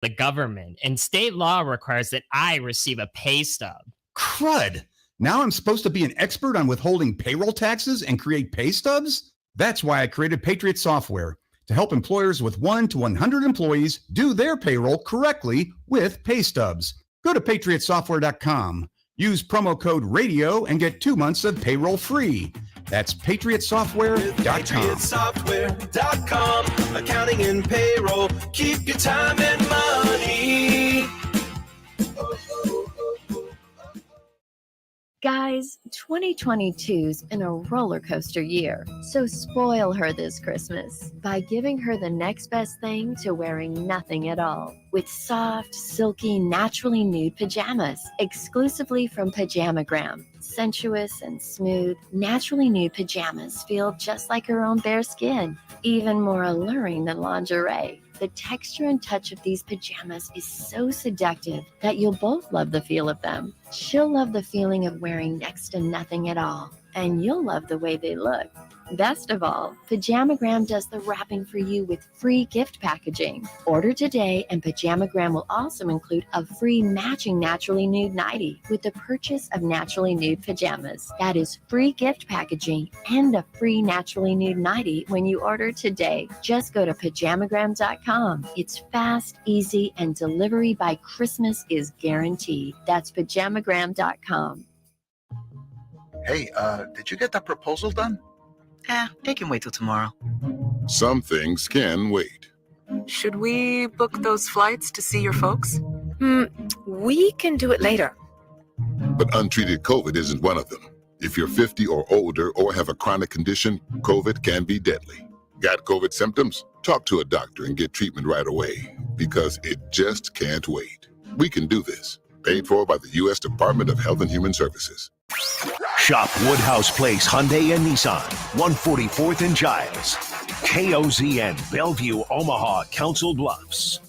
the government, and state law requires that I receive a pay stub. Crud! Now I'm supposed to be an expert on withholding payroll taxes and create pay stubs? That's why I created Patriot Software, to help employers with 1 to 100 employees do their payroll correctly with pay stubs. Go to patriotsoftware.com. Use promo code RADIO and get 2 months of payroll free. That's patriotsoftware.com. patriotsoftware.com. Accounting and payroll. Keep your time and money. Guys, 2022's been a roller coaster year, so spoil her this Christmas by giving her the next best thing to wearing nothing at all with soft, silky, naturally nude pajamas exclusively from Pajamagram. Sensuous and smooth, naturally nude pajamas feel just like her own bare skin, even more alluring than lingerie. The texture and touch of these pajamas is so seductive that you'll both love the feel of them. She'll love the feeling of wearing next to nothing at all, and you'll love the way they look. Best of all, Pajamagram does the wrapping for you with free gift packaging. Order today, and Pajamagram will also include a free matching naturally nude nightie with the purchase of naturally nude pajamas. That is free gift packaging and a free naturally nude nightie when you order today. Just go to pajamagram.com. It's fast, easy, and delivery by Christmas is guaranteed. That's pajamagram.com. Hey, did you get that proposal done? It can wait till tomorrow. Some things can wait. Should we book those flights to see your folks? We can do it later. But untreated COVID isn't one of them. If you're 50 or older or have a chronic condition, COVID can be deadly. Got COVID symptoms? Talk to a doctor and get treatment right away, because it just can't wait. We can do this. Paid for by the U.S. Department of Health and Human Services. Shop Woodhouse Place Hyundai and Nissan, 144th and Giles. KOZN, Bellevue, Omaha, Council Bluffs.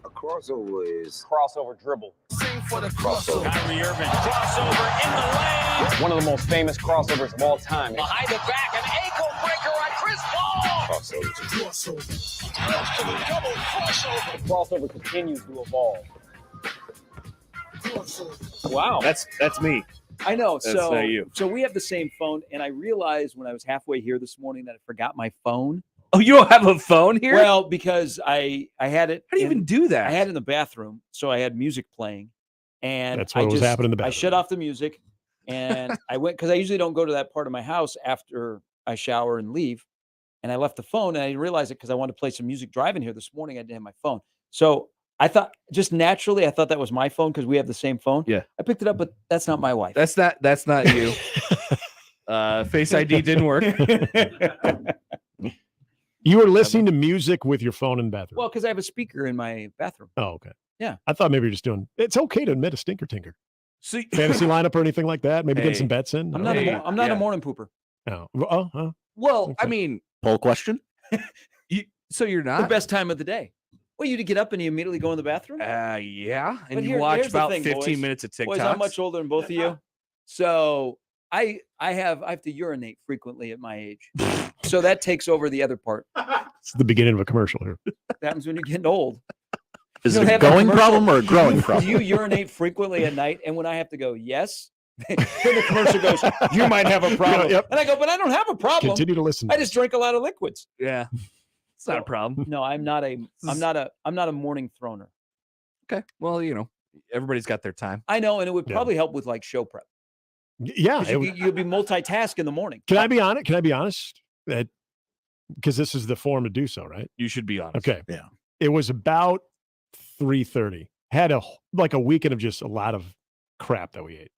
A crossover is crossover dribble. Sing for the crossover. Kyrie Irving, crossover in the lane. One of the most famous crossovers of all time. Behind the back, an ankle breaker on Chris Paul. Crossover. Double crossover. The crossover continues to evolve. Wow, that's me. I know. That's you. So we have the same phone, and I realized when I was halfway here this morning that I forgot my phone. Oh, you don't have a phone here? Well, because I had it. How do you even do that? I had it in the bathroom, so I had music playing, and that's what was happening in the bathroom. I shut off the music, and I went because I usually don't go to that part of my house after I shower and leave, and I left the phone, and I didn't realize it because I wanted to play some music driving here this morning. I didn't have my phone, so I thought just naturally, I thought that was my phone because we have the same phone. Yeah. I picked it up, but that's not my wife. That's not you. Face ID didn't work. You were listening to music with your phone in the bathroom. Well, because I have a speaker in my bathroom. Oh, okay. Yeah. I thought maybe you're just doing, it's okay to admit a stinker tinker. See, fantasy lineup or anything like that. Maybe getting some bets in. I'm not a morning pooper. No. Well, okay. I mean, poll question. So you're not the best time of the day. Well, you to get up and you immediately go in the bathroom? Yeah. And but you watch about thing, 15 boys. minutes of TikTok. Boys, I'm much older than both of you. So I have to urinate frequently at my age. So that takes over the other part. It's the beginning of a commercial here. That happens when you're getting old. Is it a going problem or a growing problem? Do you urinate frequently at night? And when I have to go, yes. Then the commercial goes, you might have a problem. Yep. And I go, but I don't have a problem. Continue to listen. I just drink a lot of liquids. Yeah. It's not a problem. No, I'm not a morning throner. Okay. Well, everybody's got their time. I know, and it would probably help with like show prep. Yeah. You'd be multitask in the morning. Can I be honest? That because this is the forum to do so, right? You should be honest. Okay. Yeah. It was about 3:30. Had a weekend of just a lot of crap that we ate.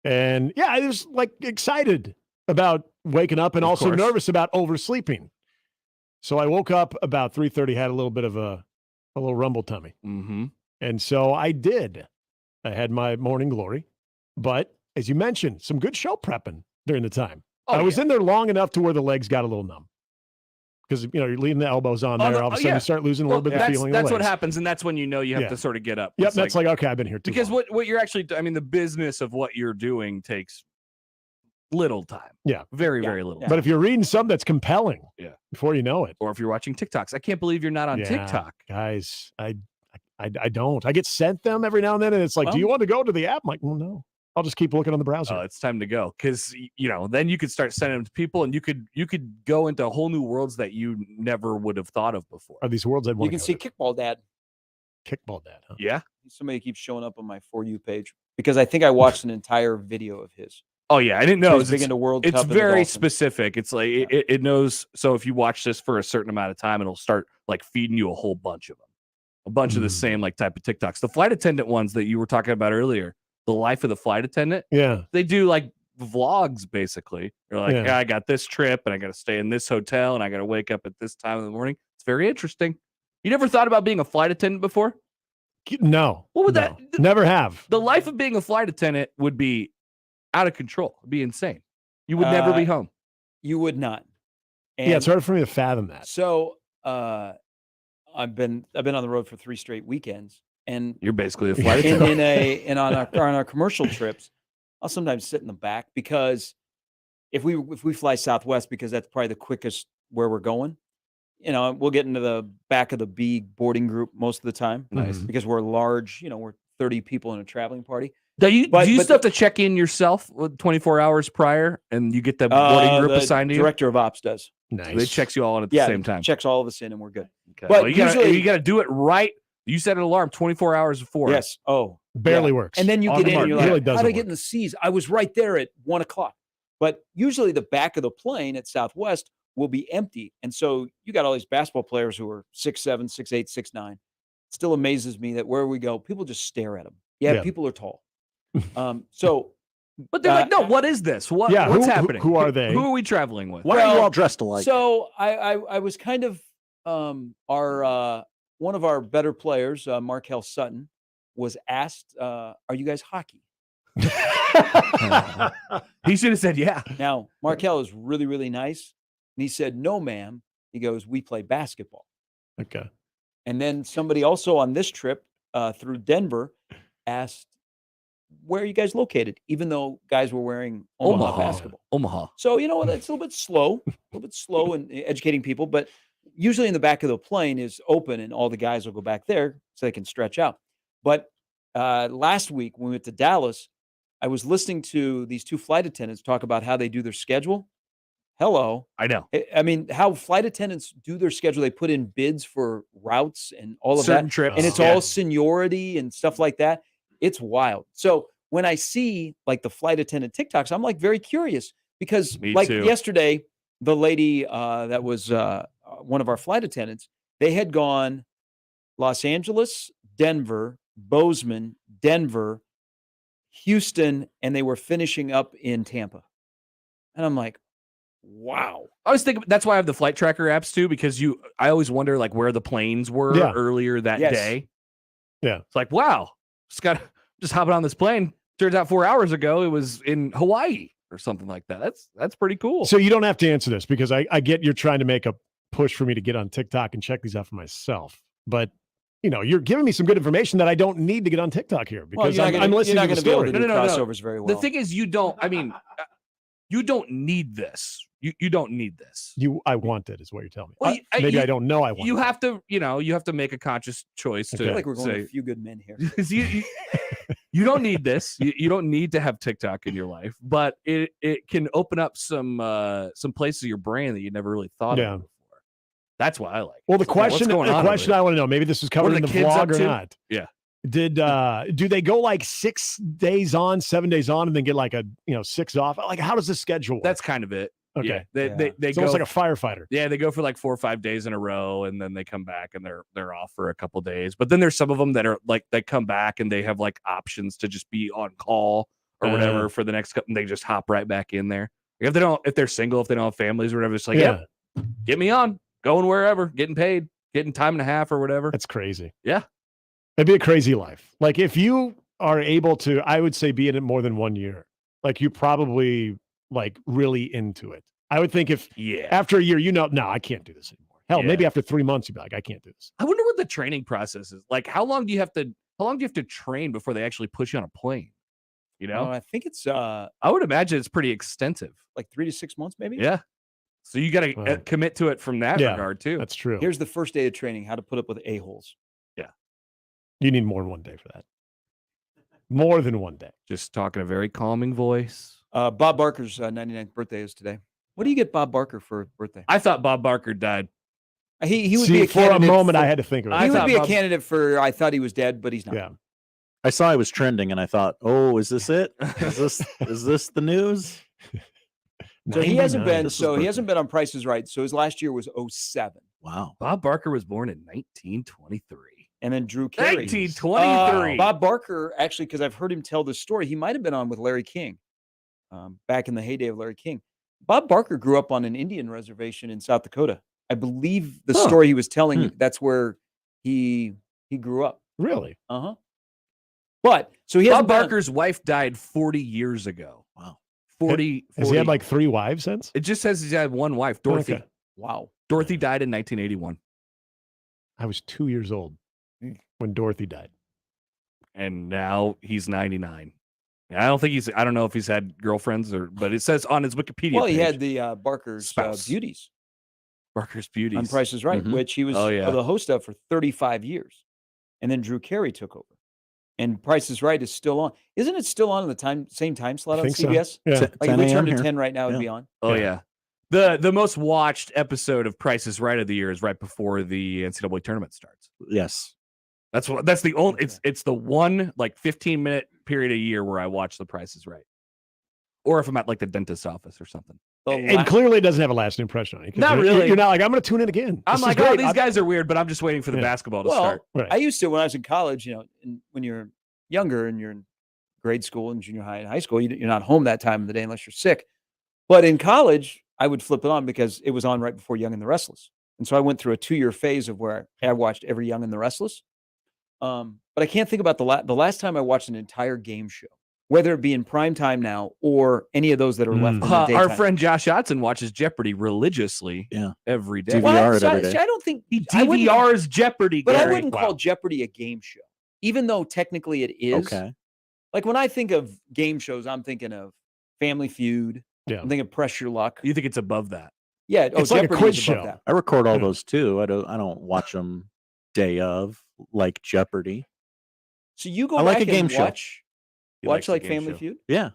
And yeah, I was like excited about waking up and also nervous about oversleeping. So I woke up about 3:30, had a little bit of a little rumble tummy. Mm-hmm. And so I did. I had my morning glory. But as you mentioned, some good show prepping during the time. I was in there long enough to where the legs got a little numb. Because, you're leaving the elbows on there. All of a sudden, you start losing a little bit of the feeling. That's what happens. And that's when you have to sort of get up. Yep, that's like, okay, I've been here too Because long. what you're actually, the business of what you're doing takes little time. Yeah. Very little. But if you're reading something that's compelling, before you know it, or if you're watching TikToks, I can't believe you're not on TikTok, guys. I don't. I get sent them every now and then, and it's like, do you want to go to the app? I'm like, well, no. I'll just keep looking on the browser. Oh, it's time to go, because then you could start sending them to people, and you could go into whole new worlds that you never would have thought of before. Are these worlds I'd want You can see Kickball Dad. Kickball Dad, huh? Yeah. Somebody keeps showing up on my For You page because I think I watched an entire video of his. Oh yeah, I didn't know. He's big into World Cup. It's and the very Dolphins. specific. It's like it knows. So if you watch this for a certain amount of time, it'll start like feeding you a whole bunch of them, a bunch of the same like type of TikToks. The flight attendant ones that you were talking about earlier, the life of the flight attendant. Yeah, they do like vlogs basically. They're like, yeah, I got this trip and I got to stay in this hotel and I got to wake up at this time in the morning. It's very interesting. You never thought about being a flight attendant before? No. What would that? Never have. The life of being a flight attendant would be out of control. It'd be insane. You would never be home. You would not. And it's hard for me to fathom that. So I've been on the road for 3 straight weekends, and you're basically a flight attendant. And on our commercial trips, I'll sometimes sit in the back because if we fly Southwest, because that's probably the quickest where we're going. We'll get into the back of the B boarding group most of the time. Nice. Because we're large. We're 30 people in a traveling pary. Do you still have to check in yourself 24 hours prior, and you get the boarding group assigned to you? Director of Ops does. Nice. They checks you all in at the same time. Checks all of us in, and we're good. Okay. But well, you got to do it right. You set an alarm 24 hours before. Yes. Oh, barely works. And then you get in, and you're like, really how did I get in the C's? I was right there at 1:00. But usually the back of the plane at Southwest will be empty. And so you got all these basketball players who are 6'7", 6'8", 6'9". It still amazes me that where we go, people just stare at them. Yeah. People are tall. But they're like, no, what is this? What's happening? Who are they? Who are we traveling with? Why are you all dressed alike? So I was kind of one of our better players, Markel Sutton, was asked, "Are you guys hockey?" He should have said, "Yeah." Now Markel is really, really nice, and he said, "No, ma'am." He goes, "We play basketball." Okay. And then somebody also on this trip through Denver asked, "Where are you guys located?" Even though guys were wearing Omaha basketball. Omaha. So it's a little bit slow in educating people, but usually in the back of the plane is open and all the guys will go back there so they can stretch out. But last week when we went to Dallas, I was listening to these 2 flight attendants talk about how they do their schedule. Hello. I know. I mean, how flight attendants do their schedule. They put in bids for routes and all of certain that. trips. And it's all seniority and stuff like that. It's wild. So when I see like the flight attendant TikToks, I'm like very curious because yesterday, the lady that was one of our flight attendants, they had gone Los Angeles, Denver, Bozeman, Denver, Houston, and they were finishing up in Tampa. And I'm like, wow. I was thinking that's why I have the flight tracker apps too, because I always wonder like where the planes were earlier that day. Yeah. It's like, wow, just hopping on this plane. Turns out 4 hours ago it was in Hawaii or something like that. That's pretty cool. So you don't have to answer this because I get you're trying to make a push for me to get on TikTok and check these out for myself. But you're giving me some good information that I don't need to get on TikTok here because I'm listening to the story. Be able to do crossovers very well. The thing is, you don't need this. You don't need this. I want it, is what you're telling me. Well, maybe I don't know I want you it. have to, you have to make a conscious choice to I feel like we're going say, to a few good men here. You don't need this. You don't need to have TikTok in your life, but it can open up some places of your brain that you never really thought of before. That's why I like it. Well, the question I want to know, maybe this is covered in the vlog or not. Yeah. Do they go like 6 days on, 7 days on, and then get like 6 off? Like, how does the schedule work? That's kind of it. Okay. Yeah. They it's go almost like a firefighter. Yeah, they go for like 4 or 5 days in a row, and then they come back and they're off for a couple of days. But then there's some of them that are like they come back and they have like options to just be on call or whatever for the next couple, and they just hop right back in there. If they're single, if they don't have families or whatever, it's like, get me on, going wherever, getting paid, getting time and a half or whatever. That's crazy. Yeah. It'd be a crazy life. Like if you are able to, I would say be in it more than 1 year, like you probably like really into it. I would think if after a year, no, I can't do this anymore. Hell, maybe after 3 months, you'd be like, I can't do this. I wonder what the training process is. Like, how long do you have to train before they actually push you on a plane? You know, I think it's I would imagine it's pretty extensive. like 3 to 6 months, maybe. Yeah. So you got to commit to it from that regard too. That's true. Here's the first day of training: how to put up with a-holes. Yeah. You need more than 1 day for that. More than 1 day. Just talking a very calming voice. Bob Barker's 99th birthday is today. What do you get Bob Barker for a birthday? I thought Bob Barker died. He would be a for candidate a moment. I had to think of it. He would be a candidate for. I thought he was dead, but he's not. Yeah. I saw I was trending, and I thought, "Oh, is this it? Is this the news?" So he hasn't been. This is So he hasn't been on Price is Right. So his last year was 07. Wow. Bob Barker was born in 1923. And then Drew Carey. 1923. Bob Barker, actually, because I've heard him tell this story, he might have been on with Larry King back in the heyday of Larry King. Bob Barker grew up on an Indian reservation in South Dakota. I believe the story he was telling, that's where he grew up. Really? Uh-huh. But, so he Bob Barker's wife died 40 years ago. Wow. 40. Has he had like 3 wives since? It just says he's had one wife, Dorothy. Okay. Wow. Dorothy died in 1981. I was 2 years old when Dorothy died. And now he's 99. I don't know if he's had girlfriends but it says on his Wikipedia Well, page. he had the Barker's Beauties. Barker's Beauties. On Price is Right, which he was the host of for 35 years. And then Drew Carey took over. And Price is Right is still on. Isn't it still on the same time slot on CBS? So. Yeah. Like if we turned to 10 right now, it'd be on. Oh, yeah. The most watched episode of Price is Right of the year is right before the NCAA tournament starts. Yes. That's the only it's the one like 15-minute period a year where I watch the Price is Right. Or if I'm at like the dentist's office or something. And clearly it doesn't have a lasting impression on you. Not really. You're not like, I'm going to tune in again. I'm like, oh, these guys are weird, but I'm just waiting for the basketball to start. Right. I used to, when I was in college, when you're younger and you're in grade school and junior high and high school, you're not home that time of the day unless you're sick. But in college, I would flip it on because it was on right before Young and the Restless. And so I went through a 2-year phase of where I watched every Young and the Restless. But I can't think about the last time I watched an entire game show, whether it be in prime time now or any of those that are left. Our friend Josh Otson watches Jeopardy religiously every day. DVR it every day. I don't think he DVRs Jeopardy, but Gary. I wouldn't call Jeopardy a game show, even though technically it is. Okay. Like when I think of game shows, I'm thinking of Family Feud. Yeah. I'm thinking of Press Your Luck. You think it's above that? Yeah. It's like a Jeopardy quiz is above show. that. I record all those too. I don't watch them day of like Jeopardy. So you go I like back a game and show. watch like Family Feud? Yeah.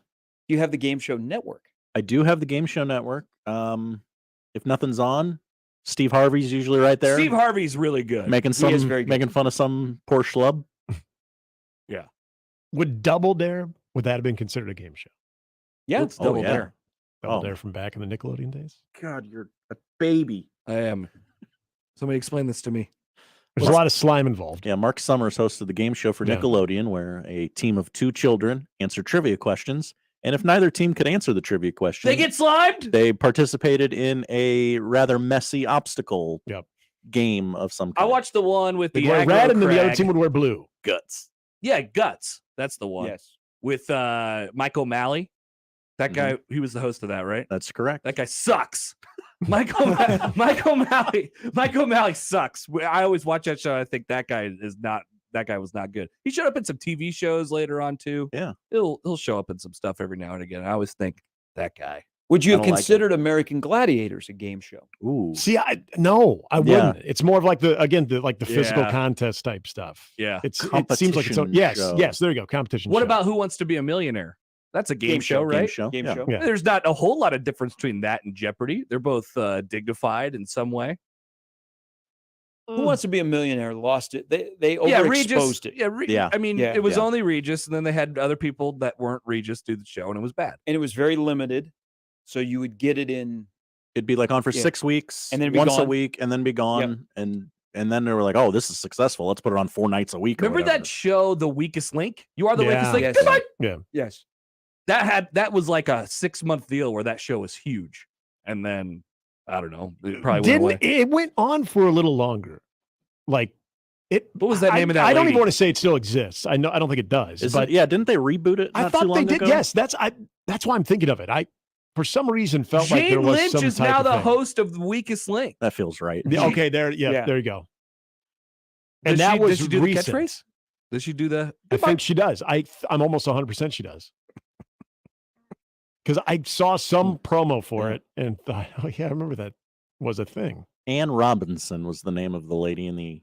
You have the Game Show Network. I do have the Game Show Network. If nothing's on, Steve Harvey's usually right there. Steve Harvey's really good. Making fun of some poor schlub. Yeah. Would Double Dare, would that have been considered a game show? Yeah. It's Double Dare. Double Dare from back in the Nickelodeon days? God, you're a baby. I am. Somebody explain this to me. There's a lot of slime involved. Yeah, Mark Summers hosted the game show for Nickelodeon where a team of 2 children answer trivia questions. And if neither team could answer the trivia question, They get slimed? they participated in a rather messy obstacle game of some kind. I watched the one with They'd the wear aggro red and then the other crag. team would wear blue. Guts. Yeah, Guts. That's the one. Yes. With Mike O'Malley. That guy, he was the host of that, right? That's correct. That guy sucks. Mike O'Malley sucks. I always watch that show. I think that guy was not good. He showed up in some TV shows later on too. Yeah. He'll show up in some stuff every now and again. I always think that guy. Would you I have don't like considered American Gladiators a game show? Ooh. See, I wouldn't. It's more of like the physical contest type stuff. Yeah. It seems like its own. Yes, there you go. Competition. What show. about Who Wants to Be a Millionaire? That's a game show, right? Game show. Yeah. There's not a whole lot of difference between that and Jeopardy. They're both dignified in some way. Who Wants to Be a Millionaire lost it. They Regis. overexposed it. I mean, it was only Regis, and then they had other people that weren't Regis do the show, and it was bad. And it was very limited. So you would get it in. It'd be like on for 6 weeks, and then once a week, and then be gone. And then they were like, "Oh, this is successful. Let's put it on 4 nights a week." Remember that show, The Weakest Link? You are the weakest link. Yes. Goodbye. Yeah. Yes. That was like a 6-month deal where that show was huge, and then I don't know, it probably went away. It went on for a little longer. Like it. What was that name of that? I don't lady? even want to say it still exists. I don't think it does. But didn't they reboot it? I not thought too long they did. ago? Yes, that's why I'm thinking of it. I for some reason felt like there Jane was Lynch some is type now of the thing. host of The Weakest Link. That feels right. Okay, there you go. And Does that she was do recent. the catchphrase? Does she do the? I think she does. I'm almost 100% she does. because I saw some promo for it and thought, oh yeah, I remember that was a thing. Ann Robinson was the name of the lady in the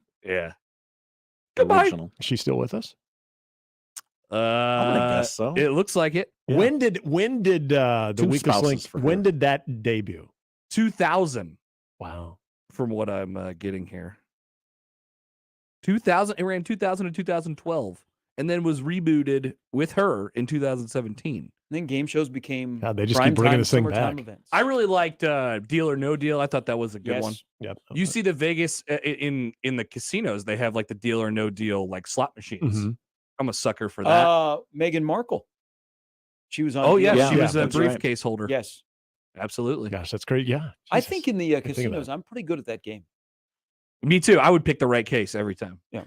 original. Is she still with us? I'm gonna guess so. It looks like it. Yeah. When did the Two Weakest Link? spouses for When her. did that debut? 2000. Wow. From what I'm getting here. 2000. It ran 2000 to 2012, and then was rebooted with her in 2017. And then game shows became God, they just keep bringing this thing back. Events. I really liked Deal or No Deal. I thought that was a good one. Yep. You see the Vegas in the casinos, they have like the Deal or No Deal like slot machines. Mm-hmm. I'm a sucker for that. Meghan Markle. She was on. Oh yeah, Deal. she was a that's briefcase holder. Yes. Absolutely. Gosh, that's great. Yeah. I Jesus. think in the think of casinos, that. I'm pretty good at that game. Me too. I would pick the right case every time. Yeah.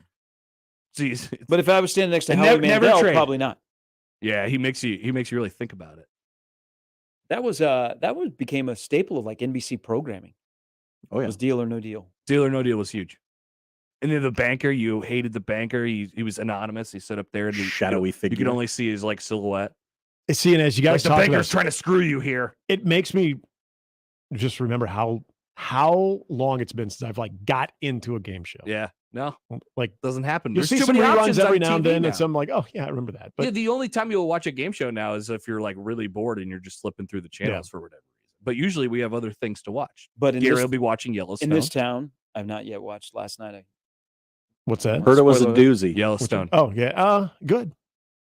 Jeez. But if I was standing next to And Howie never Mandel, trade. probably not. Yeah, he makes you really think about it. That became a staple of like NBC programming. Oh yeah. Was Deal or No Deal. Deal or No Deal was huge. And then the banker, you hated the banker. He was anonymous. He stood up there and Shadowy figure. You could only see his like silhouette. See, and as you Like guys the talk banker's about, trying to screw you here. it makes me just remember how long it's been since I've like got into a game show. Yeah. No, Like doesn't happen. you There's see too some many reruns options every on now and TV then, now. and some like, oh yeah, I remember that. But Yeah, the only time you'll watch a game show now is if you're like really bored and you're just flipping through the channels for whatever reason. But usually we have other things to watch. But in Gary this, will be watching Yellowstone. in this town, I've not yet watched last night. what's that? Heard it was a Spoiler. doozy. Yellowstone. Oh yeah. Good.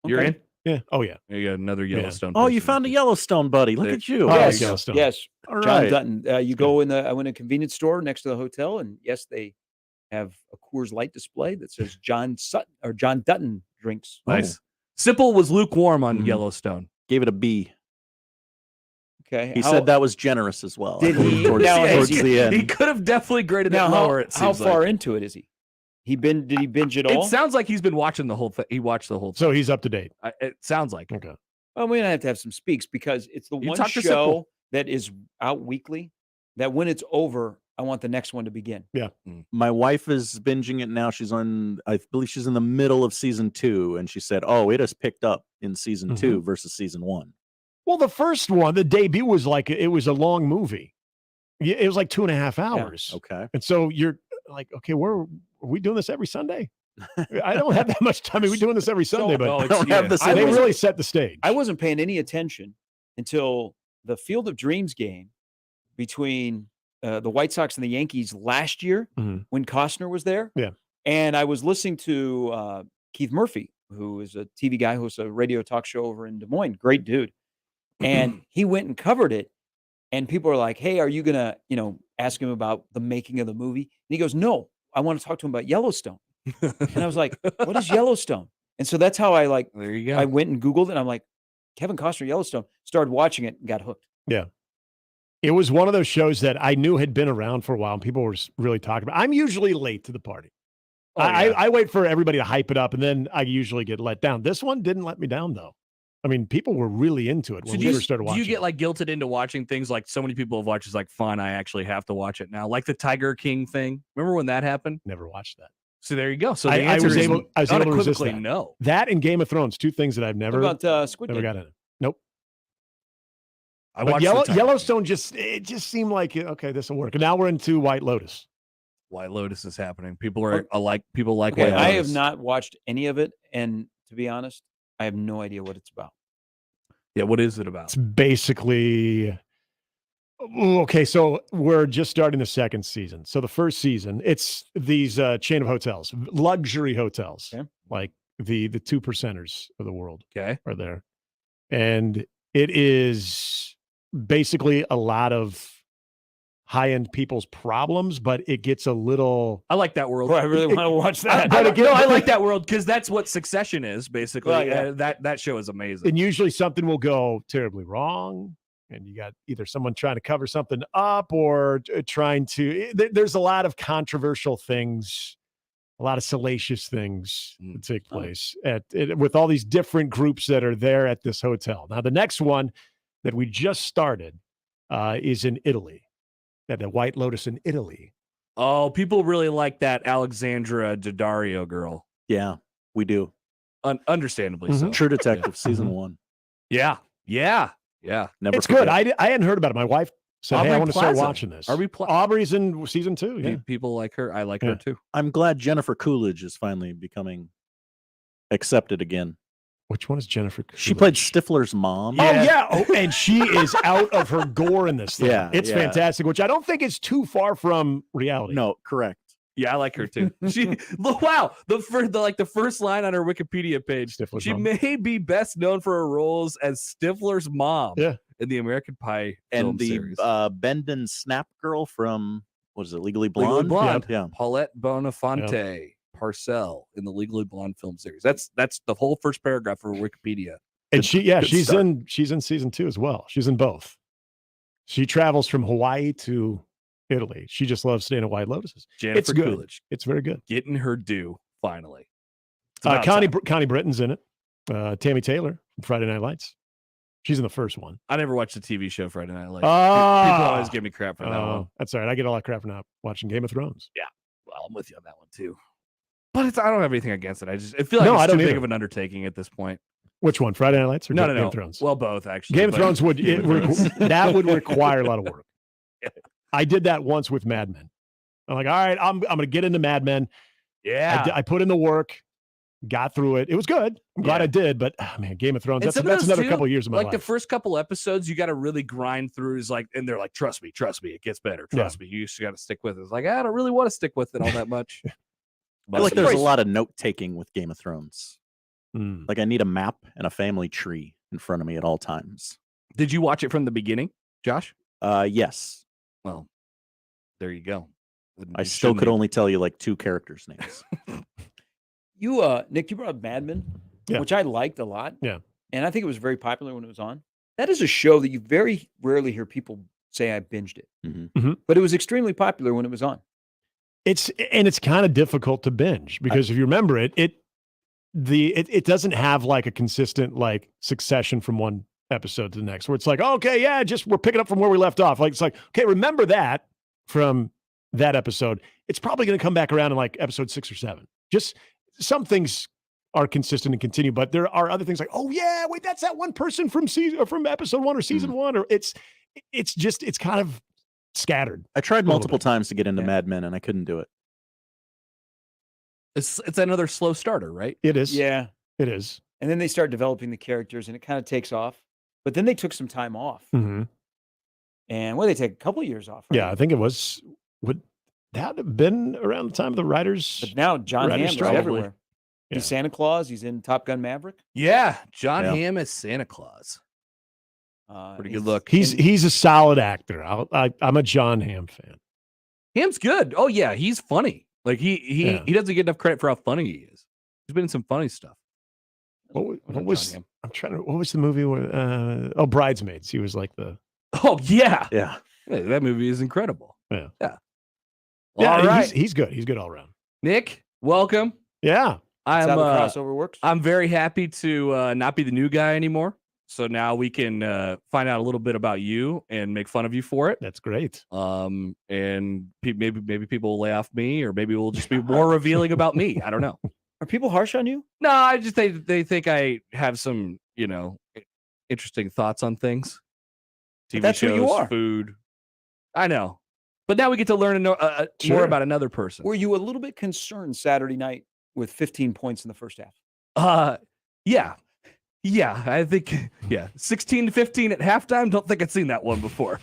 You're Okay. in? Yeah. Oh yeah. You got another Yellowstone. Oh, you person. found a Yellowstone buddy. Look There- at you. Oh, Yes, Yellowstone. yes. All John right. Dutton. You go in I went to a convenience store next to the hotel, and yes, they have a Coors Light display that says John Dutton drinks. Nice. Simple was lukewarm on Mhm. Yellowstone. Gave it a B. Okay. He said that was generous as well. Did I believe he? Towards, Now, has towards he- the end. He could have definitely graded Now, it lower. It how seems far like. into it is he? Did he binge it all? It sounds like he's been watching the whole thing. He watched the whole thing. So he's up to date. It sounds like. Okay. Well, we're gonna have to have some speaks because it's the You one talk to show Simple. that is out weekly. That when it's over, I want the next one to begin. Yeah. My wife is binging it now. She's on, I believe she's in the middle of season 2, and she said, "Oh, it has picked up in season 2 versus season 1." Well, the first one, the debut was like it was a long movie. Yeah, it was like 2.5 hours. Okay. And so you're like, okay, are we doing this every Sunday? I don't have that much time. I mean, we're doing this every Sunday, but no, I don't have the they same. really set the stage. I wasn't paying any attention until the Field of Dreams game between the White Sox and the Yankees last year Mhm. when Costner was there. Yeah. And I was listening to Keith Murphy, who is a TV guy, hosts a radio talk show over in Des Moines. Great dude. And he went and covered it. And people are like, hey, are you going to, ask him about the making of the movie? And he goes, no, I want to talk to him about Yellowstone. And I was like, what is Yellowstone? And so that's how There you go. I went and Googled it. And I'm like, Kevin Costner, Yellowstone, started watching it and got hooked. Yeah. It was one of those shows that I knew had been around for a while and people were really talking about. I'm usually late to the party. Oh, yeah. I wait for everybody to hype it up and then I usually get let down. This one didn't let me down though. I mean, people were really into it when we first started watching. Do you get like guilted into watching things like so many people have watched? It's like, fine, I actually have to watch it now. Like the Tiger King thing. Remember when that happened? Never watched that. So there you go. So the I answer was is able to resist unequivocally that. no. That and Game of Thrones, two things that I've never, What about Squid never Game? got in. Nope. I But watched the Tiger Yellowstone it just seemed like, okay, this will work. And now we're into White Lotus. White Lotus is happening. People are alike. People like Okay, White Lotus. I have not watched any of it. And to be honest, I have no idea what it's about. Yeah, what is it about? It's basically okay. So we're just starting the second season. So the first season, it's these chain of hotels, luxury hotels, like the 2%ers of the world. Okay, are there, and it is basically a lot of high-end people's problems, but it gets a little. I like that world. Boy, I really want to watch that. I like that world because that's what Succession is basically. Well, yeah. That show is amazing. And usually something will go terribly wrong. And you got either someone trying to cover something up or trying to, there's a lot of controversial things, a lot of salacious things that take place with all these different groups that are there at this hotel. Now, the next one that we just started is in Italy, at the White Lotus in Italy. Oh, people really like that Alexandra Daddario girl. Yeah, we do. Understandably so. True Detective season 1. Yeah. Yeah. Yeah. Never It's forget. good. I hadn't heard about it. My wife said, "Hey, I Aubrey want to start Plaza. watching this." Aubrey Aubrey's in season 2. Yeah. People like her. I like her too. I'm glad Jennifer Coolidge is finally becoming accepted again. Which one is Jennifer? She played Stifler's mom. Oh yeah, and she is out of her gore in this thing. Yeah, It's yeah. fantastic, which I don't think is too far from reality. No, correct. Yeah, I like her too. The first line on her Wikipedia page. Stifler's She mom. may be best known for her roles as Stifler's mom in the American Pie film And the series. Bend and Snap girl from, what is it, Legally Legally Blonde? Blonde. Yeah. Paulette Bonafonte Parcell in the Legally Blonde film series. That's the whole first paragraph of her Wikipedia. And Good she's start. in season 2 as well. She's in both. She travels from Hawaii to Italy. She just loves staying at White Lotuses. Jennifer It's good. Coolidge It's very good. getting her due finally. It's about Connie time. Britton's in it. Tammy Taylor from Friday Night Lights. She's in the first one. I never watched the TV show Friday Night Lights. Ah. People always give me crap for that one. That's all right. I get a lot of crap for not watching Game of Thrones. Yeah, well, I'm with you on that one too. But I don't have anything against it. I feel like No, I it's too don't big either. of an undertaking at this point. Which one? Friday Night Lights or No, Game no. of Thrones? Well, both actually. Game of but- Thrones Game of Thrones. that would require a lot of work. I did that once with Mad Men. I'm like, all right, I'm going to get into Mad Men. Yeah. I put in the work, got through it. It was good. I'm glad Yeah. I did, but man, Game of Thrones, And that's some of another those, couple too, years of my like life. the first couple episodes, you got to really grind through. And they're like, trust me, it gets better. Trust me, you just got to stick with it. It's like, I don't really want to stick with it all that much. I feel like there's a lot of note taking with Game of Thrones. Mm. Like I need a map and a family tree in front of me at all times. Did you watch it from the beginning, Josh? Yes. Well, there you go. I still could only tell you like 2 characters' names. Nick, you brought up Mad Men, Yeah. which I liked a lot. Yeah. And I think it was very popular when it was on. That is a show that you very rarely hear people say I binged it. Mhm. But it was extremely popular when it was on. It's kind of difficult to binge because if you remember it doesn't have like a consistent like succession from one episode to the next where it's like, okay, yeah, just we're picking up from where we left off. Like it's like, okay, remember that from that episode. It's probably going to come back around in like episode 6 or 7. Just some things are consistent and continue, but there are other things like, oh yeah, wait, that's that one person from episode 1 or season 1, or it's kind of scattered. I tried A little multiple bit. times to get into Mad Men and I couldn't do it. It's another slow starter, right? It is. Yeah. It is. And then they start developing the characters and it kind of takes off. But then they took some time off. Mm-hmm. And they take a couple of years off. Right? Yeah, I think it was. Would that have been around the time of the writers? But now John writers Hamm is strike? everywhere. Yeah. He's Santa Claus. He's in Top Gun Maverick. Yeah, John Yeah. Hamm as Santa Claus. Pretty good look. He's a solid actor. I'm a John Hamm fan. Hamm's good. Oh yeah, he's funny. Like he doesn't get enough credit for how funny he is. He's been in some funny stuff. What John was Hamm. I'm trying to? What was the movie where? Bridesmaids. He was like the. Oh yeah, Yeah. Yeah, that movie is incredible. Yeah. Yeah. Yeah, All right, he's good. He's good all around. Nick, welcome. Yeah. That's I'm how the crossover works. I'm very happy to not be the new guy anymore. So now we can find out a little bit about you and make fun of you for it. That's great. And maybe people will lay off me, or maybe we'll just be more revealing about me. I don't know. Are people harsh on you? No, I just they think I have some interesting thoughts on things. TV But that's shows, who you are. food. I know, but now we get to learn more Sure. about another person. Were you a little bit concerned Saturday night with 15 points in the first half? Yeah, I think 16-15 at halftime. Don't think I'd seen that one before.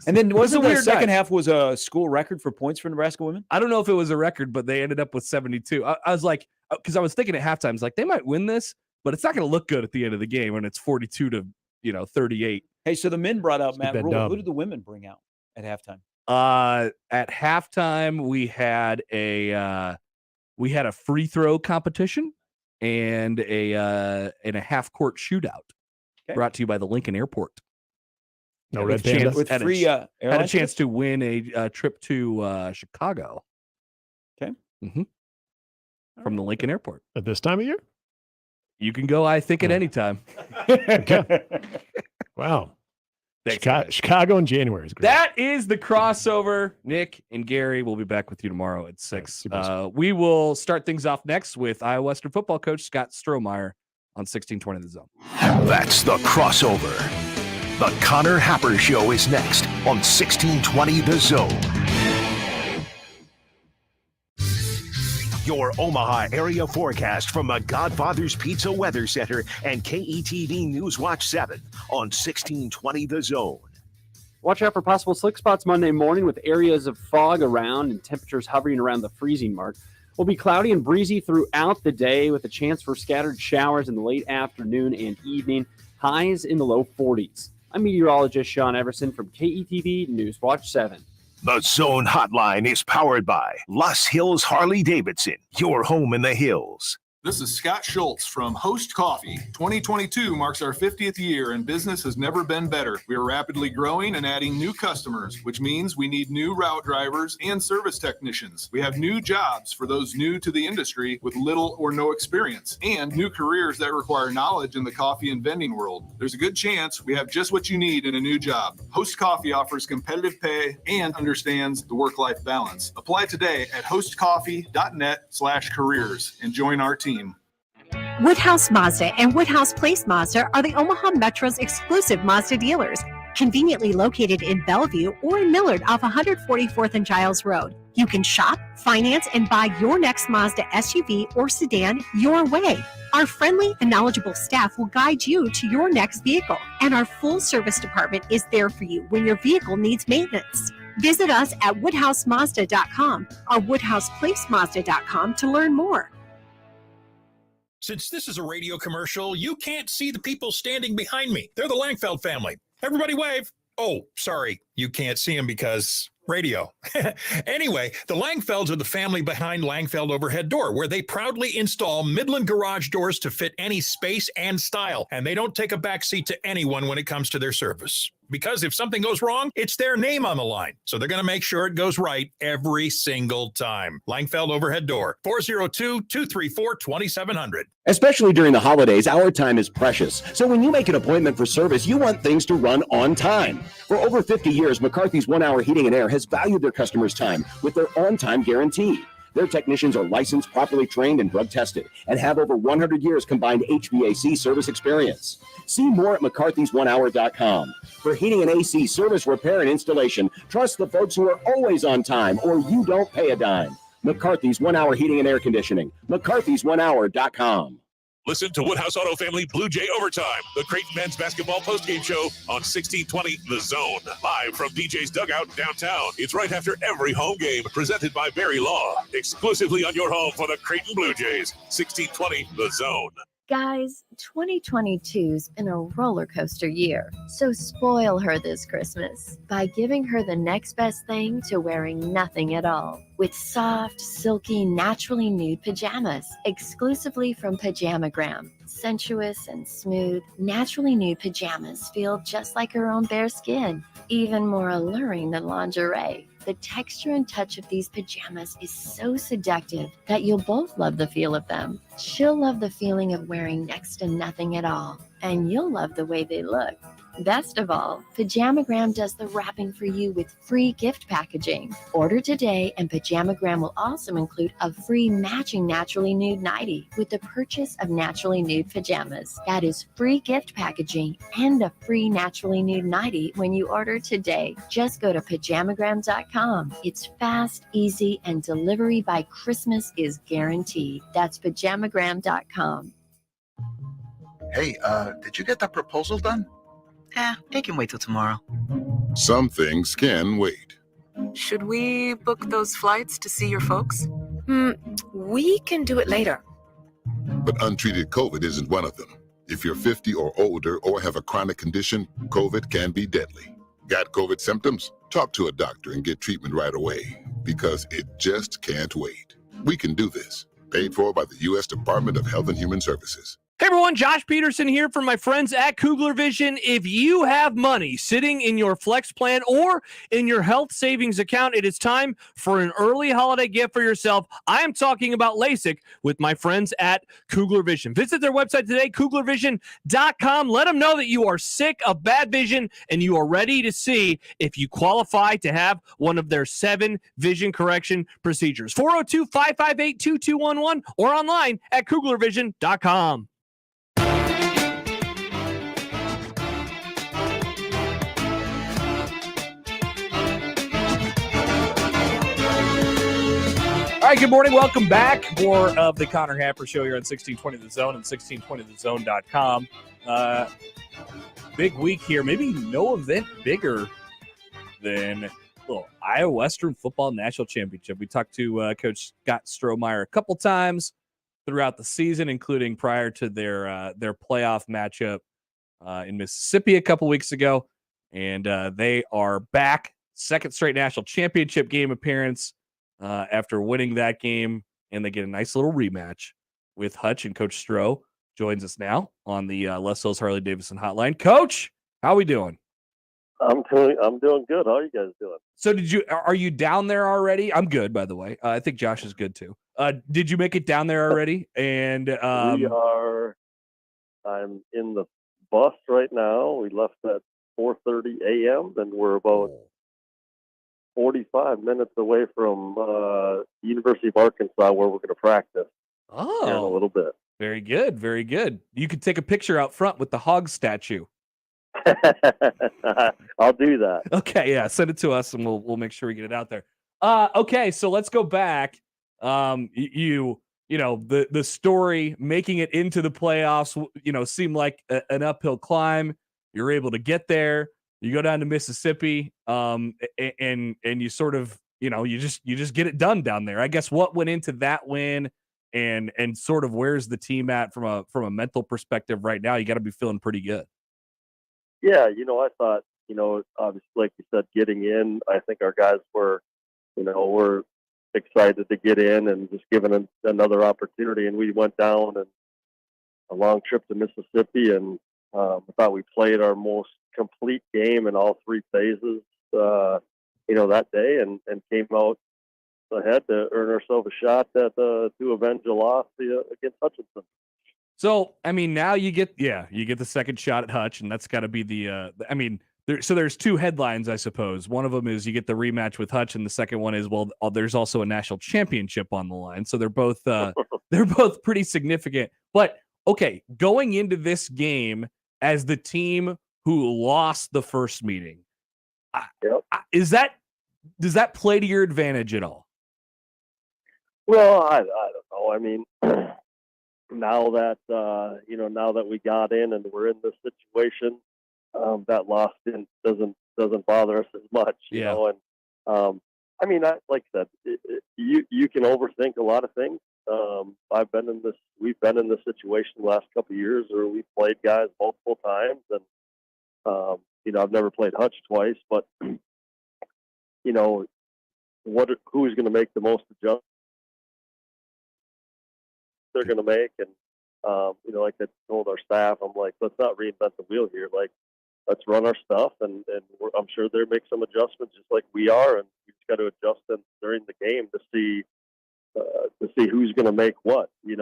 And then wasn't a the weird second night. half was a school record for points for Nebraska women? I don't know if it was a record, but they ended up with 72. I was like, because I was thinking at halftime, I was like, they might win this, but it's not going to look good at the end of the game when it's 42 to 38. Hey, so the men brought out Matt that Rule. dub. Who did the women bring out at halftime? At halftime, we had a free throw competition and a half court shootout. Okay. Brought to you by the Lincoln Airport. No Had a red chance- panda. With had a free ch- had a airline chance tickets? to win a trip to Chicago. Okay. From the Lincoln Airport. At this time of year? You can go, I think, at any time. Wow. Thanks, Chicago in January is great. That is the crossover. Nick and Gary will be back with you tomorrow at 6. see you guys. We will start things off next with Iowa Western football coach Scott Strohmeier on 1620 The Zone. That's The Crossover. The Connor Happer Show is next on 1620 The Zone. Your Omaha area forecast from the Godfather's Pizza Weather Center and KETV News Watch 7 on 1620 The Zone. Watch out for possible slick spots Monday morning with areas of fog around and temperatures hovering around the freezing mark. Will be cloudy and breezy throughout the day with a chance for scattered showers in the late afternoon and evening. Highs in the low 40s. I'm meteorologist Sean Everson from KETV News Watch 7. The Zone Hotline is powered by Los Hills Harley-Davidson, your home in the hills. This is Scott Schultz from Host Coffee. 2022 marks our 50th year and business has never been better. We are rapidly growing and adding new customers, which means we need new route drivers and service technicians. We have new jobs for those new to the industry with little or no experience and new careers that require knowledge in the coffee and vending world. There's a good chance we have just what you need in a new job. Host Coffee offers competitive pay and understands the work-life balance. Apply today at hostcoffee.net/careers and join our team. Woodhouse Mazda and Woodhouse Place Mazda are the Omaha Metro's exclusive Mazda dealers, conveniently located in Bellevue or in Millard off 144th and Giles Road. You can shop, finance, and buy your next Mazda SUV or sedan your way. Our friendly and knowledgeable staff will guide you to your next vehicle, and our full service department is there for you when your vehicle needs maintenance. Visit us at woodhousemazda.com or woodhouseplacemazda.com to learn more. Since this is a radio commercial, you can't see the people standing behind me. They're the Langfeld family. Everybody wave. Oh, sorry, you can't see them because radio. Anyway, the Langfelds are the family behind Langfeld Overhead Door, where they proudly install Midland garage doors to fit any space and style, and they don't take a backseat to anyone when it comes to their service. Because if something goes wrong, it's their name on the line. So they're going to make sure it goes right every single time. Langfeld Overhead Door, 402-234-2700. Especially during the holidays, our time is precious. So when you make an appointment for service, you want things to run on time. For over 50 years, McCarthy's 1 Hour Heating and Air has valued their customers' time with their on-time guarantee. Their technicians are licensed, properly trained, and drug tested, and have over 100 years combined HVAC service experience. See more at McCarthy's1hour.com. For heating and AC service, repair, and installation, trust the folks who are always on time, or you don't pay a dime. McCarthy's 1 Hour Heating and Air Conditioning. McCarthy's1hour.com. Listen to Woodhouse Auto Family Blue Jay Overtime, the Creighton men's basketball postgame show on 1620 The Zone. Live from DJ's Dugout downtown. It's right after every home game, presented by Barry Law. Exclusively on your home for the Creighton Blue Jays. 1620 The Zone. Guys, 2022's been a roller coaster year, so spoil her this Christmas by giving her the next best thing to wearing nothing at all. With soft, silky, naturally nude pajamas, exclusively from Pajamagram. Sensuous and smooth, naturally nude pajamas feel just like her own bare skin, even more alluring than lingerie. The texture and touch of these pajamas is so seductive that you'll both love the feel of them. She'll love the feeling of wearing next to nothing at all, and you'll love the way they look. Best of all, Pajamagram does the wrapping for you with free gift packaging. Order today, and Pajamagram will also include a free matching naturally nude nightie with the purchase of naturally nude pajamas. That is free gift packaging and a free naturally nude nightie when you order today. Just go to Pajamagram.com. It's fast, easy, and delivery by Christmas is guaranteed. That's Pajamagram.com. Hey, did you get that proposal done? It can wait till tomorrow. Some things can wait. Should we book those flights to see your folks? We can do it later. But untreated COVID isn't one of them. If you're 50 or older or have a chronic condition, COVID can be deadly. Got COVID symptoms? Talk to a doctor and get treatment right away, because it just can't wait. We can do this. Paid for by the U.S. Department of Health and Human Services. Hey everyone, Josh Peterson here from my friends at Kugler Vision. If you have money sitting in your flex plan or in your health savings account, it is time for an early holiday gift for yourself. I am talking about LASIK with my friends at Kugler Vision. Visit their website today, kuglervision.com. Let them know that you are sick of bad vision and you are ready to see if you qualify to have one of their 7 vision correction procedures. 402-558-2211 or online at kuglervision.com. right, good morning. Welcome back. More of the Connor Happer Show here on 1620 The Zone and 1620thezone.com. Big week here. Maybe no event bigger than Iowa Western Football National Championship. We talked to Coach Scott Strohmeier a couple times throughout the season, including prior to their playoff matchup in Mississippi a couple weeks ago. And they are back. Second straight national championship game appearance after winning that game. And they get a nice little rematch with Hutch, and Coach Stroh joins us now on the Les Hills Harley-Davidson hotline. Coach, how we doing? I'm doing good. How are you guys doing? So are you down there already? I'm good, by the way. I think Josh is good too. Did you make it down there already? And I'm in the bus right now. We left at 4:30 a.m. and we're about 45 minutes away from University of Arkansas, where we're going to practice here in a little bit. Very good, very good. You could take a picture out front with the hog statue. I'll do that. Okay, yeah, send it to us and we'll make sure we get it out there. Okay, so let's go back. You know, the story making it into the playoffs, seemed like an uphill climb. You're able to get there. You go down to Mississippi, and you sort of, you just get it done down there. I guess what went into that win, and sort of where's the team at from a mental perspective right now? You got to be feeling pretty good. Yeah, I thought, obviously, like you said, getting in, I think our guys were excited to get in and just given another opportunity. And we went down and a long trip to Mississippi, and I thought we played our most complete game in all three phases, that day, and came out ahead to earn ourselves a shot to avenge a loss against Hutchinson. So, I mean, now you get the second shot at Hutch, and that's got to be there's two headlines, I suppose. One of them is you get the rematch with Hutch, and the second one is, there's also a national championship on the line. So they're both pretty significant. But okay, going into this game as the team who lost the first meeting, does that play to your advantage at all? Well, I don't know. I mean, now that we got in and we're in this situation, that loss doesn't bother us as much, you know. And like I said, you can overthink a lot of things. We've been in this situation the last couple of years where we played guys multiple times, and I've never played Hutch twice, but who's going to make the most adjustments they're going to make? And like I told our staff, I'm like, let's not reinvent the wheel here. Like, let's run our stuff, and I'm sure they'll make some adjustments just like we are, and we've got to adjust them during the game to see who's going to make what, and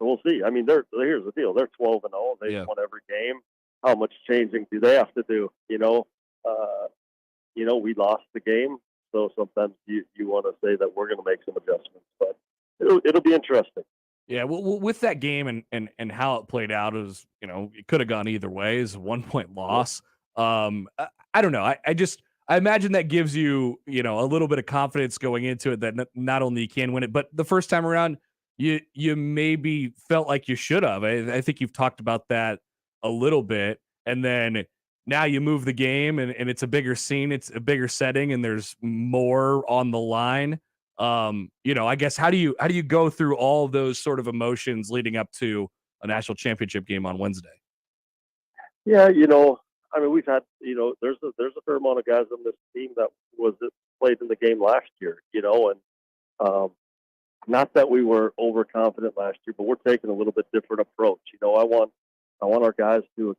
so we'll see. I mean, here's the deal: they're 12-0. They've won every game. How much changing do they have to do? We lost the game, so sometimes you want to say that we're going to make some adjustments, but it'll be interesting. Yeah, well, with that game and how it played out, is it could have gone either way. Is a 1-point loss. I don't know. I imagine that gives you a little bit of confidence going into it that not only you can win it, but the first time around you maybe felt like you should have. I think you've talked about that a little bit, and then now you move the game and it's a bigger scene, it's a bigger setting, and there's more on the line. I guess how do you go through all of those sort of emotions leading up to a national championship game on Wednesday? Yeah, I mean, we've had, there's a fair amount of guys on this team that played in the game last year, and not that we were overconfident last year, but we're taking a little bit different approach. I want our guys to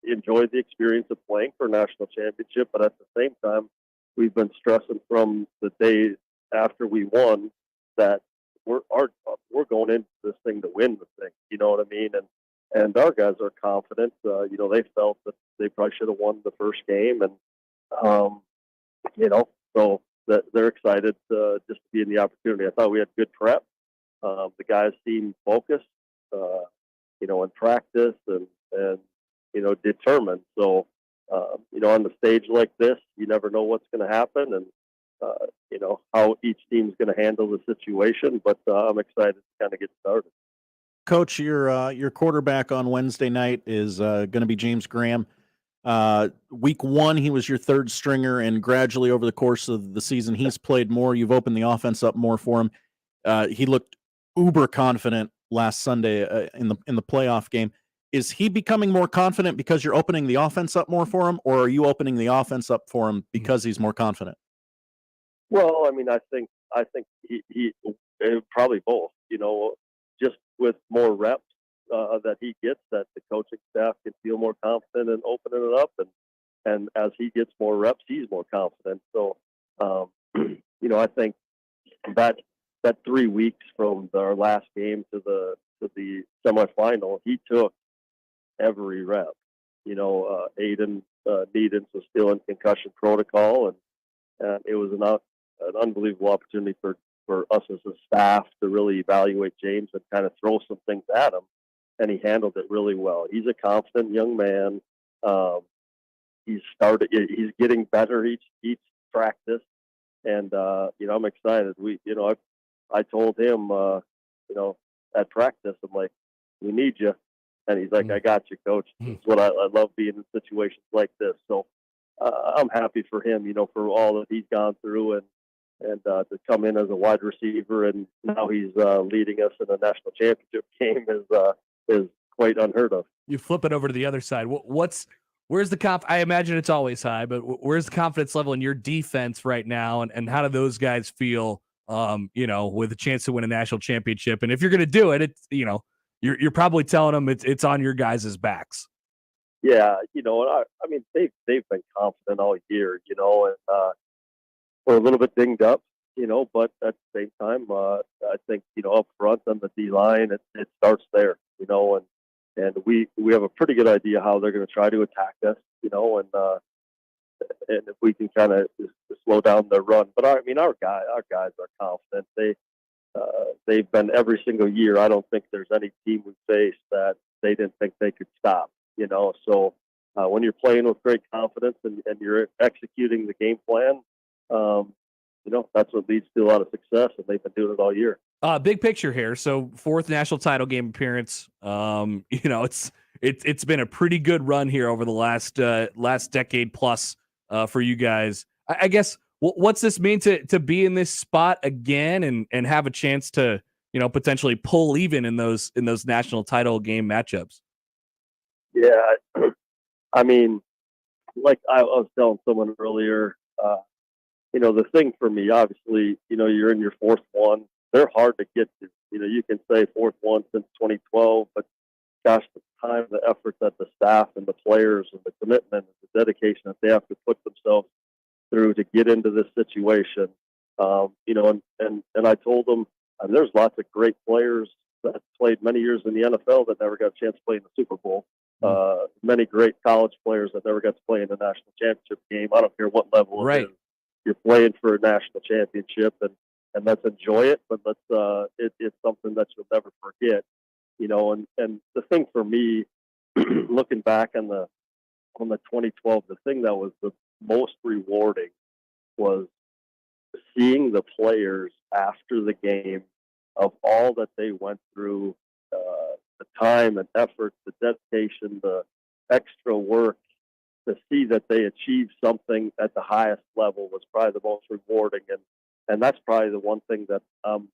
enjoy the experience of playing for a national championship, but at the same time, we've been stressing from the day after we won that we're going into this thing to win the thing. You know what I mean? And our guys are confident. They felt that they probably should have won the first game, and so that they're excited just to be in the opportunity. I thought we had good prep. The guys seemed focused, in practice and determined. So, on the stage like this, you never know what's going to happen. And how each team's going to handle the situation. But I'm excited to kind of get started. Coach, your quarterback on Wednesday night is going to be James Graham. Week 1, he was your third stringer, and gradually over the course of the season, he's played more. You've opened the offense up more for him. He looked uber confident last Sunday in the playoff game. Is he becoming more confident because you're opening the offense up more for him, or are you opening the offense up for him because he's more confident? Well, I mean, I think he probably both. Just with more reps that he gets, that the coaching staff can feel more confident in opening it up, and as he gets more reps, he's more confident. So, I think that 3 weeks from our last game to the semifinal, he took every rep. Aiden Needens was still in concussion protocol, and it was an unbelievable opportunity for us as a staff to really evaluate James and kind of throw some things at him, and he handled it really well. He's a confident young man. He's getting better each practice, and I'm excited. I told him at practice, I'm like, we need you, and he's like, I got you, coach. That's what I love, being in situations like this. So I'm happy for him, for all that he's gone through, and to come in as a wide receiver, and now he's leading us in a national championship game is quite unheard of. You flip it over to the other side. Where's the I imagine it's always high, but where's the confidence level in your defense right now, and how do those guys feel? With a chance to win a national championship, and if you're going to do it, it's you're probably telling them it's on your guys' backs. Yeah, I mean they've been confident all year, and we're a little bit dinged up, but at the same time, I think, up front on the D line, it starts there, and we have a pretty good idea how they're going to try to attack us, and if we can kind of slow down their run. But our guys are confident. They've been every single year. I don't think there's any team we faced that they didn't think they could stop, So when you're playing with great confidence and you're executing the game plan, that's what leads to a lot of success, and they've been doing it all year. Big picture here. So 4th national title game appearance. It's been a pretty good run here over the last decade plus for you guys. I guess what's this mean to be in this spot again and have a chance to potentially pull even in those national title game matchups? Yeah, I mean, like I was telling someone earlier. The thing for me, obviously, you're in your 4th one. They're hard to get to. You can say 4th one since 2012, but gosh, the time, the effort that the staff and the players and the commitment and the dedication that they have to put themselves through to get into this situation. And I told them, there's lots of great players that played many years in the NFL that never got a chance to play in the Super Bowl. Many great college players that never got to play in the national championship game. I don't care what level it is. You're playing for a national championship, and let's enjoy it. But it's something that you'll never forget, And the thing for me, looking back on the 2012, the thing that was the most rewarding was seeing the players after the game, of all that they went through, the time and effort, the dedication, the extra work, to see that they achieved something at the highest level was probably the most rewarding. And that's probably the one thing that I'm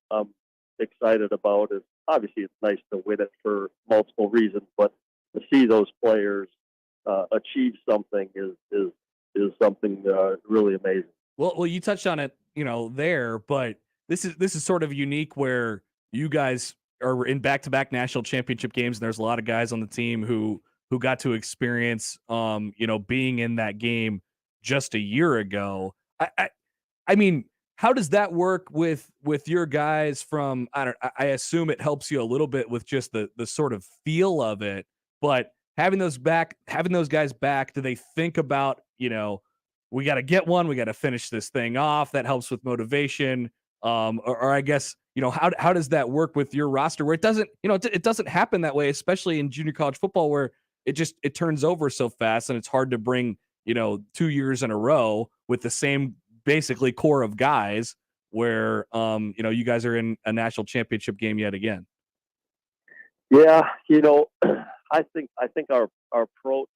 excited about. Is obviously it's nice to win it for multiple reasons, but to see those players achieve something is something really amazing. Well, you touched on it, there, but this is sort of unique where you guys are in back-to-back national championship games, and there's a lot of guys on the team who got to experience, being in that game just a year ago. I mean, how does that work with your guys from, I assume it helps you a little bit with just the sort of feel of it, but having those guys back, do they think about, we got to get one, we got to finish this thing off? That helps with motivation. Or I guess, how does that work with your roster where it doesn't, it doesn't happen that way, especially in junior college football where it turns over so fast and it's hard to bring, 2 years in a row with the same basically core of guys where you guys are in a national championship game yet again. Yeah, I think our approach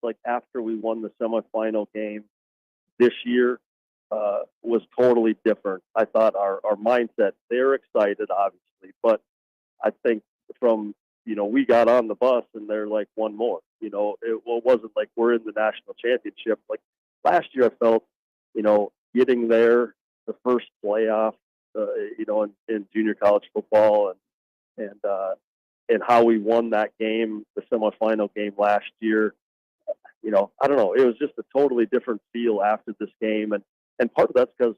like after we won the semifinal game this year was totally different. I thought our mindset, they're excited obviously, but I think from we got on the bus and they're like one more. It wasn't like we're in the national championship. Like last year, I felt getting there, the first playoff, in junior college football, and how we won that game, the semifinal game last year. I don't know. It was just a totally different feel after this game, and part of that's because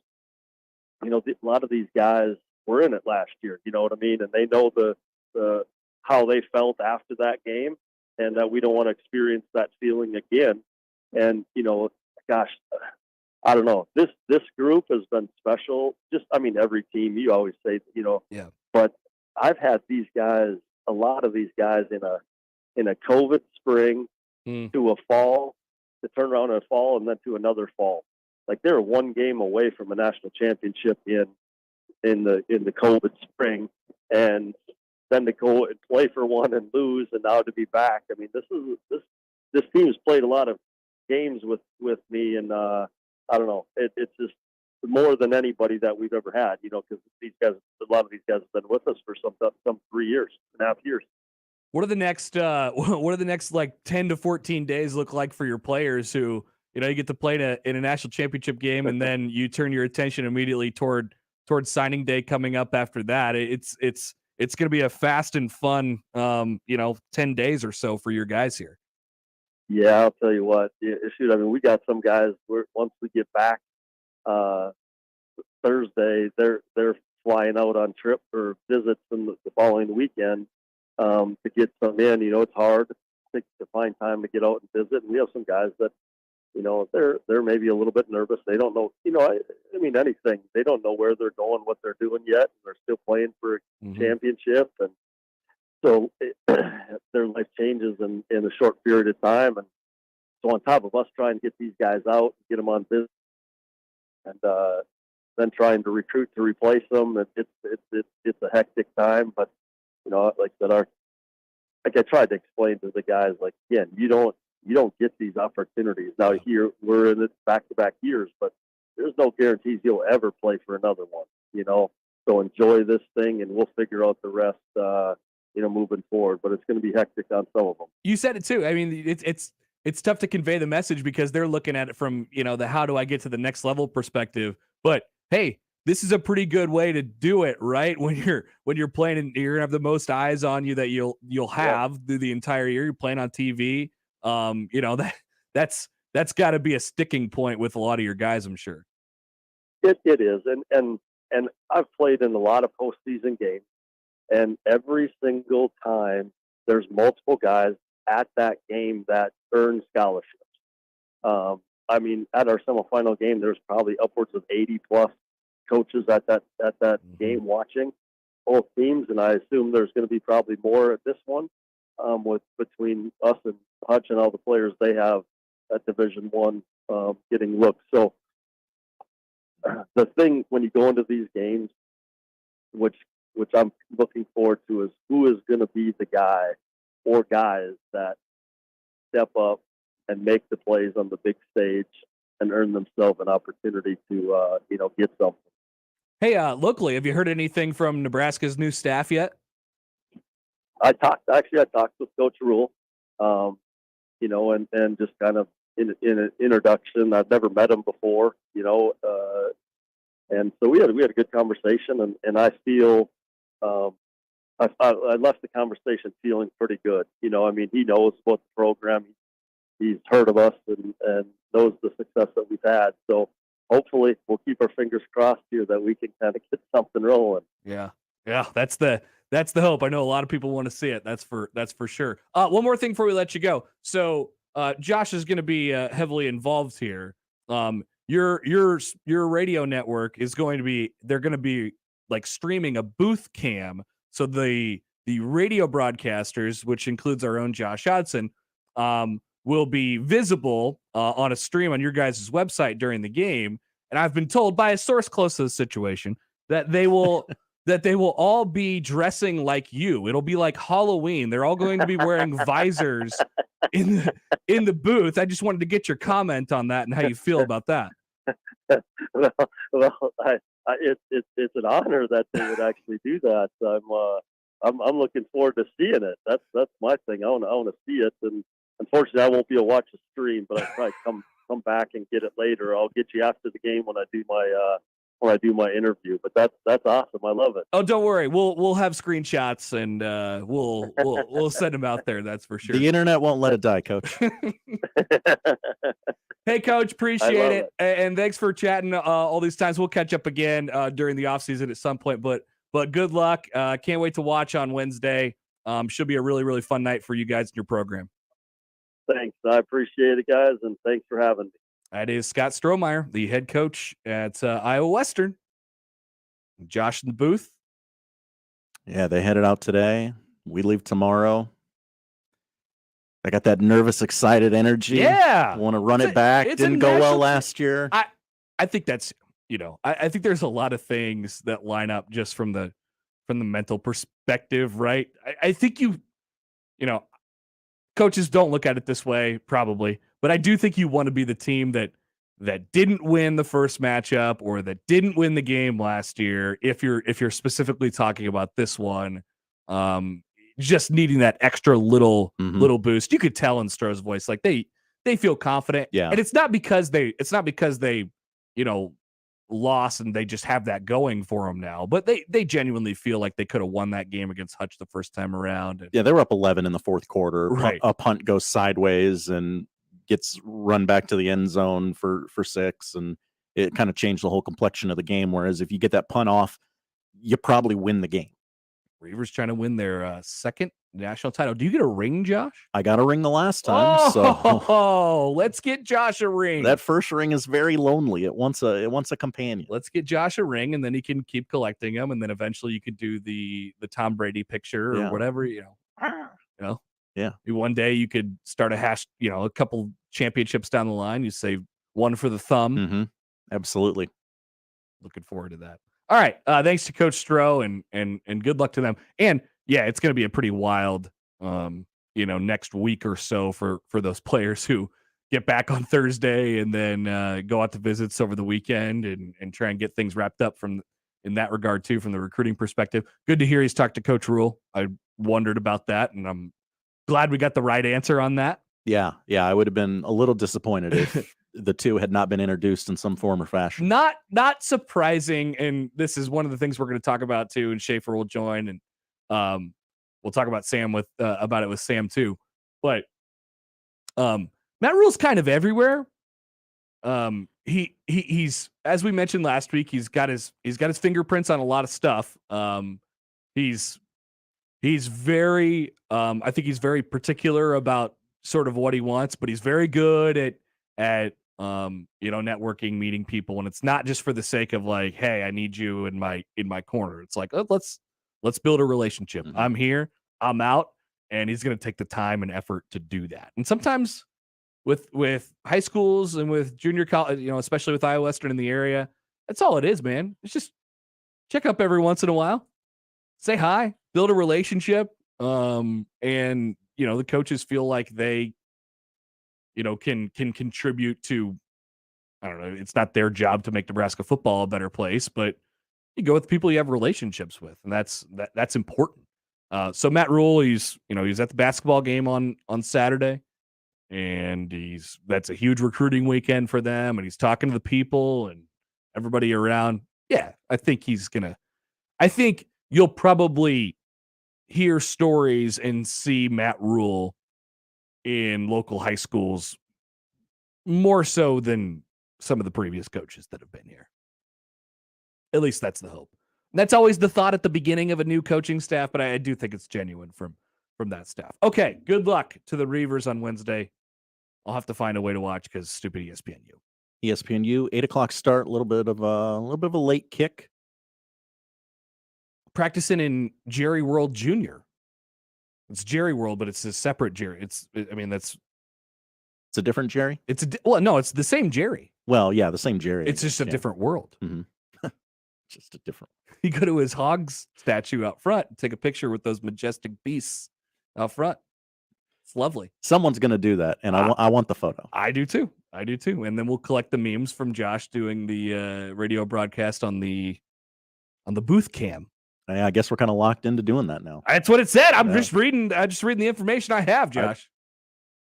a lot of these guys were in it last year. You know what I mean? And they know the how they felt after that game, and that we don't want to experience that feeling again. And gosh, I don't know. This group has been special. Just, every team, you always say, Yeah. But I've had these guys, a lot of these guys, in a COVID spring to a fall, to turn around in a fall, and then to another fall. Like they're one game away from a national championship in the COVID spring, and then to go and play for one and lose, and now to be back. This team has played a lot of games with me, and I don't know. It's just more than anybody that we've ever had, because these guys, a lot of these guys have been with us for some 3.5 years. What are the next like 10 to 14 days look like for your players who, you get to play in a national championship game, and then you turn your attention immediately towards signing day coming up after that? It's going to be a fast and fun, 10 days or so for your guys here. Yeah, I'll tell you what. Shoot, we got some guys. Once we get back Thursday, they're flying out on trip for visits in the following weekend to get some in. It's hard to find time to get out and visit. And we have some guys that, they're maybe a little bit nervous. They don't know, anything. They don't know where they're going, what they're doing yet. They're still playing for a championship, and so their life changes in a short period of time. And so on top of us trying to get these guys out, get them on business, and then trying to recruit to replace them, it's a hectic time. But like I said, I tried to explain to the guys, like, again, you don't get these opportunities. Now here we're in it back-to-back years, but there's no guarantees you'll ever play for another one. So enjoy this thing, and we'll figure out the rest. Moving forward, but it's going to be hectic on some of them. You said it too. It's tough to convey the message because they're looking at it from, the how do I get to the next level perspective. But hey, this is a pretty good way to do it, right? When you're playing, and you're gonna have the most eyes on you that you'll have through the entire year. You're playing on TV. That's got to be a sticking point with a lot of your guys, I'm sure. It is, and I've played in a lot of postseason games. And every single time, there's multiple guys at that game that earn scholarships. At our semifinal game, there's probably upwards of 80 plus coaches at that game watching both teams, and I assume there's going to be probably more at this one, between us and Hutch and all the players they have at Division I getting looks. So the thing when you go into these games, which I'm looking forward to, is who is going to be the guy or guys that step up and make the plays on the big stage and earn themselves an opportunity to, get something. Hey, locally, have you heard anything from Nebraska's new staff yet? I talked with Coach Rule, and just kind of in an introduction. I've never met him before, and so we had a good conversation, and I feel, I left the conversation feeling pretty good. He knows about the program. He's heard of us and knows the success that we've had. So hopefully we'll keep our fingers crossed here that we can kind of get something rolling. Yeah. That's the hope. I know a lot of people want to see it. That's for sure. One more thing before we let you go. So Josh is going to be heavily involved here. Your radio network is going to be, they're going to be like streaming a booth cam. So the radio broadcasters, which includes our own Josh Hudson, will be visible on a stream on your guys' website during the game. And I've been told by a source close to the situation that they will all be dressing like you. It'll be like Halloween. They're all going to be wearing visors in the booth. I just wanted to get your comment on that and how you feel about that. well, it's an honor that they would actually do that. I'm looking forward to seeing it. That's my thing. I want to see it, and unfortunately, I won't be able to watch the stream, but I'll probably come back and get it later. I'll get you after the game when I do my interview. But that's awesome. I love it. Oh, don't worry. We'll have screenshots and we'll send them out there. That's for sure. The internet won't let it die, Coach. Hey, Coach, appreciate it. And thanks for chatting all these times. We'll catch up again during the offseason at some point. But good luck. Can't wait to watch on Wednesday. Should be a really, really fun night for you guys in your program. Thanks. I appreciate it, guys, and thanks for having me. That is Scott Strohmeier, the head coach at Iowa Western. Josh in the booth. Yeah, they headed out today. We leave tomorrow. I got that nervous, excited energy. Yeah. Want to run it back. Didn't go well last year. I think that's, I think there's a lot of things that line up just from the mental perspective, right? I think coaches don't look at it this way, probably, but I do think you want to be the team that didn't win the first matchup or that didn't win the game last year. If you're specifically talking about this one, just needing that extra little boost. You could tell in Stroh's voice, like they feel confident. Yeah. And it's not because they, lost and they just have that going for them now, but they genuinely feel like they could have won that game against Hutch the first time around. And, yeah, they were up 11 in the fourth quarter. Right. A punt goes sideways and gets run back to the end zone for 6, and it kind of changed the whole complexion of the game. Whereas if you get that punt off, you probably win the game. Reavers trying to win their second national title. Do you get a ring, Josh? I got a ring the last time. So let's get Josh a ring. That first ring is very lonely. It wants a companion. Let's get Josh a ring, and then he can keep collecting them, and then eventually you could do the Tom Brady picture or whatever. Yeah. One day you could start a hash. A couple championships down the line. You say one for the thumb. Mm-hmm. Absolutely. Looking forward to that. All right. Thanks to Coach Stroh and good luck to them. And yeah, it's going to be a pretty wild, next week or so for those players who get back on Thursday and then go out to visits over the weekend and try and get things wrapped up in that regard too, from the recruiting perspective. Good to hear he's talked to Coach Rule. I wondered about that, and I'm glad we got the right answer on that. Yeah. I would have been a little disappointed if the two had not been introduced in some form or fashion. Not surprising, and this is one of the things we're going to talk about too. And Schaefer will join, and we'll talk about Sam about it with Sam too. But Matt Rule's kind of everywhere. He's, as we mentioned last week, he's got his fingerprints on a lot of stuff. He's very I think he's very particular about sort of what he wants, but he's very good at networking, meeting people, and it's not just for the sake of like, hey, I need you in my corner. It's like, let's build a relationship. Mm-hmm. I'm here, I'm out, and he's going to take the time and effort to do that. And sometimes with high schools and with junior college, especially with Iowa Western in the area, that's all it is, man. It's just check up every once in a while, say hi, build a relationship, and the coaches feel like they can contribute to, I don't know, it's not their job to make Nebraska football a better place, but you go with the people you have relationships with, and that's important. So Matt Rule, he's at the basketball game on Saturday, and that's a huge recruiting weekend for them, and he's talking to the people and everybody around. Yeah, I think you'll probably hear stories and see Matt Rule in local high schools more so than some of the previous coaches that have been here. At least that's the hope. And that's always the thought at the beginning of a new coaching staff, but I do think it's genuine from that staff. Okay, good luck to the Reavers on Wednesday. I'll have to find a way to watch because stupid ESPNU. ESPNU, 8:00 start, a little bit of a late kick. Practicing in Jerry World Jr. It's Jerry World, but it's a separate Jerry. That's It's a different Jerry? Well, no, it's the same Jerry. Well, yeah, the same Jerry. It's just a different world. Mm-hmm. Just a different. You go to his hogs statue out front and take a picture with those majestic beasts out front. It's lovely. Someone's going to do that, and I want the photo. I do too. And then we'll collect the memes from Josh doing the radio broadcast on the booth cam. I guess we're kind of locked into doing that now. That's what it said. I'm just reading the information I have, Josh.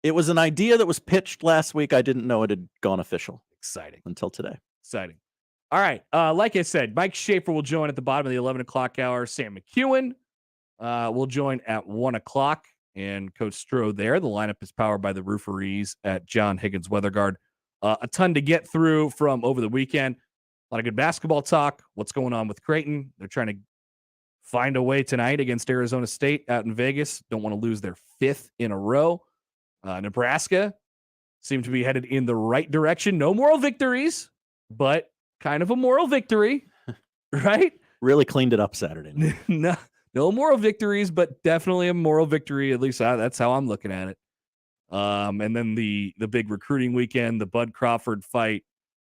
It was an idea that was pitched last week. I didn't know it had gone official. Exciting. Until today. Exciting. All right. Like I said, Mike Schaefer will join at the bottom of the 11 o'clock hour. Sam McKewon will join at 1 o'clock. And Coach Stroh there. The lineup is powered by the Rooferees at John Higgins Weather Guard. A ton to get through from over the weekend. A lot of good basketball talk. What's going on with Creighton? They're trying to find a way tonight against Arizona State out in Vegas. Don't want to lose their 5th in a row. Nebraska seemed to be headed in the right direction. No moral victories, but kind of a moral victory, right? Really cleaned it up Saturday night. No moral victories, but definitely a moral victory. At least that's how I'm looking at it. And then the big recruiting weekend, the Bud Crawford fight,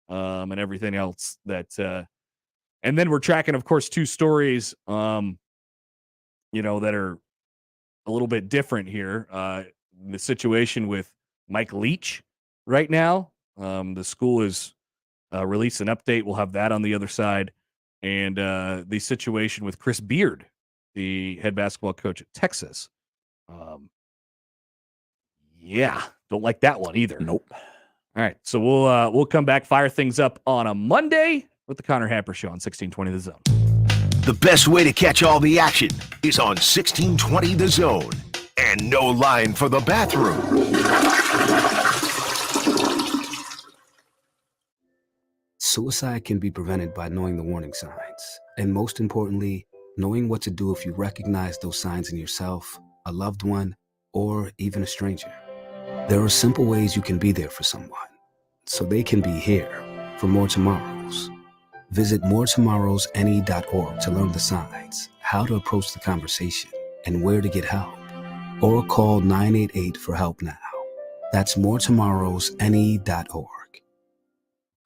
and everything else that. And then we're tracking, of course, 2 stories, that are a little bit different here. The situation with Mike Leach right now. The school is released an update. We'll have that on the other side. And the situation with Chris Beard, the head basketball coach at Texas. Don't like that one either. Nope. All right, so we'll come back, fire things up on a Monday with the Connor Happer Show on 1620 The Zone. The best way to catch all the action is on 1620 The Zone. And no line for the bathroom. Suicide can be prevented by knowing the warning signs. And most importantly, knowing what to do if you recognize those signs in yourself, a loved one, or even a stranger. There are simple ways you can be there for someone, so they can be here for more tomorrows. Visit moretomorrowsne.org to learn the signs, how to approach the conversation, and where to get help. Or call 988 for help now. That's moretomorrowsne.org.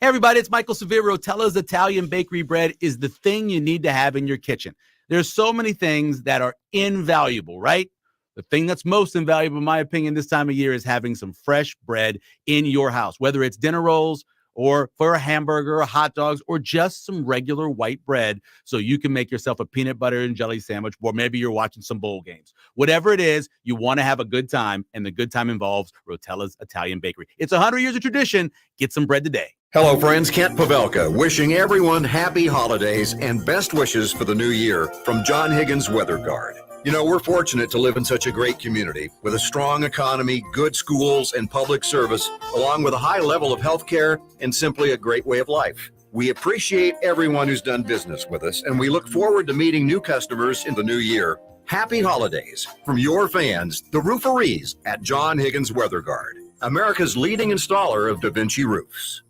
Hey everybody, it's Michael Severo. Rotella's Italian Bakery Bread is the thing you need to have in your kitchen. There's so many things that are invaluable, right? The thing that's most invaluable, in my opinion, this time of year is having some fresh bread in your house, whether it's dinner rolls or for a hamburger or hot dogs or just some regular white bread so you can make yourself a peanut butter and jelly sandwich, or maybe you're watching some bowl games. Whatever it is, you want to have a good time, and the good time involves Rotella's Italian Bakery. It's 100 years of tradition. Get some bread today. Hello, friends. Kent Pavelka wishing everyone happy holidays and best wishes for the new year from John Higgins Weather Guard. You know, we're fortunate to live in such a great community with a strong economy, good schools, and public service, along with a high level of health care and simply a great way of life. We appreciate everyone who's done business with us, and we look forward to meeting new customers in the new year. Happy holidays from your fans, the Rooferees at John Higgins Weather Guard, America's leading installer of Da Vinci roofs.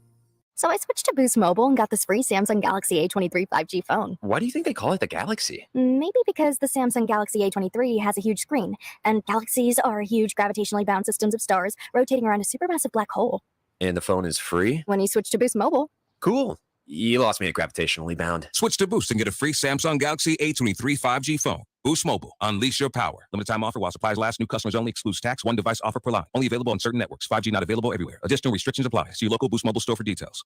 So I switched to Boost Mobile and got this free Samsung Galaxy A23 5G phone. Why do you think they call it the Galaxy? Maybe because the Samsung Galaxy A23 has a huge screen, and galaxies are huge gravitationally bound systems of stars rotating around a supermassive black hole. And the phone is free? When you switch to Boost Mobile. Cool. You lost me at gravitationally bound. Switch to Boost and get a free Samsung Galaxy A23 5G phone. Boost Mobile. Unleash your power. Limited time offer while supplies last. New customers only. Excludes tax. One device offer per line. Only available on certain networks. 5G not available everywhere. Additional restrictions apply. See your local Boost Mobile store for details.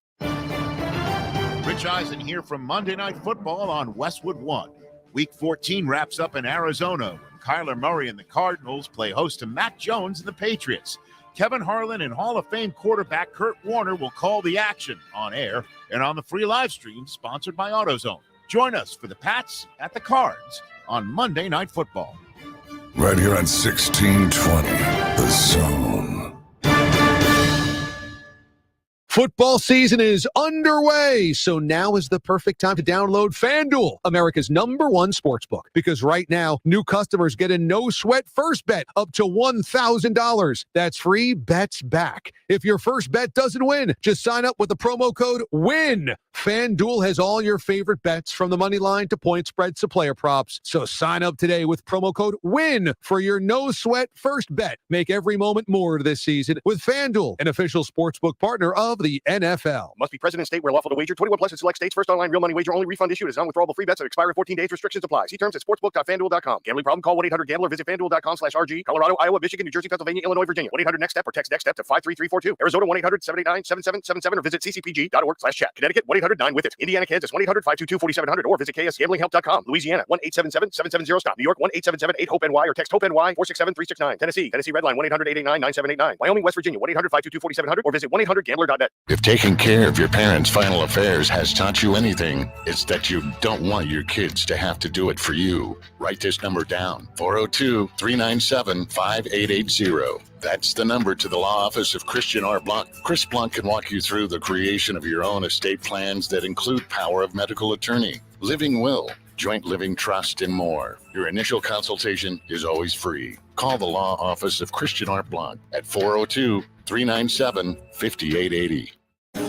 Rich Eisen here from Monday Night Football on Westwood One. Week 14 wraps up in Arizona when Kyler Murray and the Cardinals play host to Mac Jones and the Patriots. Kevin Harlan and Hall of Fame quarterback Kurt Warner will call the action on air and on the free live stream sponsored by AutoZone. Join us for the Pats at the Cards on Monday Night Football. Right here on 1620, The Zone. Football season is underway, so now is the perfect time to download FanDuel, America's #1 sportsbook. Because right now, new customers get a no-sweat first bet up to $1,000. That's free bets back. If your first bet doesn't win, just sign up with the promo code WIN. FanDuel has all your favorite bets from the money line to point spreads to player props. So sign up today with promo code WIN for your no-sweat first bet. Make every moment more this season with FanDuel, an official sportsbook partner of the NFL. Must be present in state where lawful to wager. 21 plus in select states. First online real money wager only. Refund issued as non-withdrawable free bets that expire in 14 days. Restrictions apply. See terms at sportsbook.fanduel.com. Gambling problem? Call 1-800-GAMBLER. Visit fanduel.com/RG. Colorado, Iowa, Michigan, New Jersey, Pennsylvania, Illinois, Virginia. 1-800-NEXT-STEP or text NEXT-STEP to 53342. Arizona 1-800-789-7777 or visit ccpg.org/chat. Connecticut 1-800-9-WITH-IT. Indiana, Kansas 1-800-522-4700 or visit ksgamblinghelp.com. Louisiana 1-877-770-STOP. New York 1-877-8-HOPE-NY or text HOPE-NY 467-369. Tennessee Redline 1-800-889-9789. Wyoming, West Virginia 1-800-522-4700 or visit 1-800-GAMBLER.net. If taking care of your parents' final affairs has taught you anything, it's that you don't want your kids to have to do it for you. Write this number down, 402-397-5880. That's the number to the law office of Christian R. Blanc. Chris Blanc can walk you through the creation of your own estate plans that include power of medical attorney, living will, joint living trust, and more. Your initial consultation is always free. Call the law office of Christian R. Blanc at 402-397-5880.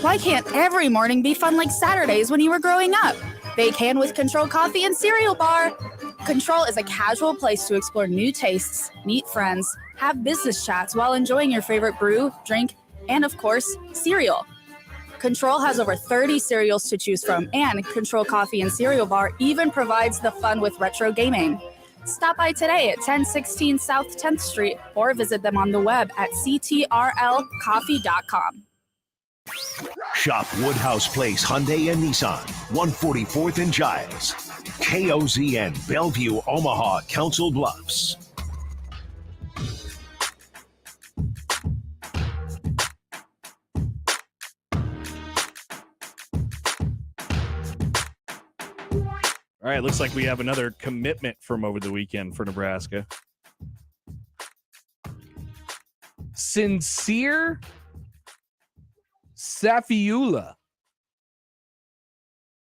Why can't every morning be fun like Saturdays when you were growing up? They can with Control Coffee and Cereal Bar. Control is a casual place to explore new tastes, meet friends, have business chats while enjoying your favorite brew, drink, and of course, cereal. Control has over 30 cereals to choose from, and Control Coffee and Cereal Bar even provides the fun with retro gaming. Stop by today at 1016 South 10th Street or visit them on the web at ctrlcoffee.com. Shop Woodhouse Place Hyundai and Nissan, 144th and Giles. KOZN, Bellevue, Omaha, Council Bluffs. All right, looks like we have another commitment from over the weekend for Nebraska. Sincere Safiula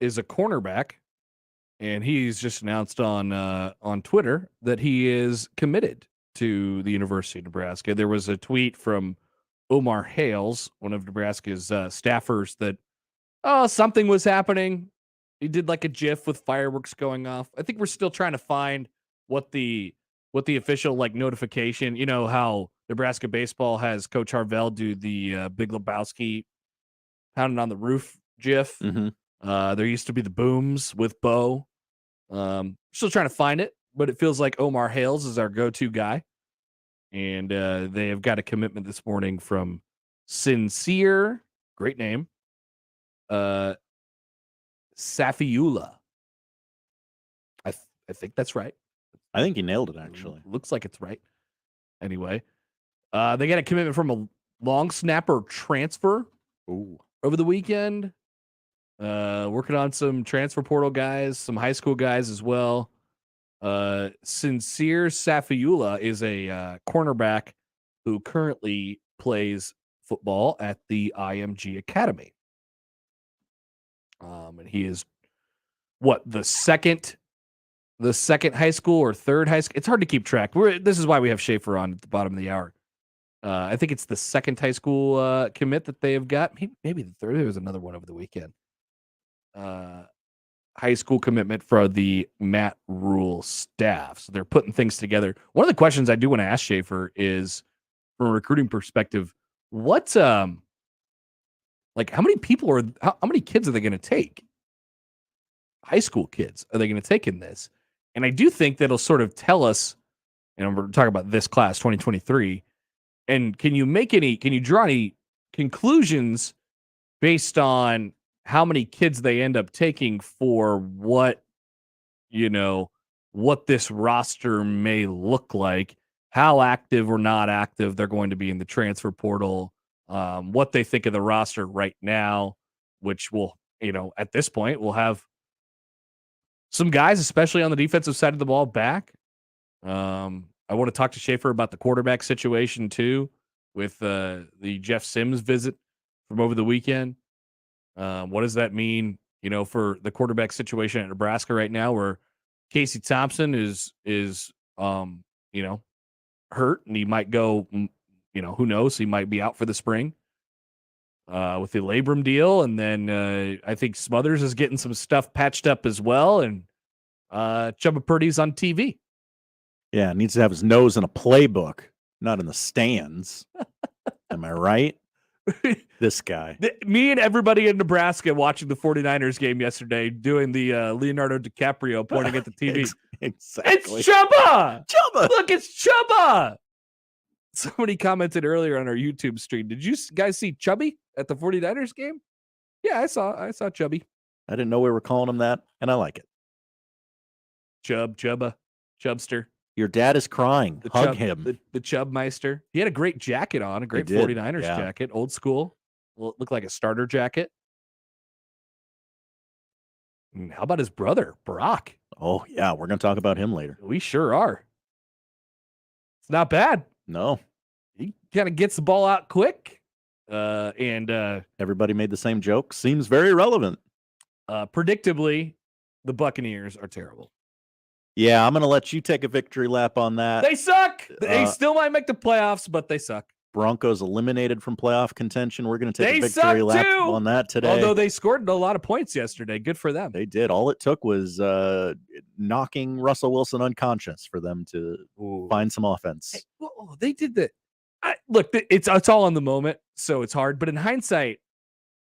is a cornerback, and he's just announced on Twitter that he is committed to the University of Nebraska. There was a tweet from Omar Hales, one of Nebraska's staffers, that something was happening. He did like a GIF with fireworks going off. I think we're still trying to find what the official like notification. You know how Nebraska baseball has Coach Harvell do the Big Lebowski pounding on the roof GIF. Mm-hmm. There used to be the booms with Bo. Still trying to find it, but it feels like Omar Hales is our go-to guy. And they have got a commitment this morning from Sincere, great name, Safiula. I think that's right. I think he nailed it, actually. Looks like it's right. Anyway, they got a commitment from a long snapper transfer over the weekend. Working on some transfer portal guys, some high school guys as well. Sincere Safiula is a cornerback who currently plays football at the IMG Academy. And he is the second high school or third high school. It's hard to keep track. This is why we have Schaefer on at the bottom of the hour. I think it's the second high school commit that they have got. Maybe the third. There was another one over the weekend. High school commitment for the Matt Rule staff. So they're putting things together. One of the questions I do want to ask Schaefer is, from a recruiting perspective, what how many kids are they going to take? High school kids are they going to take in this? And I do think that'll sort of tell us, and we're talking about this class 2023. And can you draw any conclusions based on how many kids they end up taking for what this roster may look like, how active or not active they're going to be in the transfer portal, what they think of the roster right now, which will, at this point, we'll have some guys, especially on the defensive side of the ball, back. I want to talk to Schaefer about the quarterback situation too, with the Jeff Sims visit from over the weekend. What does that mean, for the quarterback situation at Nebraska right now, where Casey Thompson is hurt and he might go, who knows? He might be out for the spring with the labrum deal. And then I think Smothers is getting some stuff patched up as well. And Chubba Purdy's on TV. Yeah, needs to have his nose in a playbook, not in the stands. Am I right? This guy. Me and everybody in Nebraska watching the 49ers game yesterday doing the Leonardo DiCaprio pointing at the TV. Exactly. It's Chubba! Chubba! Look, it's Chubba! Somebody commented earlier on our YouTube stream. Did you guys see Chubby at the 49ers game? Yeah, I saw Chubby. I didn't know we were calling him that, and I like it. Chubba, Chubster. Your dad is crying. Hug him. The Chubmeister. He had a great jacket on, a great 49ers jacket, old school. Looked like a starter jacket. And how about his brother, Barack? Oh, yeah, we're going to talk about him later. We sure are. It's not bad. No. He kind of gets the ball out quick. And everybody made the same joke. Seems very relevant. Predictably, the Buccaneers are terrible. Yeah, I'm going to let you take a victory lap on that. They suck. They still might make the playoffs, but they suck. Broncos eliminated from playoff contention. We're going to take a victory suck lap too. on that today. Although they scored a lot of points yesterday. Good for them. They did. All it took was knocking Russell Wilson unconscious for them to find some offense. Hey, well, they did that. Look, it's all in the moment, so it's hard. But in hindsight,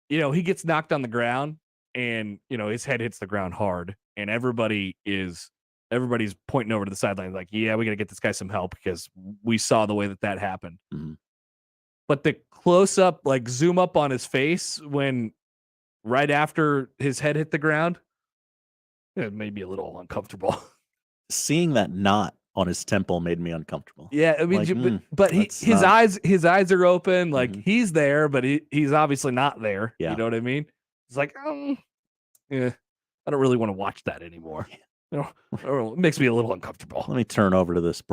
he gets knocked on the ground and, his head hits the ground hard. And everybody's pointing over to the sideline like, yeah, we got to get this guy some help because we saw the way that happened. Mm-hmm. But the close up, like zoom up on his face when right after his head hit the ground, it made me a little uncomfortable. Seeing that knot on his temple made me uncomfortable. Yeah, I mean, but his eyes are open, like he's there, but he's obviously not there. Yeah. You know what I mean? It's like, yeah, I don't really want to watch that anymore. It makes me a little uncomfortable. Let me turn over to this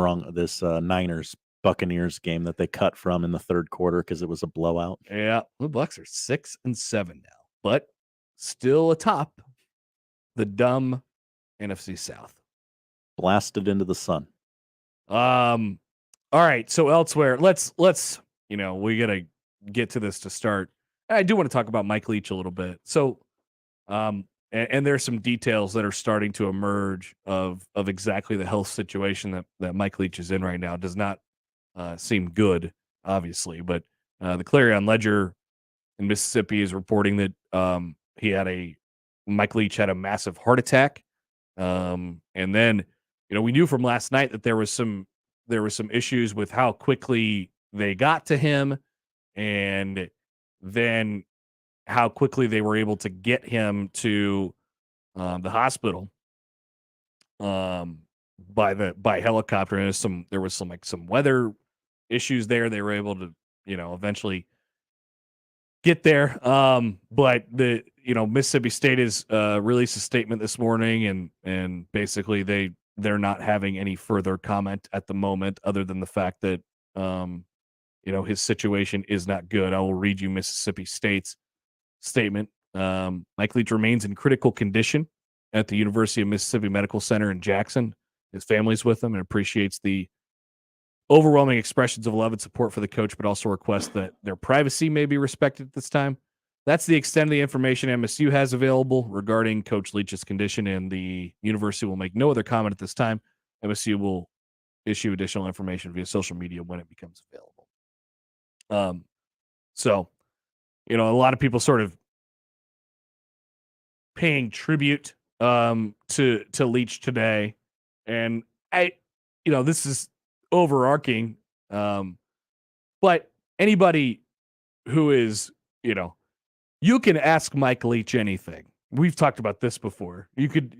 Niners Buccaneers game that they cut from in the third quarter because it was a blowout. Yeah, the Bucs are 6-7 now, but still atop the dumb NFC South. Blasted into the sun. All right. So elsewhere, let's we gotta get to this to start. I do want to talk about Mike Leach a little bit. So, and there's some details that are starting to emerge of exactly the health situation that Mike Leach is in right now. Does not seem good, obviously, but the Clarion Ledger in Mississippi is reporting that Mike Leach had a massive heart attack, and then we knew from last night that there was some issues with how quickly they got to him, and then how quickly they were able to get him to the hospital by helicopter. And there was some weather issues there. They were able to eventually get there. But the Mississippi State has released a statement this morning, and basically they're not having any further comment at the moment, other than the fact that his situation is not good. I will read you Mississippi State's statement. Mike Leach remains in critical condition at the University of Mississippi Medical Center in Jackson. His family's with him and appreciates the overwhelming expressions of love and support for the coach, but also requests that their privacy may be respected at this time. That's the extent of the information MSU has available regarding Coach Leach's condition, and the university will make no other comment at this time. MSU will issue additional information via social media when it becomes available. So, a lot of people sort of paying tribute to Leach today, and this is overarching, but anybody who is, you can ask Mike Leach anything. We've talked about this before. You could,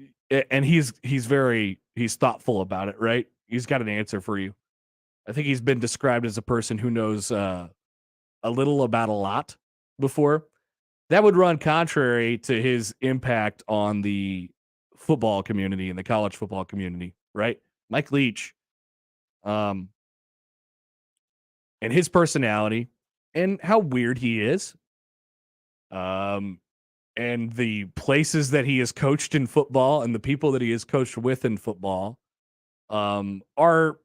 and he's thoughtful about it, right? He's got an answer for you. I think he's been described as a person who knows a little about a lot before. That would run contrary to his impact on the football community and the college football community, right? Mike Leach, and his personality and how weird he is And the places that he has coached in football and the people that he has coached with in football are,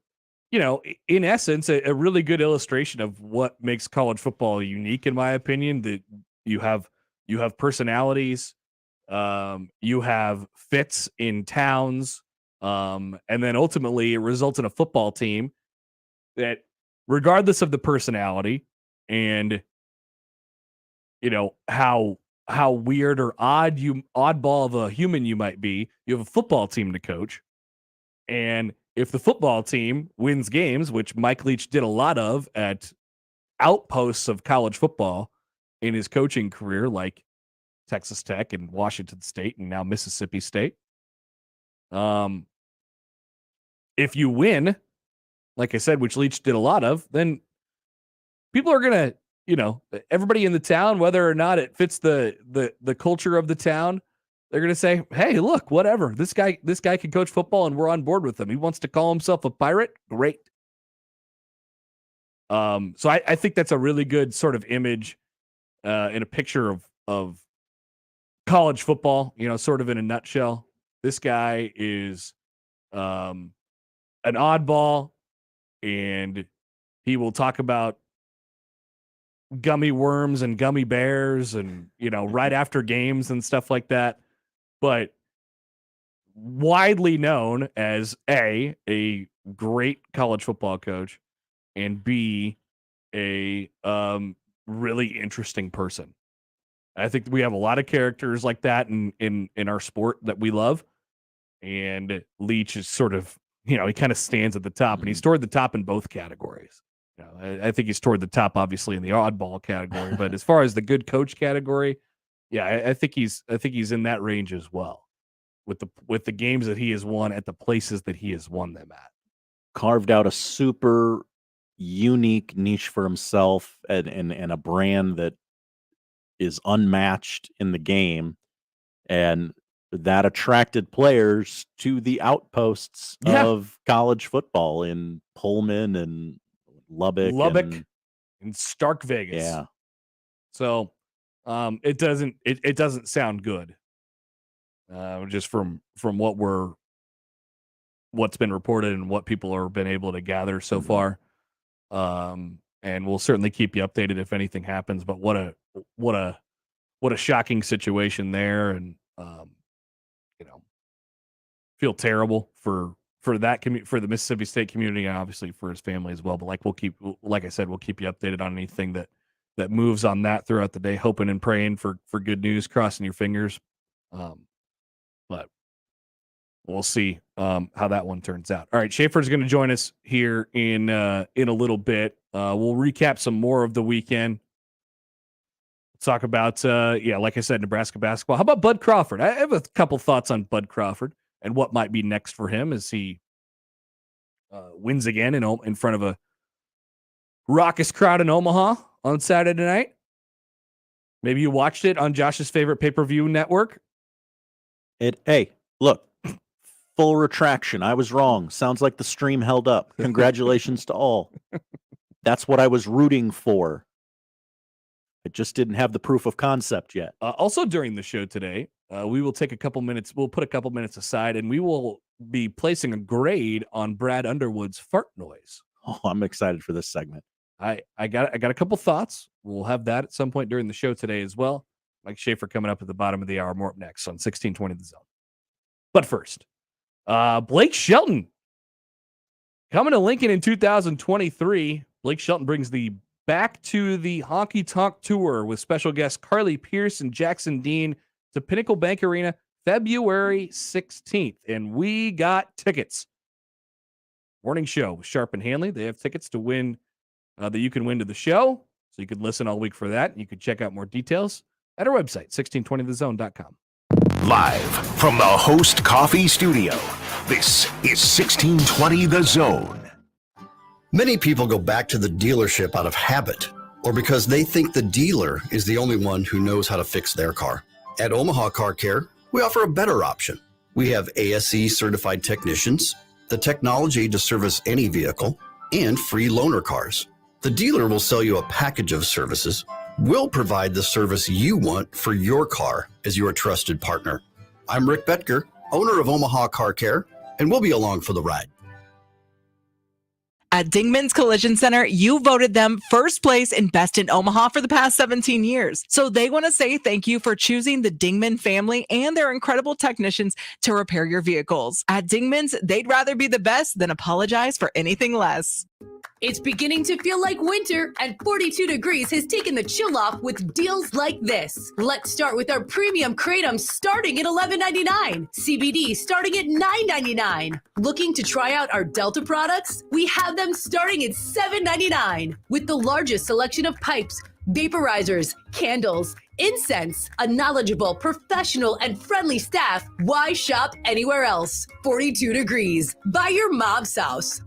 in essence, a really good illustration of what makes college football unique, in my opinion. That you have personalities, you have fits in towns, and then ultimately it results in a football team that, regardless of the personality and how weird or oddball of a human you might be, you have a football team to coach. And if the football team wins games, which Mike Leach did a lot of at outposts of college football in his coaching career, like Texas Tech and Washington State and now Mississippi State. If you win, like I said, which Leach did a lot of, then people are going to, everybody in the town, whether or not it fits the culture of the town, they're going to say, hey, look, whatever. This guy can coach football and we're on board with him. He wants to call himself a pirate. Great. So I think that's a really good sort of image in a picture of college football, sort of in a nutshell. This guy is an oddball, and he will talk about gummy worms and gummy bears and, right after games and stuff like that. But widely known as A, great college football coach, and B, a really interesting person. I think we have a lot of characters like that in our sport that we love. And Leach is sort of, he kind of stands at the top, and he's toward the top in both categories. I think he's toward the top, obviously, in the oddball category, but as far as the good coach category, yeah, I think he's in that range as well, with the games that he has won at the places that he has won them at. Carved out a super unique niche for himself and a brand that is unmatched in the game, and that attracted players to the outposts of college football in Pullman and Lubbock and Stark Vegas. Yeah. So it doesn't sound good. Just from what's been reported and what people have been able to gather so far. And we'll certainly keep you updated if anything happens, but what a shocking situation there. And feel terrible for that for the Mississippi State community, and obviously for his family as well. But like I said, we'll keep you updated on anything that moves on that throughout the day, hoping and praying for good news, crossing your fingers. But we'll see how that one turns out. All right, Schaefer's going to join us here in a little bit. We'll recap some more of the weekend. Talk about like I said, Nebraska basketball. How about Bud Crawford? I have a couple thoughts on Bud Crawford and what might be next for him as he wins again in front of a raucous crowd in Omaha on Saturday night. Maybe you watched it on Josh's favorite pay-per-view network. Hey, look, full retraction. I was wrong. Sounds like the stream held up. Congratulations to all. That's what I was rooting for. I just didn't have the proof of concept yet. Also during the show today, we will take a couple minutes. We'll put a couple minutes aside, and we will be placing a grade on Brad Underwood's fart noise. Oh, I'm excited for this segment. I got a couple thoughts. We'll have that at some point during the show today as well. Mike Schaefer coming up at the bottom of the hour. More up next on 1620 The Zone. But first, Blake Shelton coming to Lincoln in 2023. Blake Shelton brings the Back to the Honky Tonk Tour with special guests Carly Pierce and Jackson Dean to Pinnacle Bank Arena February 16th. And we got tickets. Morning show with Sharp and Handley. They have tickets to win that you can win to the show. So you could listen all week for that. You could check out more details at our website, 1620thezone.com. Live from the Host Coffee Studio, this is 1620 The Zone. Many people go back to the dealership out of habit or because they think the dealer is the only one who knows how to fix their car. At Omaha Car Care, we offer a better option. We have ASE certified technicians, the technology to service any vehicle, and free loaner cars. The dealer will sell you a package of services, We'll provide the service you want for your car as your trusted partner. I'm Rick Betker, owner of Omaha Car Care, and we'll be along for the ride. At Dingman's Collision Center, you voted them first place in Best in Omaha for the past 17 years. So they want to say thank you for choosing the Dingman family and their incredible technicians to repair your vehicles. At Dingman's, they'd rather be the best than apologize for anything less. It's beginning to feel like winter, and 42 Degrees has taken the chill off with deals like this. Let's start with our premium Kratom starting at $11.99. CBD starting at $9.99. Looking to try out our Delta products? We have them starting at $7.99. With the largest selection of pipes, vaporizers, candles, incense, a knowledgeable, professional, and friendly staff. Why shop anywhere else? 42 Degrees. Buy your mom's house.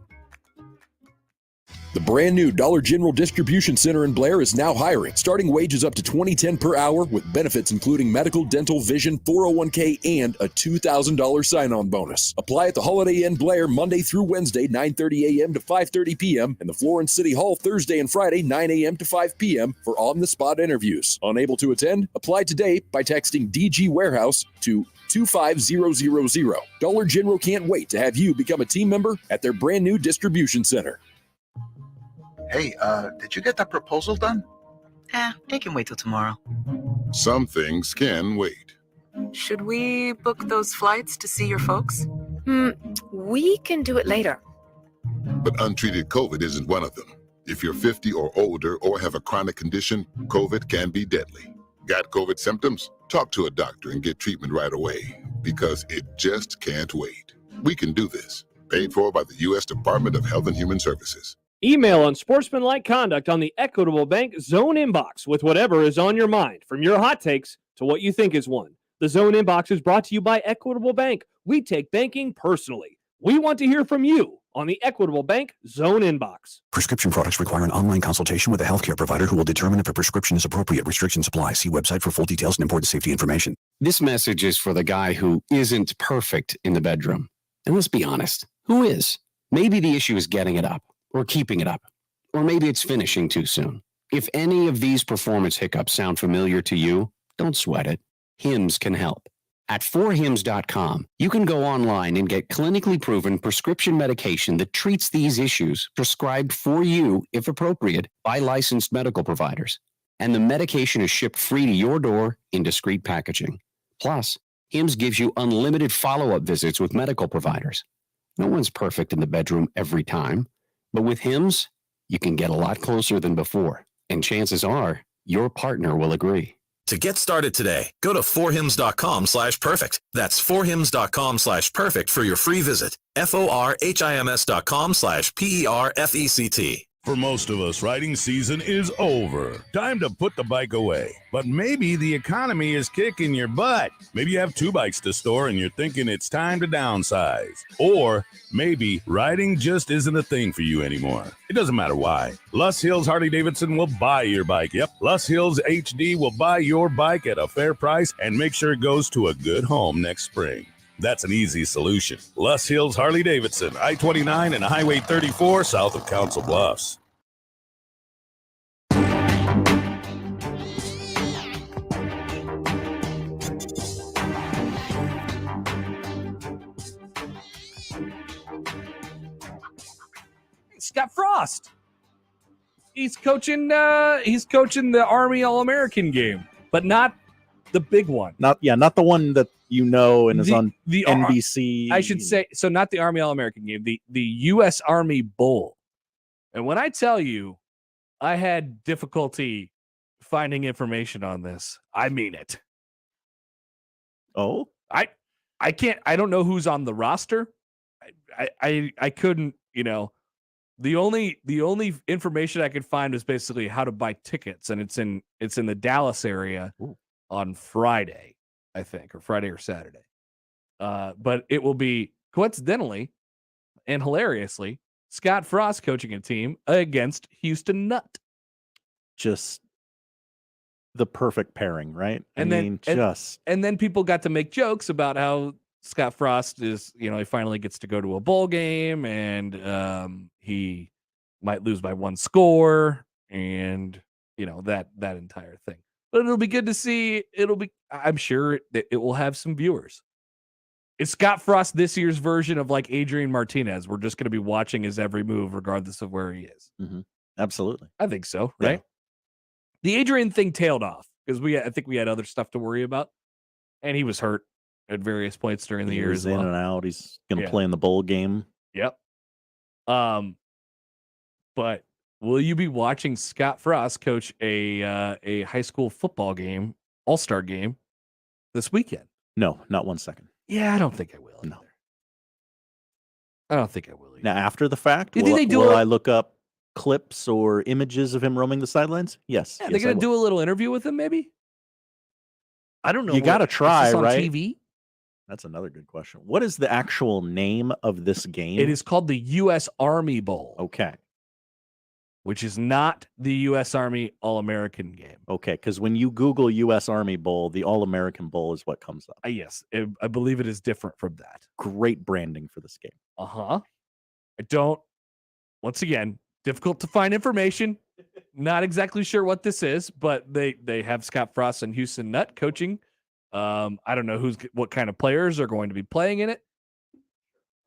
The brand new Dollar General Distribution Center in Blair is now hiring. Starting wages up to $20.10 per hour with benefits including medical, dental, vision, 401k, and a $2,000 sign-on bonus. Apply at the Holiday Inn Blair Monday through Wednesday, 9:30 a.m. to 5:30 p.m. and the Florence City Hall Thursday and Friday, 9 a.m. to 5 p.m. for on-the-spot interviews. Unable to attend? Apply today by texting DG Warehouse to 25000. Dollar General can't wait to have you become a team member at their brand new distribution center. Hey, did you get that proposal done? It can wait till tomorrow. Some things can wait. Should we book those flights to see your folks? We can do it later. But untreated COVID isn't one of them. If you're 50 or older or have a chronic condition, COVID can be deadly. Got COVID symptoms? Talk to a doctor and get treatment right away, because it just can't wait. We can do this. Paid for by the U.S. Department of Health and Human Services. Email unsportsmanlike conduct on the Equitable Bank Zone inbox with whatever is on your mind, from your hot takes to what you think is one. The Zone inbox is brought to you by Equitable Bank. We take banking personally. We want to hear from you on the Equitable Bank Zone inbox. Prescription products require an online consultation with a healthcare provider who will determine if a prescription is appropriate. Restrictions apply. See website for full details and important safety information. This message is for the guy who isn't perfect in the bedroom. And let's be honest, who is? Maybe the issue is getting it up, or keeping it up, or maybe it's finishing too soon. If any of these performance hiccups sound familiar to you, don't sweat it. Hims can help. At 4hims.com, you can go online and get clinically proven prescription medication that treats these issues, prescribed for you, if appropriate, by licensed medical providers. And the medication is shipped free to your door in discreet packaging. Plus, Hims gives you unlimited follow-up visits with medical providers. No one's perfect in the bedroom every time. But with Hims, you can get a lot closer than before. And chances are, your partner will agree. To get started today, go to 4hims.com/perfect. That's 4hims.com/perfect for your free visit. FORHIMS.com/PERFECT. For most of us, riding season is over. Time to put the bike away. But maybe the economy is kicking your butt. Maybe you have 2 bikes to store and you're thinking it's time to downsize. Or maybe riding just isn't a thing for you anymore. It doesn't matter why. Luss Hills Harley-Davidson will buy your bike. Yep, Luss Hills HD will buy your bike at a fair price and make sure it goes to a good home next spring. That's an easy solution. Luss Hills Harley-Davidson, I-29 and Highway 34 south of Council Bluffs. Scott Frost. He's coaching the Army All-American game, but not the big one. Not the one that you know and is on the NBC. I should say, so not the Army All-American game, the U.S. Army Bowl. And when I tell you I had difficulty finding information on this, I mean it. Oh? I don't know who's on the roster. I couldn't, the only information I could find was basically how to buy tickets, and it's in the Dallas area on Friday, I think, or Friday or Saturday. But it will be coincidentally and hilariously Scott Frost coaching a team against Houston Nutt. Just the perfect pairing, right? And then people got to make jokes about how Scott Frost is, he finally gets to go to a bowl game, and he might lose by 1 score, and that entire thing. But it'll be good to see. I'm sure it will have some viewers. Is Scott Frost this year's version of like Adrian Martinez? We're just going to be watching his every move, regardless of where he is. Mm-hmm. Absolutely. I think so, right? Yeah. The Adrian thing tailed off because I think we had other stuff to worry about, and he was hurt at various points during the year as well. In and out. He's going to play in the bowl game. Yep. But will you be watching Scott Frost coach a high school football game, all-star game, this weekend? No, not 1 second. Yeah, I don't think I will. No, I don't think I will. Either. Now, after the fact, will I look up clips or images of him roaming the sidelines? Yes. Yeah, they're going to do a little interview with him, maybe. I don't know. You got to try, on right? TV? That's another good question. What is the actual name of this game? It is called the U.S. Army Bowl. Okay. Which is not the U.S. Army All-American game. Okay, because when you Google U.S. Army Bowl, the All-American Bowl is what comes up. Yes, I believe it is different from that. Great branding for this game. Once again, difficult to find information. Not exactly sure what this is, but they have Scott Frost and Houston Nutt coaching. I don't know what kind of players are going to be playing in it,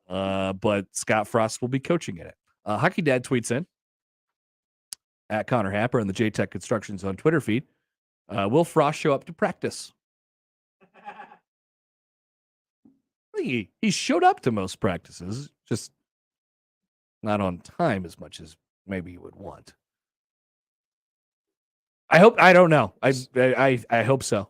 but Scott Frost will be coaching in it. Hockey Dad tweets in, at Connor Happer and the J-Tech Construction Zone Twitter feed. Will Frost show up to practice? He showed up to most practices, just not on time as much as maybe you would want. I don't know. I hope so.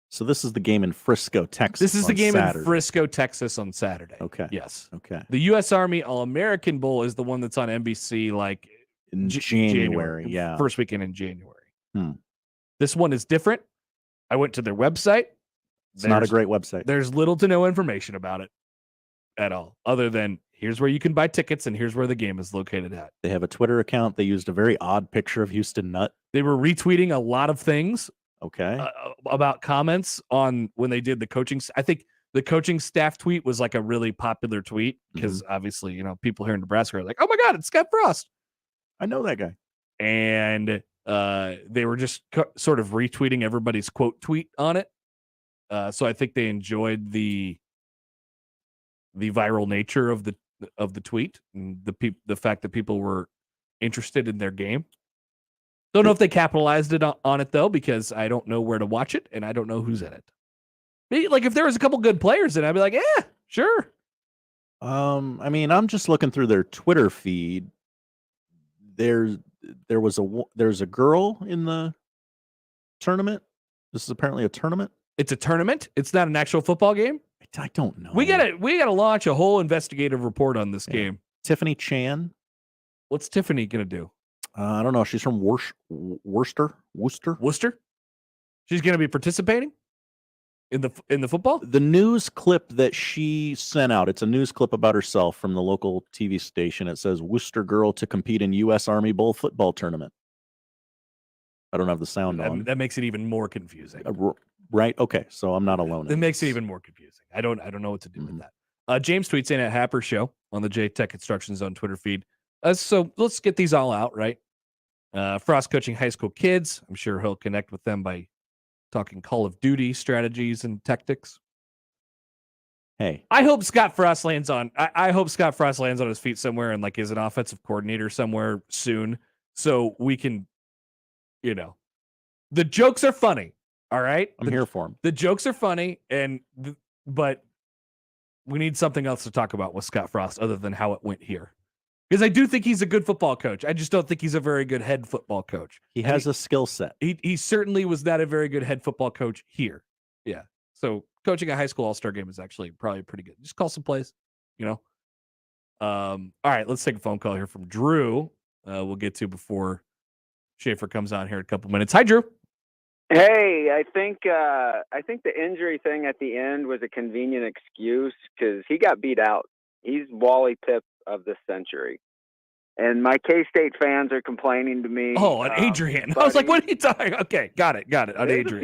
So this is the game in Frisco, Texas. This is the game in Frisco, Texas on Saturday. Okay. Yes. Okay. The U.S. Army All-American Bowl is the one that's on NBC like in January. Yeah. First weekend in January. This one is different. I went to their website. It's not a great website. There's little to no information about it at all, other than here's where you can buy tickets and here's where the game is located at. They have a Twitter account. They used a very odd picture of Houston Nutt. They were retweeting a lot of things. Okay. About comments on when they did the coaching. I think the coaching staff tweet was like a really popular tweet because obviously, people here in Nebraska are like, oh my God, it's Scott Frost. I know that guy. And they were just sort of retweeting everybody's quote tweet on it. So I think they enjoyed the viral nature of the tweet and the fact that people were interested in their game. Don't know if they capitalized on it though, because I don't know where to watch it and I don't know who's in it. Maybe, like if there was a couple good players in it, I'd be like, yeah, sure. I mean, I'm just looking through their Twitter feed. There's a girl in the tournament. This is apparently a tournament. It's a tournament. It's not an actual football game. I don't know. We gotta launch a whole investigative report on this game. Tiffany Chan. What's Tiffany gonna do? I don't know. She's from Worcester. She's gonna be participating in the football. The news clip that she sent out. It's a news clip about herself from the local TV station. It says Worcester girl to compete in U.S. Army Bowl football tournament. I don't have the sound on. That makes it even more confusing. Right? Okay, so I'm not alone. It makes it even more confusing. I don't know what to do with that. James tweets in at Happer Show on the J-Tech Construction Zone Twitter feed. So let's get these all out, right? Frost coaching high school kids. I'm sure he'll connect with them by talking Call of Duty strategies and tactics. Hey, I hope Scott Frost lands on. I hope Scott Frost lands on his feet somewhere and like is an offensive coordinator somewhere soon, so we can, the jokes are funny. All right, I'm here for him. The jokes are funny, but we need something else to talk about with Scott Frost other than how it went here. Because I do think he's a good football coach. I just don't think he's a very good head football coach. He has a skill set. He certainly was not a very good head football coach here. Yeah. So coaching a high school all-star game is actually probably pretty good. Just call some plays, All right, let's take a phone call here from Drew. We'll get to before Schaefer comes on here in a couple minutes. Hi, Drew. Hey, I think the injury thing at the end was a convenient excuse because he got beat out. He's Wally Pipp of the century. And my K-State fans are complaining to me. Oh, on Adrian. I was like, what are you talking? Okay, got it. On There's Adrian.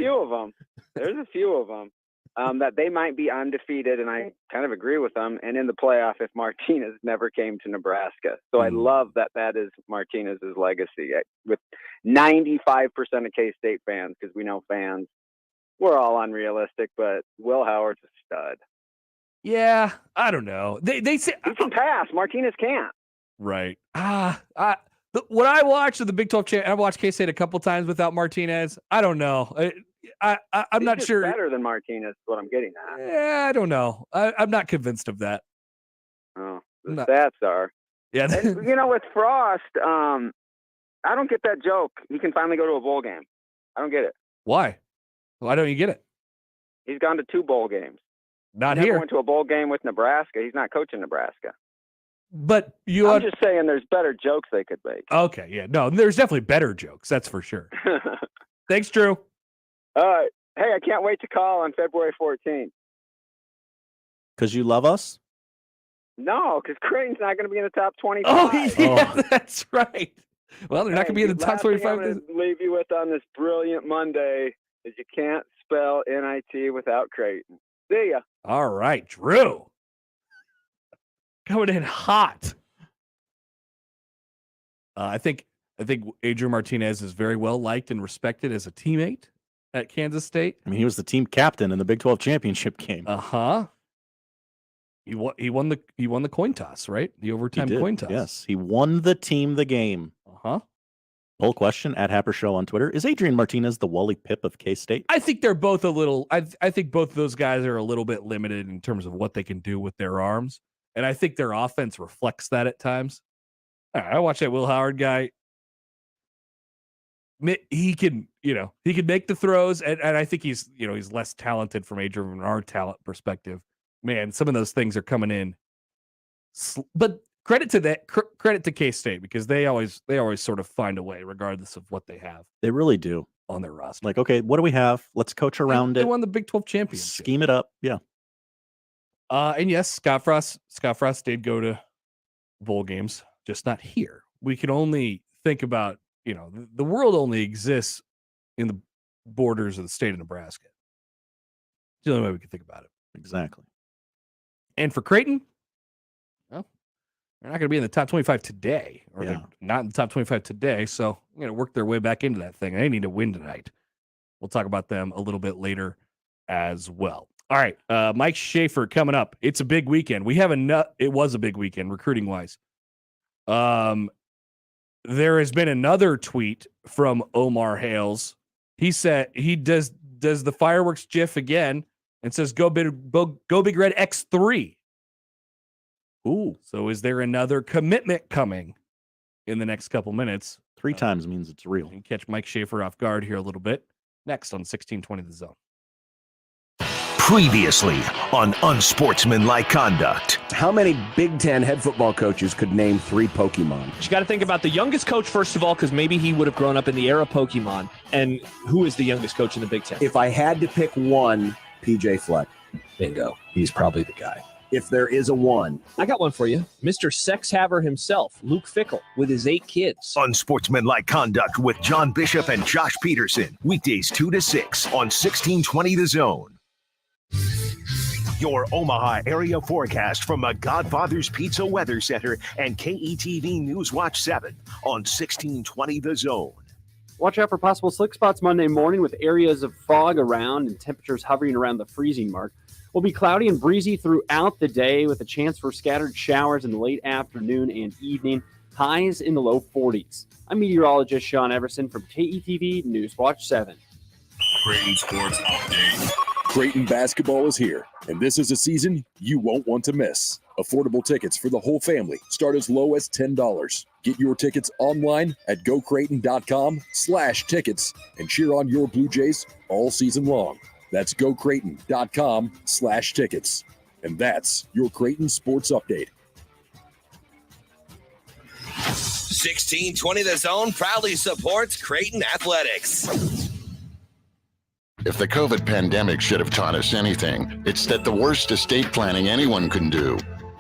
There's a few of them. that they might be undefeated, and I kind of agree with them, and in the playoff if Martinez never came to Nebraska. So I love that is Martinez's legacy with 95% of K-State fans, because we know fans, we're all unrealistic, but Will Howard's a stud. Yeah, I don't know. They say he can pass. Martinez can't. Right. What I watched of the Big 12 I watched K-State a couple times without Martinez. I don't know. I'm not sure. Better than Martinez is what I'm getting at. Yeah, I don't know. I'm not convinced of that. Oh, the stats are. Yeah. And, with Frost, I don't get that joke. He can finally go to a bowl game. I don't get it. Why? Why don't you get it? He's gone to 2 bowl games. Not he here. Went to a bowl game with Nebraska. He's not coaching Nebraska. But I'm just saying there's better jokes they could make. Okay, yeah. No, there's definitely better jokes. That's for sure. Thanks, Drew. All right. Hey, I can't wait to call on February 14th. Because you love us? No, because Creighton's not going to be in the top 25. Oh, yeah, that's right. Well, they're not going to be in the top 25. I'm going to leave you with on this brilliant Monday is you can't spell NIT without Creighton. See ya. All right, Drew. Coming in hot. I think Adrian Martinez is very well liked and respected as a teammate at Kansas State. I mean, he was the team captain in the Big 12 championship game. He won the coin toss, right? The overtime coin toss. Yes, he won the team the game. Poll question at Happer Show on Twitter: is Adrian Martinez the Wally Pipp of K-State? I think they're both a little. I think both of those guys are a little bit limited in terms of what they can do with their arms, and I think their offense reflects that at times. I watch that Will Howard guy. He can make the throws, and I think he's less talented from Adrian Bernard talent perspective. Man, some of those things are coming in, but credit to K-State, because they always sort of find a way regardless of what they have. They really do on their roster. Like, okay, what do we have? Let's coach around it. They won the Big 12 championship. Scheme it up. Yeah. And yes, Scott Frost did go to bowl games, just not here. We can only think about, the world only exists in the borders of the state of Nebraska. It's the only way we can think about it. Exactly. And for Creighton, well, they're not going to be in the top 25 today, or they're not in the top 25 today. So they're going to work their way back into that thing. They need to win tonight. We'll talk about them a little bit later as well. All right, Mike Schaefer coming up. It's a big weekend. It was a big weekend recruiting wise. There has been another tweet from Omar Hales. He said he does the fireworks GIF again and says go big red X3. Ooh. So is there another commitment coming in the next couple minutes? 3 times means it's real. You can catch Mike Schaefer off guard here a little bit. Next on 1620 The Zone. Previously on Unsportsmanlike Conduct. How many Big Ten head football coaches could name 3 Pokemon? You got to think about the youngest coach, first of all, because maybe he would have grown up in the era of Pokemon. And who is the youngest coach in the Big Ten? If I had to pick one, PJ Fleck. Bingo. He's probably the guy. If there is a one. I got one for you. Mr. Sex Haver himself, Luke Fickell, with his 8 kids. Unsportsmanlike Conduct with John Bishop and Josh Peterson. Weekdays 2 to 6 on 1620 The Zone. Your Omaha area forecast from the Godfather's Pizza Weather Center and KETV News Watch 7 on 1620 The Zone. Watch out for possible slick spots Monday morning with areas of fog around and temperatures hovering around the freezing mark. Will be cloudy and breezy throughout the day with a chance for scattered showers in the late afternoon and evening. Highs in the low 40s. I'm meteorologist Sean Everson from KETV News Watch 7. Creighton Sports Update. Creighton basketball is here, and this is a season you won't want to miss. Affordable tickets for the whole family start as low as $10. Get your tickets online at gocreighton.com/tickets and cheer on your Blue Jays all season long. That's gocreighton.com/tickets. And that's your Creighton Sports Update. 1620 The Zone proudly supports Creighton Athletics. If the COVID pandemic should have taught us anything, it's that the worst estate planning anyone can do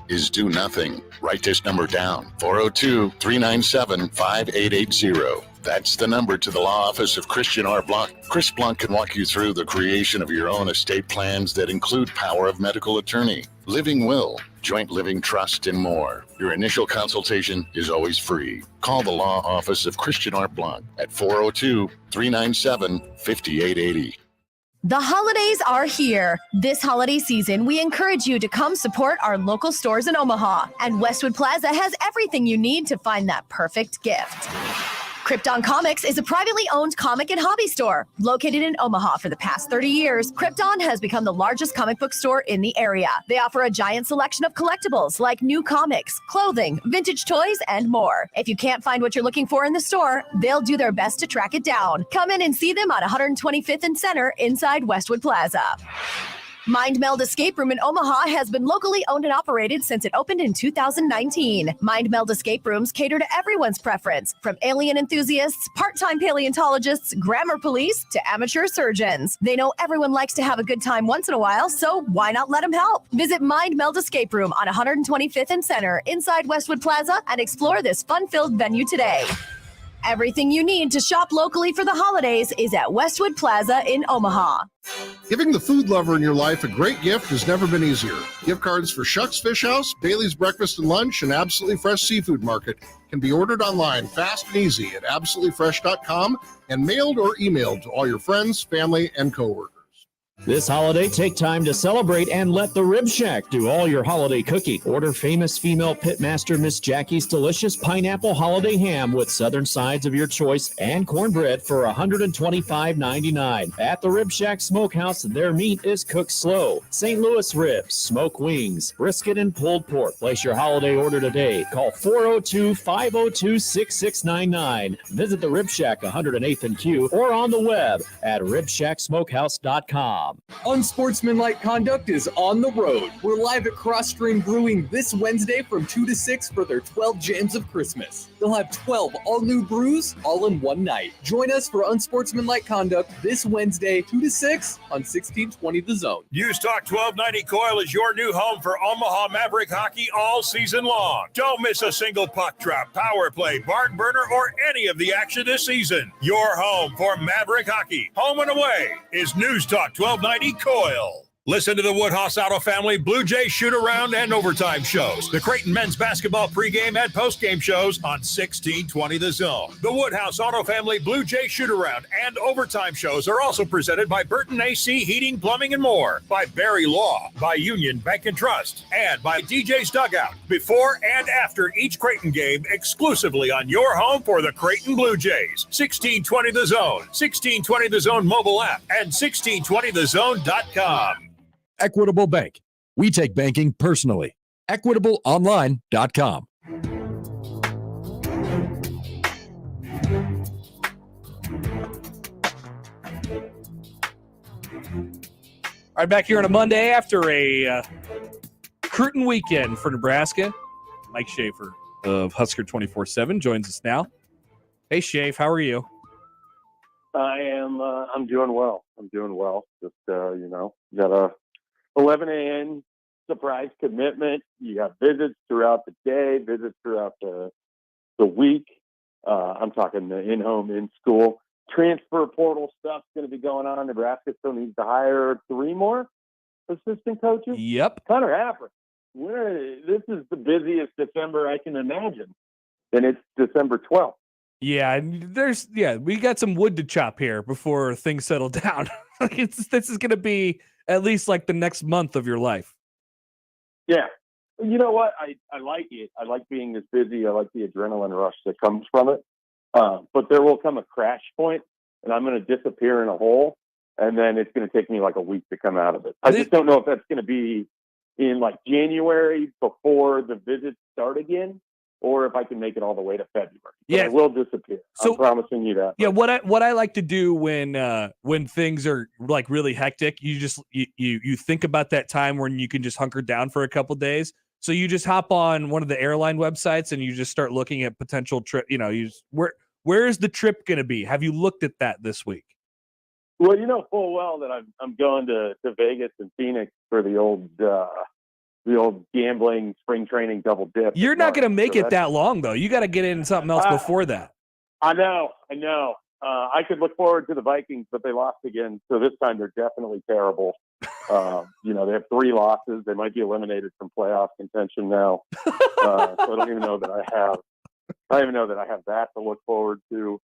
is do nothing. Write this number down, 402-397-5880. That's the number to the law office of Christian R. Blanc. Chris Blanc can walk you through the creation of your own estate plans that include power of medical attorney, living will, joint living trust, and more. Your initial consultation is always free. Call the law office of Christian R. Blanc at 402-397-5880. The holidays are here. This holiday season, we encourage you to come support our local stores in Omaha. And Westwood Plaza has everything you need to find that perfect gift. Krypton Comics is a privately owned comic and hobby store located in Omaha. For the past 30 years, Krypton has become the largest comic book store in the area. They offer a giant selection of collectibles like new comics, clothing, vintage toys, and more. If you can't find what you're looking for in the store, they'll do their best to track it down. Come in and see them on 125th and Center inside Westwood Plaza. Mind Meld Escape Room in Omaha has been locally owned and operated since it opened in 2019. Mind Meld Escape Rooms cater to everyone's preference, from alien enthusiasts, part-time paleontologists, grammar police, to amateur surgeons. They know everyone likes to have a good time once in a while, so why not let them help? Visit Mind Meld Escape Room on 125th and Center inside Westwood Plaza and explore this fun-filled venue today. Everything you need to shop locally for the holidays is at Westwood Plaza in Omaha. Giving the food lover in your life a great gift has never been easier. Gift cards for Shucks Fish House, Bailey's Breakfast and Lunch, and Absolutely Fresh Seafood Market can be ordered online fast and easy at absolutelyfresh.com and mailed or emailed to all your friends, family, and coworkers. This holiday, take time to celebrate and let the Rib Shack do all your holiday cooking. Order famous female pitmaster Miss Jackie's delicious pineapple holiday ham with southern sides of your choice and cornbread for $125.99. At the Rib Shack Smokehouse, their meat is cooked slow. St. Louis ribs, smoked wings, brisket, and pulled pork. Place your holiday order today. Call 402-502-6699. Visit the Rib Shack 108th and Q or on the web at ribshacksmokehouse.com. Unsportsmanlike conduct is on the road. We're live at Cross Stream Brewing this Wednesday from 2 to 6 for their 12 Jams of Christmas. They'll have 12 all-new brews all in one night. Join us for Unsportsmanlike Conduct this Wednesday, 2 to 6 on 1620 The Zone. News Talk 1290 Coil is your new home for Omaha Maverick hockey all season long. Don't miss a single puck drop, power play, barn burner, or any of the action this season. Your home for Maverick hockey, home and away, is News Talk 1290 Coil. Listen to the Woodhouse Auto Family Blue Jay shoot-around and overtime shows. The Creighton men's basketball pregame and postgame shows on 1620 The Zone. The Woodhouse Auto Family Blue Jay shoot-around and overtime shows are also presented by Burton AC Heating, Plumbing, and more, by Barry Law, by Union Bank and Trust, and by DJ's Dugout, before and after each Creighton game, exclusively on your home for the Creighton Blue Jays. 1620 The Zone, 1620 The Zone mobile app, and 1620thezone.com. Equitable Bank. We take banking personally. EquitableOnline.com. All right, back here on a Monday after a Creighton weekend for Nebraska. Mike Schaefer of Husker 24/7 joins us now. Hey, Schaefer, how are you? I'm doing well. Just, got a 11 a.m. surprise commitment. You got visits throughout the day, visits throughout the week. I'm talking the in-home, in-school. Transfer portal stuff's going to be going on. Nebraska still needs to hire 3 more assistant coaches. Yep. Connor Happer. This is the busiest December I can imagine. And it's December 12th. Yeah, we got some wood to chop here before things settle down. This is going to be at least like the next month of your life. Yeah. You know what? I like it. I like being this busy. I like the adrenaline rush that comes from it. But there will come a crash point, and I'm going to disappear in a hole, and then it's going to take me like a week to come out of it. I just don't know if that's going to be in like January before the visits start again, or if I can make it all the way to February. But I will disappear. I'm promising you that. Yeah, what I like to do when things are like really hectic, you think about that time when you can just hunker down for a couple days. So you just hop on one of the airline websites and you just start looking at potential trip. Where is the trip going to be? Have you looked at that this week? Well, you know full well that I'm going to Vegas and Phoenix for the old gambling spring training double dip. You're not going to make it that long, though. You got to get in something else before that. I know. I could look forward to the Vikings, but they lost again. So this time they're definitely terrible. They have 3 losses. They might be eliminated from playoff contention now. So I don't even know that I have that to look forward to.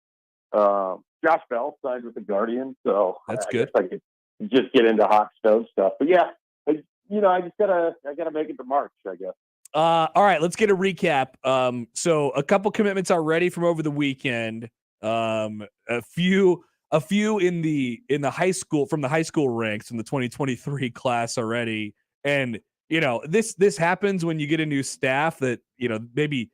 Josh Bell signed with the Guardian, so that's I good. guess I could just get into hot stove stuff. But yeah, I gotta make it to March, I guess. All right, let's get a recap. So a couple commitments already from over the weekend. A few in the high school, from the high school ranks in the 2023 class already. And this happens when you get a new staff that maybe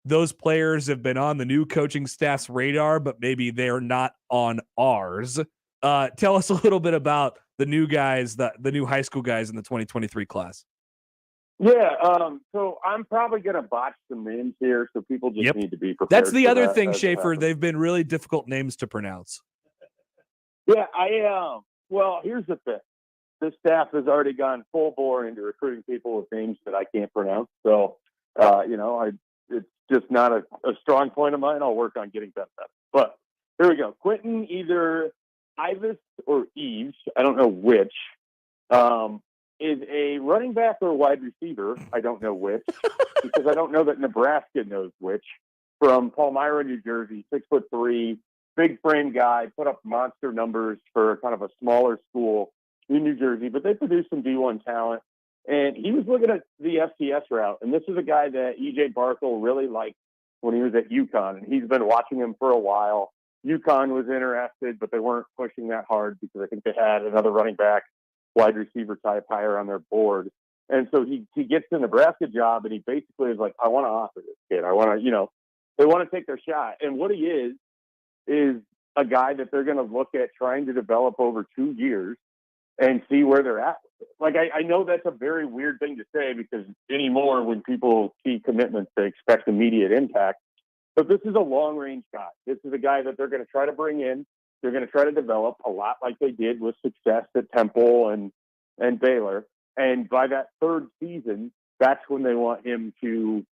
those players have been on the new coaching staff's radar, but maybe they're not on ours. Tell us a little bit about the new guys, the new high school guys in the 2023 class. Yeah, so I'm probably going to botch some names here, so people just need to be prepared. That's the for other that thing, as it Schaefer. happens. They've been really difficult names to pronounce. Yeah, I am. Well, here's the thing. This staff has already gone full bore into recruiting people with names that I can't pronounce. So, it's just not a strong point of mine. I'll work on getting better. But here we go. Quentin, either Ivis or Eves, I don't know which, is a running back or wide receiver. I don't know which, because I don't know that Nebraska knows which. From Palmyra, New Jersey, 6'3", big frame guy, put up monster numbers for kind of a smaller school in New Jersey, but they produced some D1 talent. And he was looking at the FCS route. And this is a guy that E.J. Barthel really liked when he was at UConn. And he's been watching him for a while. UConn was interested, but they weren't pushing that hard because I think they had another running back, wide receiver type higher on their board. And so he gets the Nebraska job, and he basically is like, I want to offer this kid. I want to, they want to take their shot. And what he is a guy that they're going to look at trying to develop over 2 years and see where they're at. Like, I know that's a very weird thing to say, because anymore when people see commitments, they expect immediate impact. But this is a long-range guy. This is a guy that they're going to try to bring in. They're going to try to develop a lot like they did with success at Temple and Baylor. And by that 3rd season, that's when they want him to,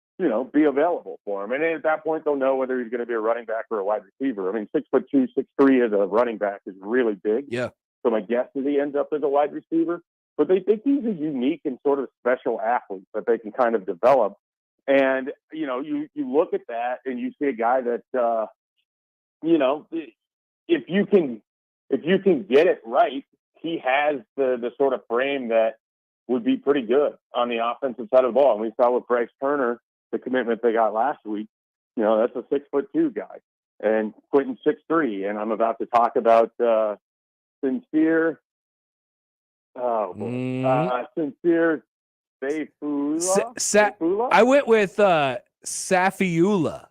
be available for him. And at that point, they'll know whether he's going to be a running back or a wide receiver. I mean, 6'2", 6'3" as a running back is really big. Yeah. So my guess is he ends up as a wide receiver. But they think he's a unique and sort of special athlete that they can kind of develop. And, you look at that and you see a guy that, if you can get it right, he has the sort of frame that would be pretty good on the offensive side of the ball. And we saw with Bryce Turner, the commitment they got last week, that's a 6'2" guy. And Quentin 6'3". And I'm about to talk about Sincere. Oh, boy. Sincere Safula? I went with Safiula.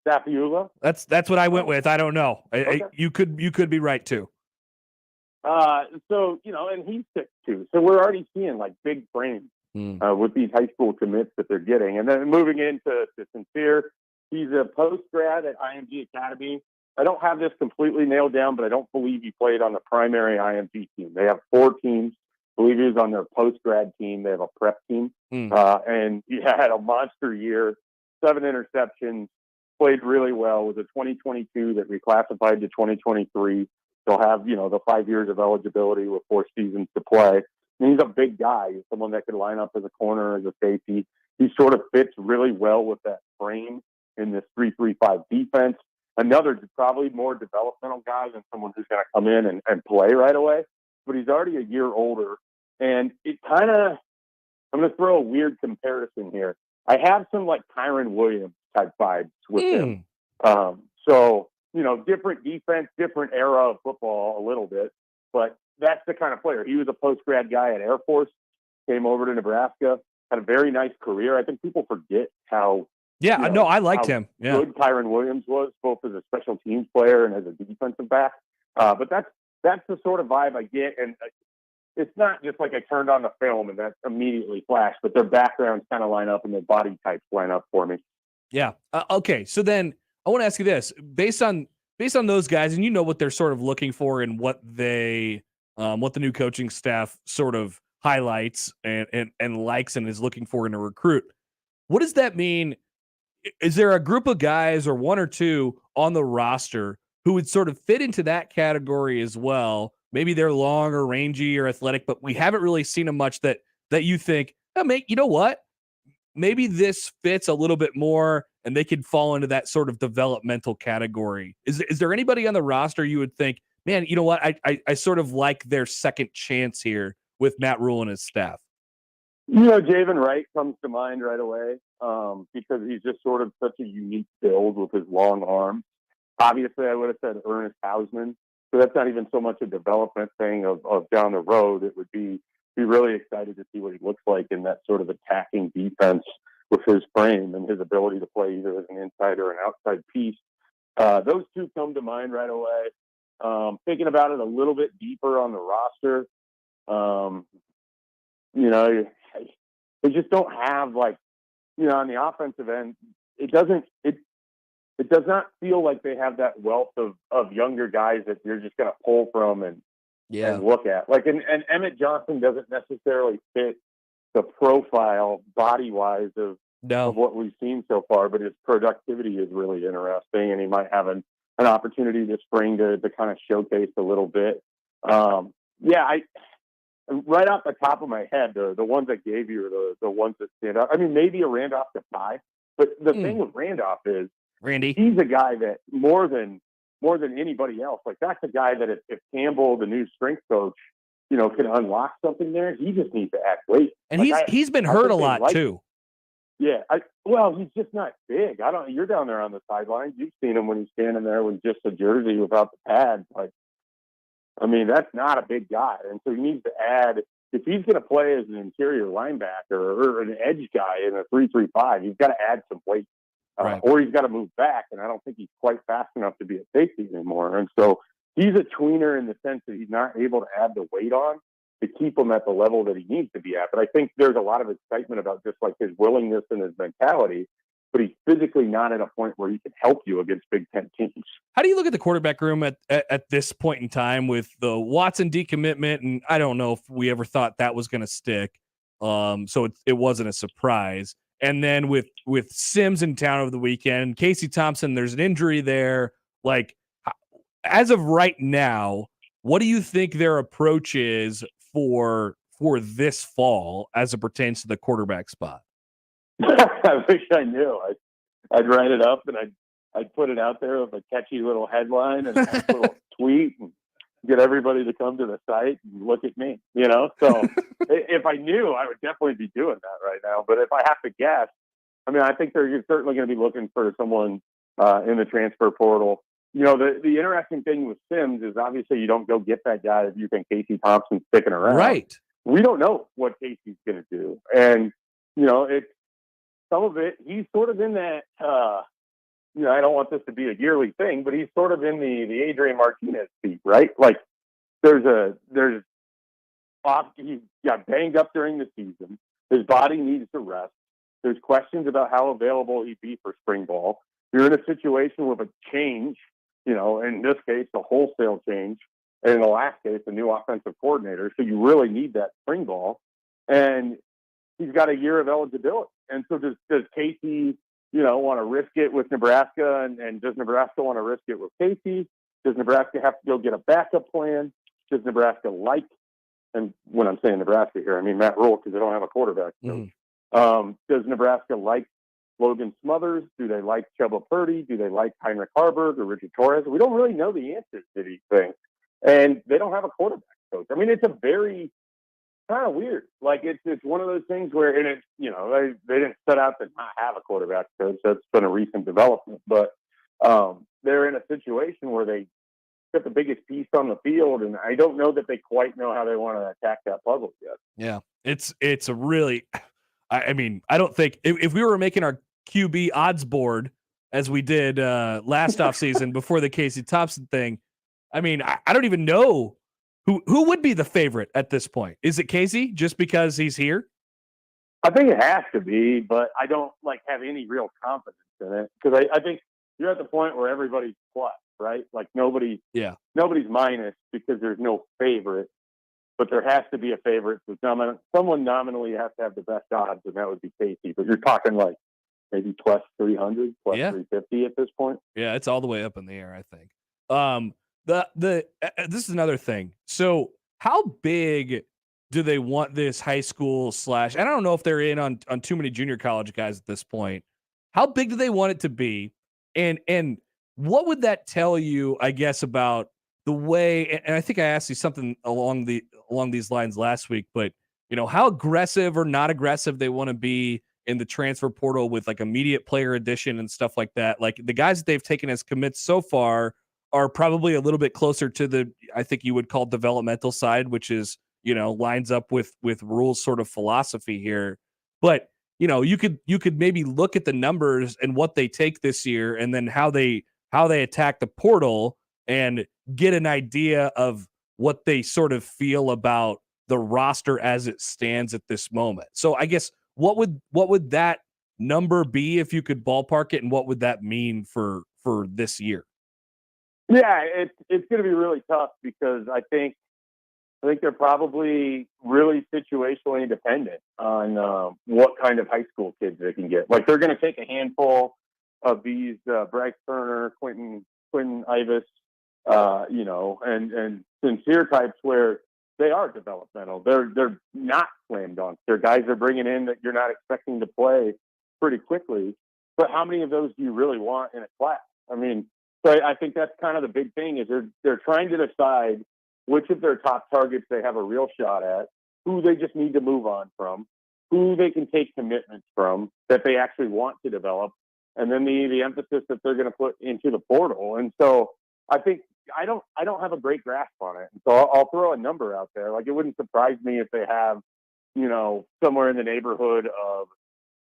Safiula? That's what I went with. I don't know. Okay. You could be right too. So, and he's 6'2". So we're already seeing like big frames with these high school commits that they're getting. And then moving into Sincere, he's a post grad at IMG Academy. I don't have this completely nailed down, but I don't believe he played on the primary IMG team. They have 4 teams. I believe he was on their post grad team. They have a prep team. And he had a monster year, 7 interceptions, played really well. Was a 2022 that reclassified to 2023. They'll have, the 5 years of eligibility with 4 seasons to play. And he's a big guy. He's someone that could line up as a corner, as a safety. He sort of fits really well with that frame in this 3-3-5 defense. Another probably more developmental guy than someone who's going to come in and play right away. But he's already a year older. And it kind of, I'm going to throw a weird comparison here. I have some like Kyron Williams type vibes with him. So, different defense, different era of football a little bit, but that's the kind of player. He was a post-grad guy at Air Force, came over to Nebraska, had a very nice career. I think people forget how I liked him. Yeah. Good Kyron Williams was, both as a special teams player and as a defensive back. But that's the sort of vibe I get. And it's not just like I turned on the film and that immediately flashed, but their backgrounds kind of line up and their body types line up for me. Yeah. Okay. So then I want to ask you this: based on those guys, and what they're sort of looking for and what they, what the new coaching staff sort of highlights and likes and is looking for in a recruit. What does that mean is there a group of guys or one or two on the roster who would sort of fit into that category as well? Maybe they're long or rangy or athletic, but we haven't really seen them much that you think, oh, mate, you know what? Maybe this fits a little bit more and they could fall into that sort of developmental category. Is there anybody on the roster you would think, man, you know what? I sort of like their second chance here with Matt Rule and his staff? Javen Wright comes to mind right away because he's just sort of such a unique build with his long arms. Obviously, I would have said Ernest Hausman. So that's not even so much a development thing of down the road. It would be really excited to see what he looks like in that sort of attacking defense with his frame and his ability to play either as an inside or an outside piece. Those two come to mind right away. Thinking about it a little bit deeper on the roster, they just don't have on the offensive end, it does not feel like they have that wealth of younger guys that you're just going to pull from and look at. And Emmett Johnson doesn't necessarily fit the profile body-wise of what we've seen so far, but his productivity is really interesting, and he might have an opportunity this spring to kind of showcase a little bit. Right off the top of my head, the ones I gave you are the ones that stand out. I mean, maybe a Randolph Defy, but the thing with Randolph is he's a guy that more than anybody else, that's a guy that if Campbell, the new strength coach, can unlock something there, he just needs to add weight. And he's been hurt a lot too. Yeah. He's just not big. You're down there on the sidelines. You've seen him when he's standing there with just a jersey without the pads. That's not a big guy. And so he needs to add, if he's going to play as an interior linebacker or an edge guy in a 3-3-5, he's got to add some weight. Or he's got to move back, and I don't think he's quite fast enough to be a safety anymore. And so he's a tweener in the sense that he's not able to add the weight on to keep him at the level that he needs to be at. But I think there's a lot of excitement about just his willingness and his mentality, but he's physically not at a point where he can help you against Big Ten teams. How do you look at the quarterback room at this point in time with the Watson decommitment? And I don't know if we ever thought that was going to stick. So it wasn't a surprise. And then with Sims in town over the weekend, Casey Thompson, there's an injury there. As of right now, what do you think their approach is for this fall as it pertains to the quarterback spot? I wish I knew. I'd write it up and I'd put it out there with a catchy little headline and a nice little tweet and get everybody to come to the site and look at me, So if I knew, I would definitely be doing that right now. But if I have to guess, I think they're certainly going to be looking for someone in the transfer portal. The interesting thing with Sims is obviously you don't go get that guy if you think Casey Thompson's sticking around. Right. We don't know what Casey's going to do. And, it's some of it, he's sort of in that, I don't want this to be a yearly thing, but he's sort of in the Adrian Martinez seat, right? He got banged up during the season. His body needs to rest. There's questions about how available he'd be for spring ball. You're in a situation with a change, in this case, a wholesale change, and in the last case, a new offensive coordinator. So you really need that spring ball. And he's got a year of eligibility. And so does Casey, want to risk it with Nebraska? And does Nebraska want to risk it with Casey? Does Nebraska have to go get a backup plan? Does Nebraska and when I'm saying Nebraska here, I mean Matt Rule, because they don't have a quarterback. Does Nebraska like Logan Smothers? Do they like Chuba Purdy? Do they like Heinrich Harburg or Richard Torres? We don't really know the answers to these things. And they don't have a quarterback coach. It's a very kind of weird. It's one of those things where, and they didn't set out to not have a quarterback coach. That's been a recent development, but they're in a situation where they got the biggest piece on the field, and I don't know that they quite know how they want to attack that puzzle yet. Yeah, it's a really, I don't think if we were making our QB odds board as we did last offseason before the Casey Thompson thing, I don't even know who would be the favorite at this point. Is it Casey just because he's here? I think it has to be, but I don't have any real confidence in it because I think you're at the point where everybody's plus, right? Nobody's minus because there's no favorite, but there has to be a favorite. So someone nominally has to have the best odds, and that would be Casey. But you're talking maybe plus 300, plus 350 at this point. Yeah, it's all the way up in the air, I think. This is another thing. So how big do they want this high school / I don't know if they're in on too many junior college guys at this point. How big do they want it to be? And what would that tell you, I guess, about the way, and I think I asked you something along these lines last week, but how aggressive or not aggressive they want to be in the transfer portal with like immediate player addition and stuff like that. Like the guys that they've taken as commits so far are probably a little bit closer to the, I think you would call developmental side, which is, lines up with Rule's sort of philosophy here. But, you could maybe look at the numbers and what they take this year and then how they attack the portal and get an idea of what they sort of feel about the roster as it stands at this moment. So I guess what would that number be if you could ballpark it, and what would that mean for this year? Yeah, it's going to be really tough because I think they're probably really situationally dependent on what kind of high school kids they can get. Like they're going to take a handful of these Bryce Turner, Quentin Ivis, and sincere types where they are developmental. They're not slam dunks. They're guys they're bringing in that you're not expecting to play pretty quickly. But how many of those do you really want in a class? I mean, so I think that's kind of the big thing is they're trying to decide which of their top targets they have a real shot at, who they just need to move on from, who they can take commitments from that they actually want to develop, and then the emphasis that they're going to put into the portal. And so I think I don't have a great grasp on it. And so I'll throw a number out there. Like it wouldn't surprise me if they have, somewhere in the neighborhood of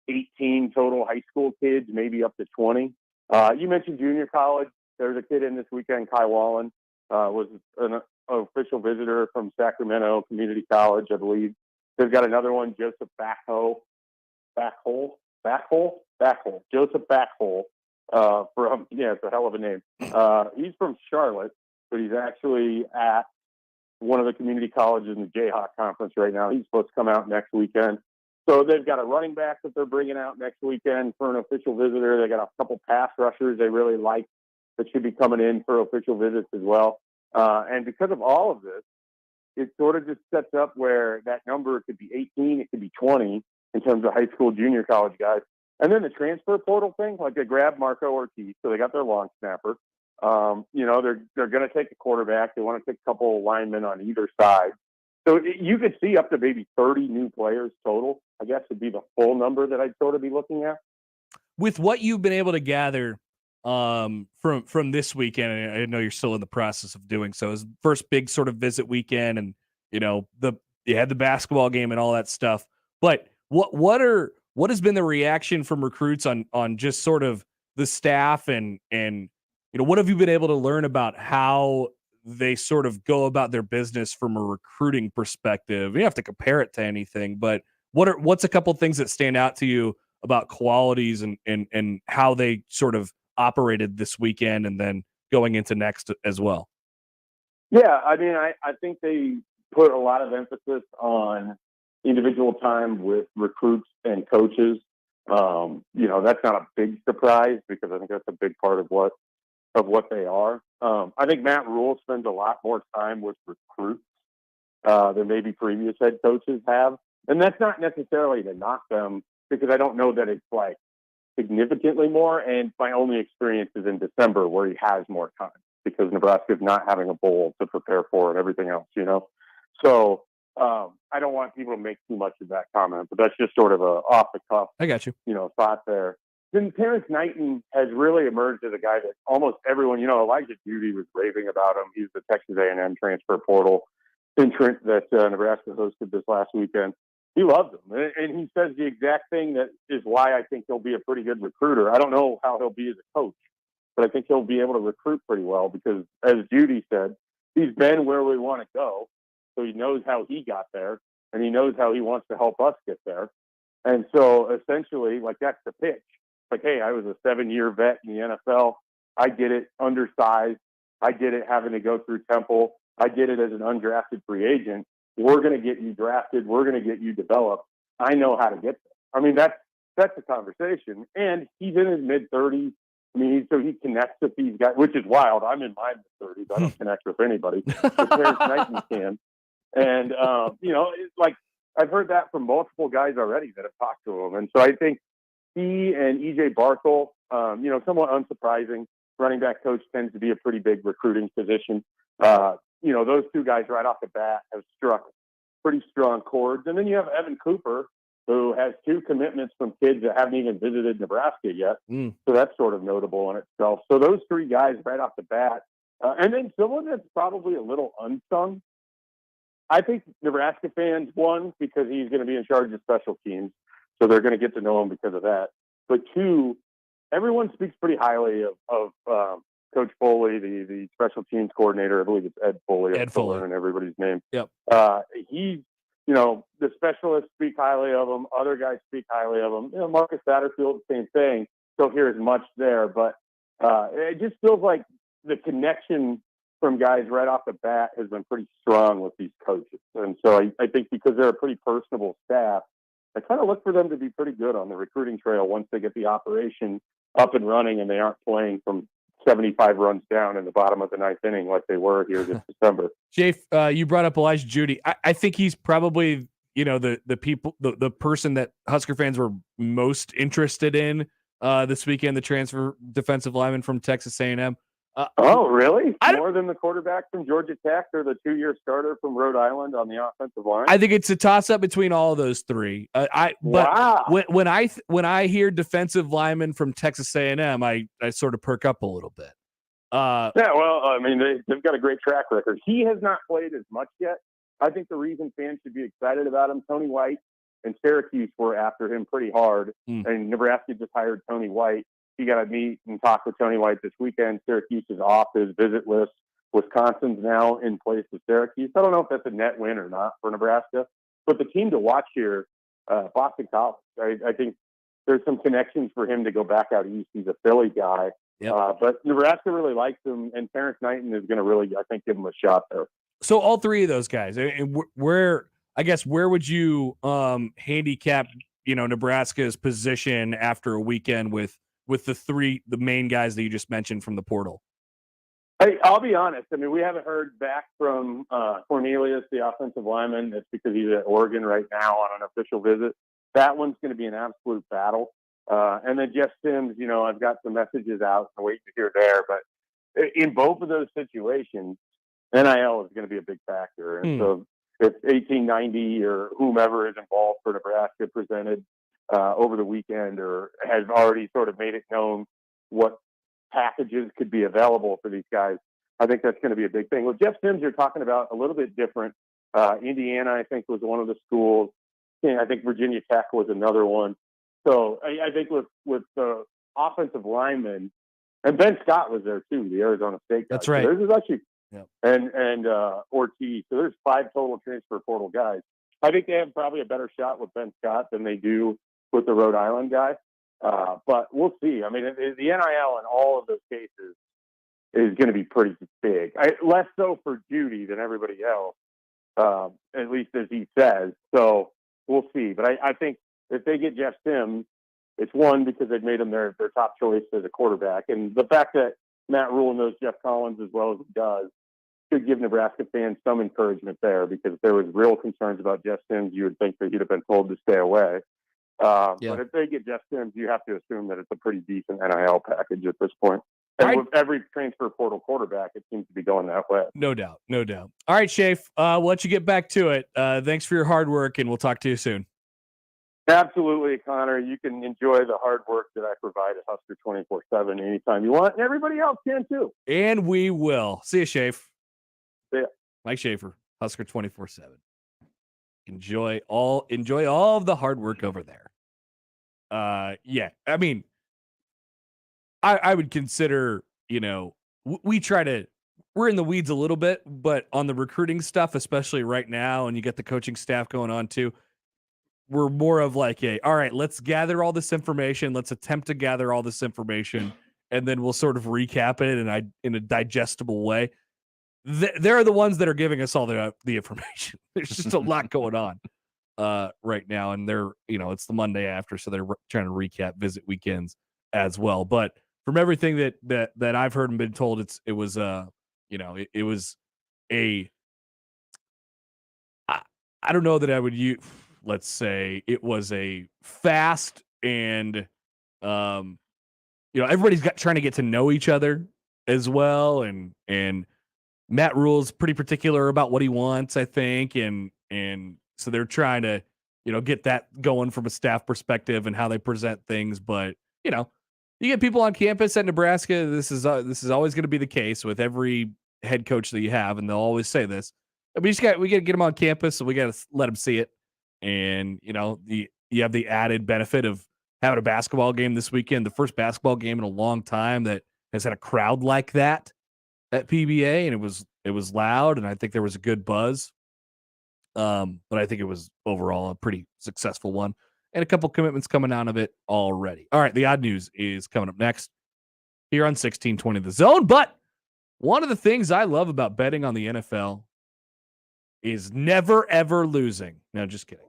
18 total high school kids, maybe up to 20. You mentioned junior college. There's a kid in this weekend, Kai Wallen, was an official visitor from Sacramento Community College, I believe. They've got another one, Joseph Joseph Backhole. It's a hell of a name. He's from Charlotte, but he's actually at one of the community colleges in the Jayhawk Conference right now. He's supposed to come out next weekend. So they've got a running back that they're bringing out next weekend for an official visitor. They got a couple pass rushers they really like that should be coming in for official visits as well. And because of all of this, it sort of just sets up where that number could be 18, it could be 20 in terms of high school, junior college guys. And then the transfer portal thing, like they grabbed Marco Ortiz, so they got their long snapper. They're going to take a quarterback. They want to take a couple of linemen on either side. So you could see up to maybe 30 new players total, I guess would be the full number that I'd sort of be looking at. With what you've been able to gather from this weekend, and I know you're still in the process of doing so, is first big sort of visit weekend, and you had the basketball game and all that stuff. But what has been the reaction from recruits on just sort of the staff and what have you been able to learn about how they sort of go about their business from a recruiting perspective? You don't have to compare it to anything, but what's a couple things that stand out to you about qualities and how they sort of operated this weekend and then going into next as well? Yeah, I mean, I think they put a lot of emphasis on individual time with recruits and coaches. That's not a big surprise because I think that's a big part of what they are. I think Matt Rule spends a lot more time with recruits than maybe previous head coaches have. And that's not necessarily to knock them because I don't know that it's like significantly more. And my only experience is in December where he has more time because Nebraska is not having a bowl to prepare for and everything else, So I don't want people to make too much of that comment, but that's just sort of a off the cuff, I got you, thought there. Then Terrence Knighton has really emerged as a guy that almost everyone, Elijah Judy was raving about him. He's the Texas A&M transfer portal entrant that Nebraska hosted this last weekend. He loves him, and he says the exact thing that is why I think he'll be a pretty good recruiter. I don't know how he'll be as a coach, but I think he'll be able to recruit pretty well because, as Judy said, he's been where we want to go, so he knows how he got there, and he knows how he wants to help us get there. And so, essentially, that's the pitch. Like, hey, I was a 7-year vet in the NFL. I get it, undersized. I get it, having to go through Temple. I get it as an undrafted free agent. We're going to get you drafted. We're going to get you developed. I know how to get there. I mean, that's that's a conversation. And he's in his mid-30s. I mean, so he connects with these guys, which is wild. I'm in my mid-30s. I don't connect with anybody. But Terrence Knighton can. And, it's like I've heard that from multiple guys already that have talked to him. And so I think he and E.J. Barthel, somewhat unsurprising. Running back coach tends to be a pretty big recruiting position. Those two guys right off the bat have struck pretty strong chords. And then you have Evan Cooper, who has 2 commitments from kids that haven't even visited Nebraska yet. So that's sort of notable in itself. So those 3 guys right off the bat. And then someone that's probably a little unsung. I think Nebraska fans won because he's going to be in charge of special teams. So they're going to get to know him because of that. But 2, everyone speaks pretty highly of Coach Foley, the special teams coordinator. I believe it's Ed Foley. Ed Foley. Learning everybody's name. Yep. He's, the specialists speak highly of him. Other guys speak highly of him. Marcus Satterfield, same thing. Don't hear as much there, but it just feels like the connection from guys right off the bat has been pretty strong with these coaches. And so I think because they're a pretty personable staff, I kind of look for them to be pretty good on the recruiting trail once they get the operation up and running and they aren't playing from 75 runs down in the bottom of the 9th inning like they were here this December. Jay, you brought up Elijah Judy. I think he's probably, the person that Husker fans were most interested in this weekend, the transfer defensive lineman from Texas A&M. Oh, really? More than the quarterback from Georgia Tech or the 2-year starter from Rhode Island on the offensive line? I think it's a toss-up between all of those 3. Wow. When I hear defensive lineman from Texas A&M, I sort of perk up a little bit. They've got a great track record. He has not played as much yet. I think the reason fans should be excited about him, Tony White and Syracuse were after him pretty hard, and Nebraska just hired Tony White. He got to meet and talk with Tony White this weekend. Syracuse is off his visit list. Wisconsin's now in place with Syracuse. I don't know if that's a net win or not for Nebraska, but the team to watch here, Boston College. I think there's some connections for him to go back out east. He's a Philly guy. Yep. But Nebraska really likes him, and Terrence Knighton is going to really, I think, give him a shot there. So all 3 of those guys, and where would you handicap, Nebraska's position after a weekend with the main guys that you just mentioned from the portal? Hey, I'll be honest. I mean, we haven't heard back from Cornelius, the offensive lineman. That's because he's at Oregon right now on an official visit. That one's going to be an absolute battle. And then Jeff Sims, I've got some messages out and waiting to hear there. But in both of those situations, NIL is going to be a big factor. And so if 1890 or whomever is involved for Nebraska presented over the weekend or has already sort of made it known what packages could be available for these guys, I think that's going to be a big thing. With Jeff Sims, you're talking about a little bit different. Indiana, I think, was one of the schools. I think Virginia Tech was another one. So I think with the offensive linemen, and Ben Scott was there too, the Arizona State guy. That's right. So there's actually, and Ortiz. So there's 5 total transfer portal guys. I think they have probably a better shot with Ben Scott than they do with the Rhode Island guy. But we'll see. I mean, the NIL in all of those cases is going to be pretty big. Less so for Judy than everybody else, at least as he says. So we'll see. But I think if they get Jeff Sims, it's one because they've made him their top choice as a quarterback. And the fact that Matt Rule knows Jeff Collins as well as he does should give Nebraska fans some encouragement there, because if there was real concerns about Jeff Sims, you would think that he'd have been told to stay away. But if they get Jeff Sims, you have to assume that it's a pretty decent NIL package at this point. And with every transfer portal quarterback, it seems to be going that way. No doubt. No doubt. All right, Schaefer, we'll let you get back to it. Thanks for your hard work, and we'll talk to you soon. Absolutely, Connor. You can enjoy the hard work that I provide at Husker 24/7 anytime you want, and everybody else can too. And we will. See you, Schaefer. See ya. Mike Schaefer, Husker 24/7. Enjoy all of the hard work over there. Yeah, I mean, I would consider, we're in the weeds a little bit, but on the recruiting stuff, especially right now, and you get the coaching staff going on too, we're more of like all right, let's gather all this information. Let's attempt to gather all this information, and then we'll sort of recap it in a digestible way. They're the ones that are giving us all the information. There's just a lot going on. right now, and they're, it's the Monday after, so they're trying to recap visit weekends as well. But from everything that I've heard and been told, it was I don't know that I would use, let's say it was a fast and everybody's trying to get to know each other as well, and Matt Rule's pretty particular about what he wants, I think, and so they're trying to get that going from a staff perspective and how they present things. But you get people on campus at Nebraska. This is always going to be the case with every head coach that you have, and they'll always say this. We got to get them on campus, so we got to let them see it. And you have the added benefit of having a basketball game this weekend, the first basketball game in a long time that has had a crowd like that at PBA, and it was loud, and I think there was a good buzz. But I think it was overall a pretty successful one, and a couple commitments coming out of it already. All right, the odd news is coming up next here on 1620 The Zone. But one of the things I love about betting on the NFL is never ever losing. No, just kidding.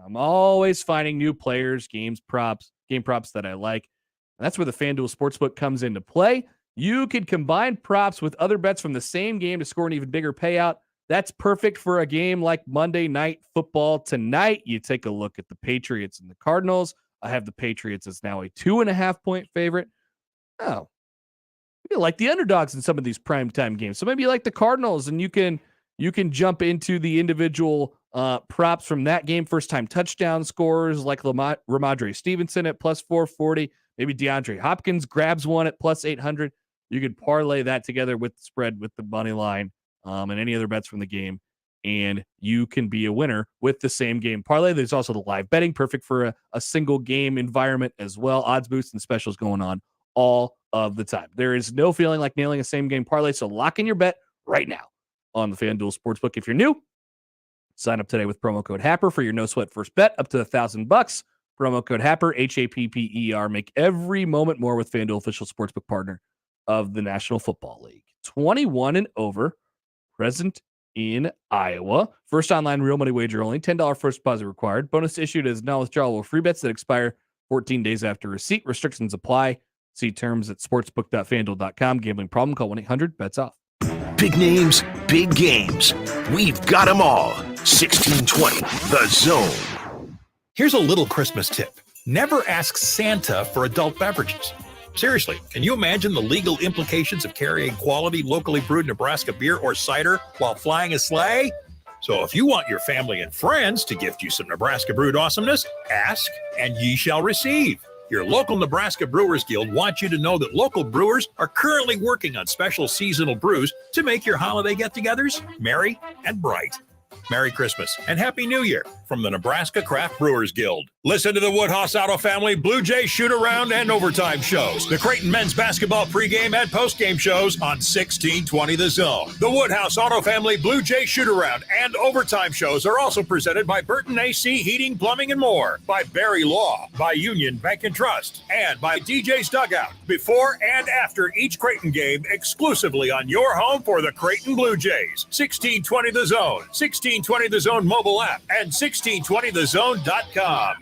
I'm always finding new players, game props that I like. And that's where the FanDuel Sportsbook comes into play. You can combine props with other bets from the same game to score an even bigger payout. That's perfect for a game like Monday Night Football tonight. You take a look at the Patriots and the Cardinals. I have the Patriots as now a 2.5-point favorite. Oh, you like the underdogs in some of these primetime games. So maybe you like the Cardinals, and you can jump into the individual props from that game. First-time touchdown scores like Ramondre Stevenson at plus 440. Maybe DeAndre Hopkins grabs one at plus 800. You could parlay that together with the spread, with the money line, and any other bets from the game, and you can be a winner with the same game parlay. There's also the live betting, perfect for a single game environment as well. Odds boosts and specials going on all of the time. There is no feeling like nailing a same game parlay, so lock in your bet right now on the FanDuel Sportsbook. If you're new, sign up today with promo code Happer for your no sweat first bet up to $1,000. Promo code Happer, HAPPER. Make every moment more with FanDuel, official sportsbook partner of the National Football League. 21 and over, present in Iowa. First online real money wager only. $10 first deposit required. Bonus issued as non-withdrawable free bets that expire 14 days after receipt. Restrictions apply. See terms at sportsbook.fanduel.com. Gambling problem? Call 1-800-BETS-OFF. Big names, big games. We've got them all. 1620, The Zone. Here's a little Christmas tip. Never ask Santa for adult beverages. Seriously, can you imagine the legal implications of carrying quality, locally brewed Nebraska beer or cider while flying a sleigh? So if you want your family and friends to gift you some Nebraska brewed awesomeness, ask and ye shall receive. Your local Nebraska Brewers Guild wants you to know that local brewers are currently working on special seasonal brews to make your holiday get-togethers merry and bright. Merry Christmas and Happy New Year from the Nebraska Craft Brewers Guild. Listen to the Woodhouse Auto Family Blue Jay shoot-around and overtime shows. The Creighton men's basketball pregame and postgame shows on 1620 The Zone. The Woodhouse Auto Family Blue Jay shoot-around and overtime shows are also presented by Burton AC Heating, Plumbing, and More, by Barry Law, by Union Bank and Trust, and by DJ's Dugout. Before and after each Creighton game, exclusively on your home for the Creighton Blue Jays. 1620 The Zone, 1620 The Zone mobile app, and 1620thezone.com.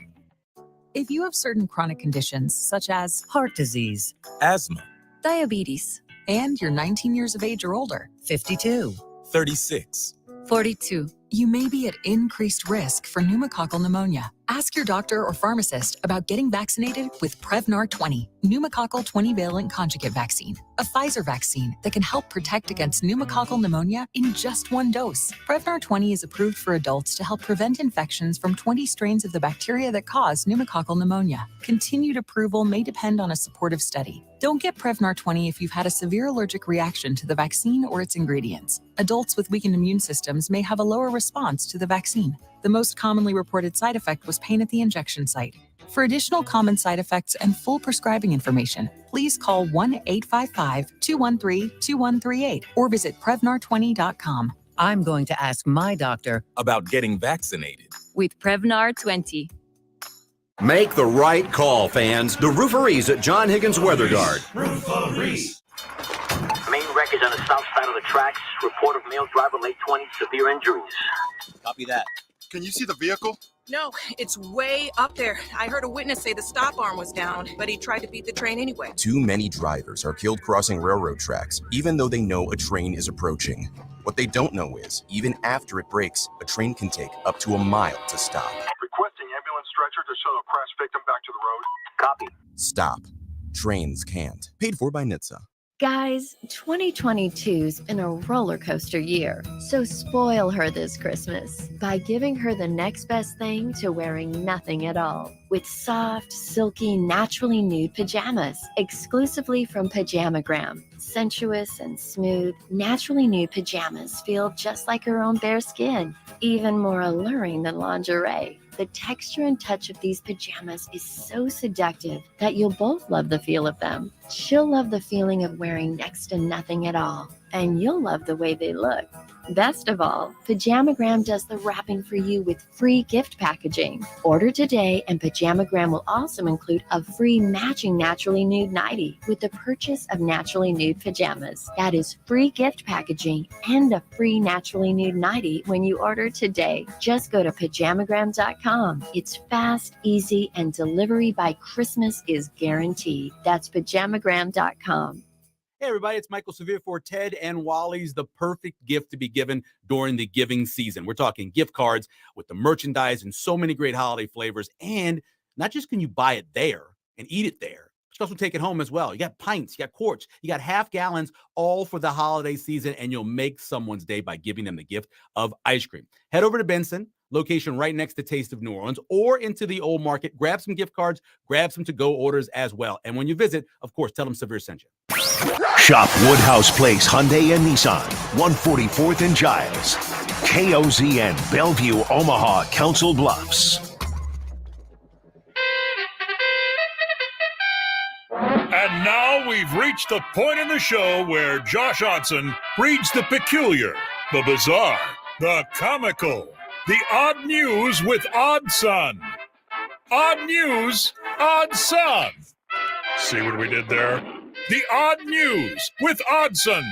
If you have certain chronic conditions such as heart disease, asthma, diabetes, and you're 19 years of age or older, 52, 36, 42, you may be at increased risk for pneumococcal pneumonia. Ask your doctor or pharmacist about getting vaccinated with Prevnar 20, pneumococcal 20-valent conjugate vaccine, a Pfizer vaccine that can help protect against pneumococcal pneumonia in just one dose. Prevnar 20 is approved for adults to help prevent infections from 20 strains of the bacteria that cause pneumococcal pneumonia. Continued approval may depend on a supportive study. Don't get Prevnar 20 if you've had a severe allergic reaction to the vaccine or its ingredients. Adults with weakened immune systems may have a lower response to the vaccine. The most commonly reported side effect was pain at the injection site. For additional common side effects and full prescribing information, please call 1-855-213-2138 or visit Prevnar20.com. I'm going to ask my doctor about getting vaccinated with Prevnar 20. Make the right call, fans. The Rooferees at John Higgins Weather Guard. Rooferees. Main wreckage on the south side of the tracks. Report of male driver, late 20s, severe injuries. Copy that. Can you see the vehicle? No, it's way up there. I heard a witness say the stop arm was down, but he tried to beat the train anyway. Too many drivers are killed crossing railroad tracks, even though they know a train is approaching. What they don't know is, even after it breaks, a train can take up to a mile to stop. Requesting ambulance stretcher to shuttle crash victim back to the road. Copy. Stop. Trains can't. Paid for by NHTSA. Guys, 2022's been a roller coaster year, so spoil her this Christmas by giving her the next best thing to wearing nothing at all. With soft, silky, naturally nude pajamas, exclusively from Pajamagram. Sensuous and smooth, naturally nude pajamas feel just like her own bare skin, even more alluring than lingerie. The texture and touch of these pajamas is so seductive that you'll both love the feel of them. She'll love the feeling of wearing next to nothing at all, and you'll love the way they look. Best of all, Pajamagram does the wrapping for you with free gift packaging. Order today, and Pajamagram will also include a free matching Naturally Nude nightie with the purchase of Naturally Nude pajamas. That is free gift packaging and a free Naturally Nude nightie when you order today. Just go to Pajamagram.com. It's fast, easy, and delivery by Christmas is guaranteed. That's Pajamagram.com. Hey, everybody, it's Michael Severe for Ted and Wally's The Perfect Gift to be given during the giving season. We're talking gift cards with the merchandise and so many great holiday flavors. And not just can you buy it there and eat it there, but you can also take it home as well. You got pints, you got quarts, you got half gallons, all for the holiday season, and you'll make someone's day by giving them the gift of ice cream. Head over to Benson, location right next to Taste of New Orleans, or into the Old Market. Grab some gift cards, grab some to-go orders as well. And when you visit, of course, tell them Severe sent you. Shop Woodhouse Place Hyundai and Nissan, 144th and Giles. KOZN, Bellevue, Omaha, Council Bluffs. And now we've reached the point in the show where Josh Odson reads the peculiar, the bizarre, the comical, the odd news with Odd Son. Odd news, Odd Son. See what we did there? The odd news with Oddson.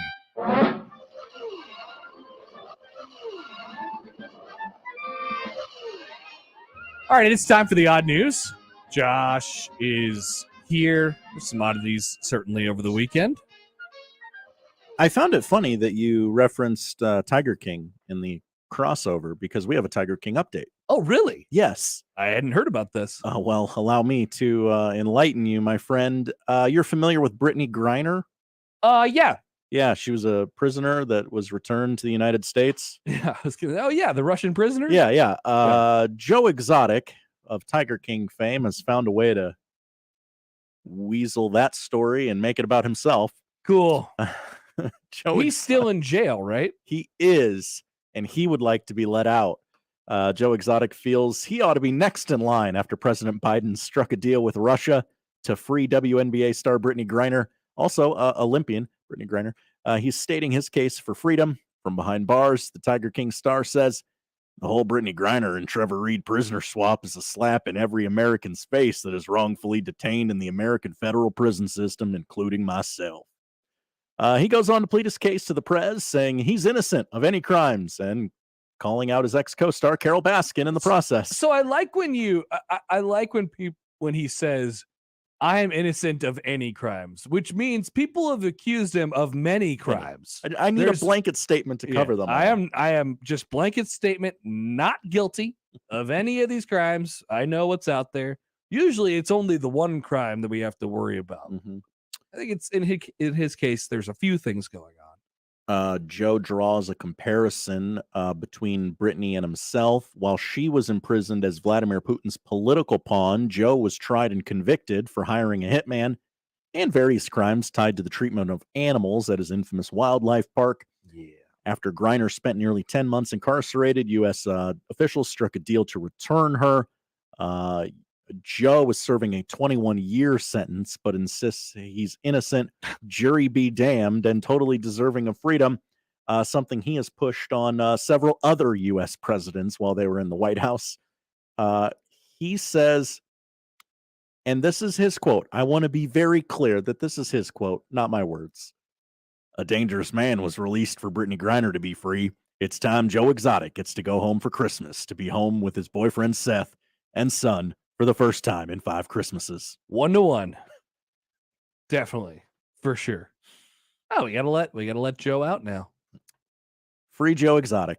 All right, it's time for the odd news. Josh is here. There's some oddities certainly over the weekend. I found it funny that you referenced Tiger King in the crossover because we have a Tiger King update. Oh, really? Yes. I hadn't heard about this. Well, allow me to enlighten you, my friend. You're familiar with Brittany Griner? Yeah. Yeah, she was a prisoner that was returned to the United States. Yeah, the Russian prisoner? Yeah. Joe Exotic of Tiger King fame has found a way to weasel that story and make it about himself. Cool. He's still in jail, right? He is, and he would like to be let out. Joe Exotic feels he ought to be next in line after President Biden struck a deal with Russia to free WNBA star Brittany Griner, also Olympian Brittany Griner. He's stating his case for freedom from behind bars. The Tiger King star says, the whole Brittany Griner and Trevor Reed prisoner swap is a slap in every American's face that is wrongfully detained in the American federal prison system, including myself. He goes on to plead his case to the press, saying he's innocent of any crimes and calling out his ex-co-star Carol Baskin in the process. So I like when when he says, I am innocent of any crimes, which means people have accused him of many crimes. I need a blanket statement to cover them. I am just blanket statement, not guilty of any of these crimes. I know what's out there. Usually it's only the one crime that we have to worry about. Mm-hmm. I think it's in his case, there's a few things going on. Joe draws a comparison between Brittany and himself. While she was imprisoned as Vladimir Putin's political pawn, Joe was tried and convicted for hiring a hitman and various crimes tied to the treatment of animals at his infamous wildlife park. Yeah. After Griner spent nearly 10 months incarcerated, U.S. Officials struck a deal to return her. Joe was serving a 21-year sentence, but insists he's innocent, jury be damned, and totally deserving of freedom, something he has pushed on several other U.S. presidents while they were in the White House. He says, and this is his quote, I want to be very clear that this is his quote, not my words. A dangerous man was released for Brittany Griner to be free. It's time Joe Exotic gets to go home for Christmas, to be home with his boyfriend Seth and son for the first time in 5 Christmases. 1-1. Definitely. For sure. Oh, we gotta let Joe out now. Free Joe Exotic.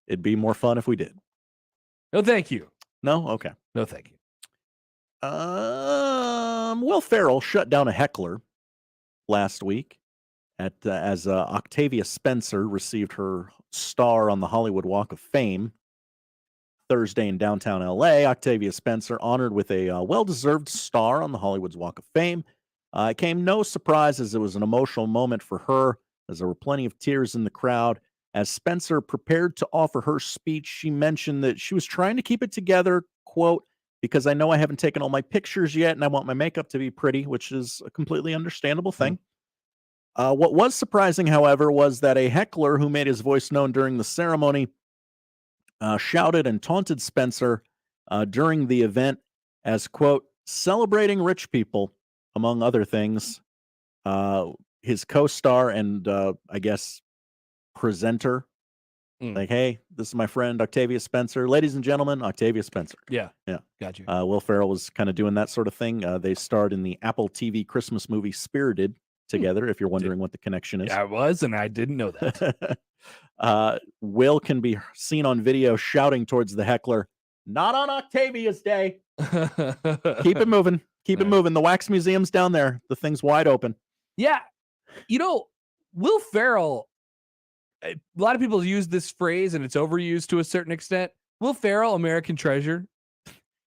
It'd be more fun if we did. No, thank you. No? Okay. No, thank you. Will Ferrell shut down a heckler last week as Octavia Spencer received her star on the Hollywood Walk of Fame. Thursday in downtown LA, Octavia Spencer honored with a well-deserved star on the Hollywood's Walk of Fame. It came no surprise as it was an emotional moment for her, as there were plenty of tears in the crowd. As Spencer prepared to offer her speech, she mentioned that she was trying to keep it together, quote, because I know I haven't taken all my pictures yet and I want my makeup to be pretty, which is a completely understandable thing. What was surprising, however, was that a heckler who made his voice known during the ceremony shouted and taunted Spencer during the event as, quote, celebrating rich people, among other things. His co-star and, I guess, presenter, like, hey, this is my friend Octavia Spencer. Ladies and gentlemen, Octavia Spencer. Yeah. Yeah. Got you. Will Ferrell was kind of doing that sort of thing. They starred in the Apple TV Christmas movie Spirited together, if you're wondering what the connection is. Yeah, I was, and I didn't know that. Will can be seen on video shouting towards the heckler, not on Octavia's day. Keep it moving. Keep it moving. The Wax Museum's down there. The thing's wide open. Yeah. You know, Will Ferrell, a lot of people use this phrase and it's overused to a certain extent. Will Ferrell, American treasure.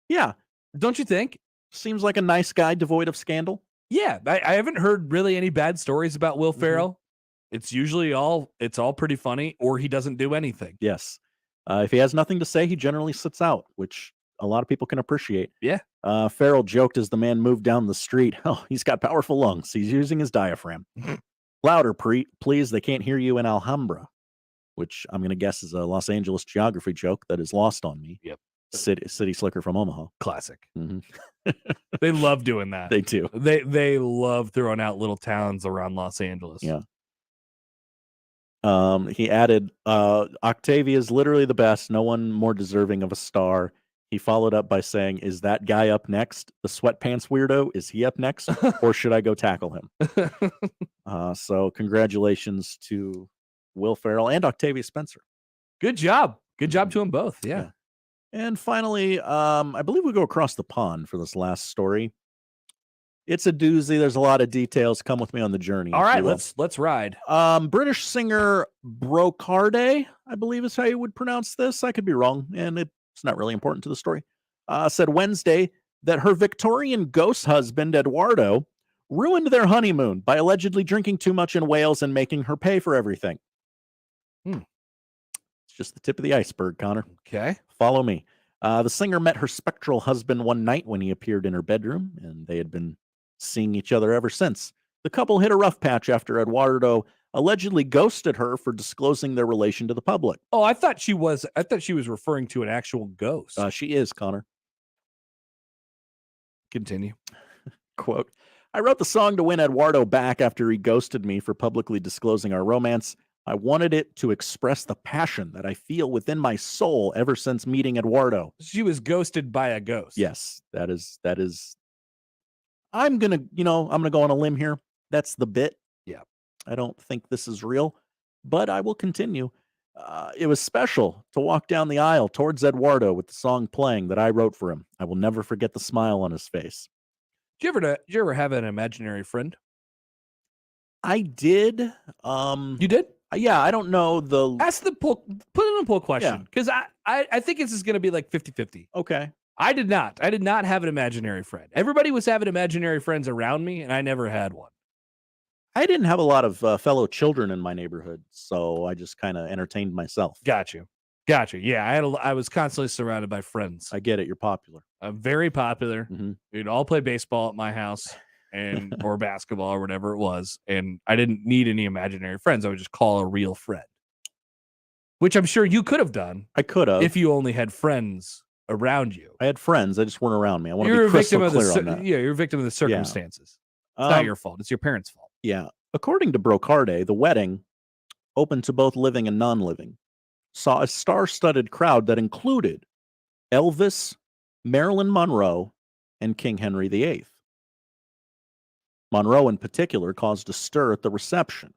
Yeah. Don't you think? Seems like a nice guy devoid of scandal. Yeah. I haven't heard really any bad stories about Will Ferrell. It's usually all pretty funny, or he doesn't do anything. Yes. If he has nothing to say, he generally sits out, which a lot of people can appreciate. Yeah. Ferrell joked as the man moved down the street. Oh, he's got powerful lungs. He's using his diaphragm. Louder, please. They can't hear you in Alhambra, which I'm going to guess is a Los Angeles geography joke that is lost on me. Yep. City slicker from Omaha. Classic. Mm-hmm. They love doing that. They do. They love throwing out little towns around Los Angeles. Yeah. He added, Octavia is literally the best. No one more deserving of a star. He followed up by saying, is that guy up next? The sweatpants weirdo? Is he up next? Or should I go tackle him? So congratulations to Will Ferrell and Octavia Spencer. Good job. Good job to them both. Yeah. And finally, I believe we go across the pond for this last story. It's a doozy. There's a lot of details. Come with me on the journey. All right, let's ride. British singer Brocarde, I believe is how you would pronounce this. I could be wrong, and it's not really important to the story. Said Wednesday that her Victorian ghost husband, Eduardo, ruined their honeymoon by allegedly drinking too much in Wales and making her pay for everything. It's just the tip of the iceberg, Connor. Okay. Follow me. The singer met her spectral husband one night when he appeared in her bedroom, and they had been seeing each other ever since. The couple hit a rough patch after Eduardo allegedly ghosted her for disclosing their relation to the public. Oh, I thought she was referring to an actual ghost. She is, Connor. Continue. Quote, I wrote the song to win Eduardo back after he ghosted me for publicly disclosing our romance. I wanted it to express the passion that I feel within my soul ever since meeting Eduardo. She was ghosted by a ghost. Yes, that is. I'm going to go on a limb here. That's the bit. Yeah. I don't think this is real, but I will continue. It was special to walk down the aisle towards Eduardo with the song playing that I wrote for him. I will never forget the smile on his face. Did you ever have an imaginary friend? I did. You did? Yeah, I don't know the. Ask the poll. Put in a poll question, because I think this is going to be like 50-50. Okay. I did not have an imaginary friend. Everybody was having imaginary friends around me, and I never had one. I didn't have a lot of fellow children in my neighborhood, so I just kind of entertained myself. Got you. Yeah, I was constantly surrounded by friends. I get it. You're popular. I'm very popular. Mm-hmm. We'd all play baseball at my house or basketball or whatever it was, and I didn't need any imaginary friends. I would just call a real friend, which I'm sure you could have done. I could have if you only had friends around you. I had friends. They just weren't around me. I want to be crystal clear on that. Yeah, you're a victim of the circumstances. It's not your fault. It's your parents' fault. Yeah. According to Brocarde, the wedding, open to both living and non-living, saw a star-studded crowd that included Elvis, Marilyn Monroe, and King Henry VIII. Monroe, in particular, caused a stir at the reception.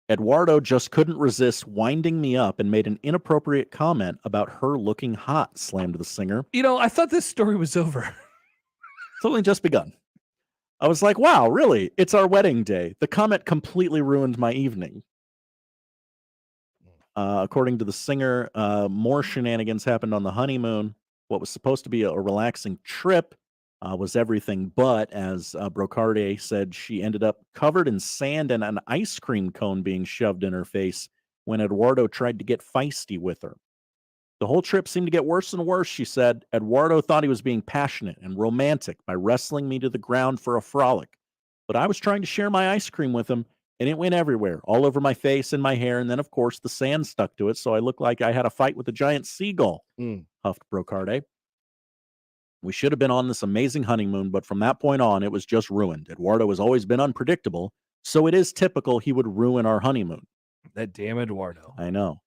Eduardo just couldn't resist winding me up and made an inappropriate comment about her looking hot, slammed the singer. I thought this story was over. It's only just begun. I was like, wow, really? It's our wedding day. The comment completely ruined my evening. According to the singer, more shenanigans happened on the honeymoon. What was supposed to be a relaxing trip was everything but, as Brocarde said, she ended up covered in sand and an ice cream cone being shoved in her face when Eduardo tried to get feisty with her. The whole trip seemed to get worse and worse, she said. Eduardo thought he was being passionate and romantic by wrestling me to the ground for a frolic. But I was trying to share my ice cream with him, and it went everywhere, all over my face and my hair, and then, of course, the sand stuck to it, so I looked like I had a fight with a giant seagull, huffed Brocarde. We should have been on this amazing honeymoon, but from that point on, it was just ruined. Eduardo has always been unpredictable, so it is typical he would ruin our honeymoon. That damn Eduardo. I know.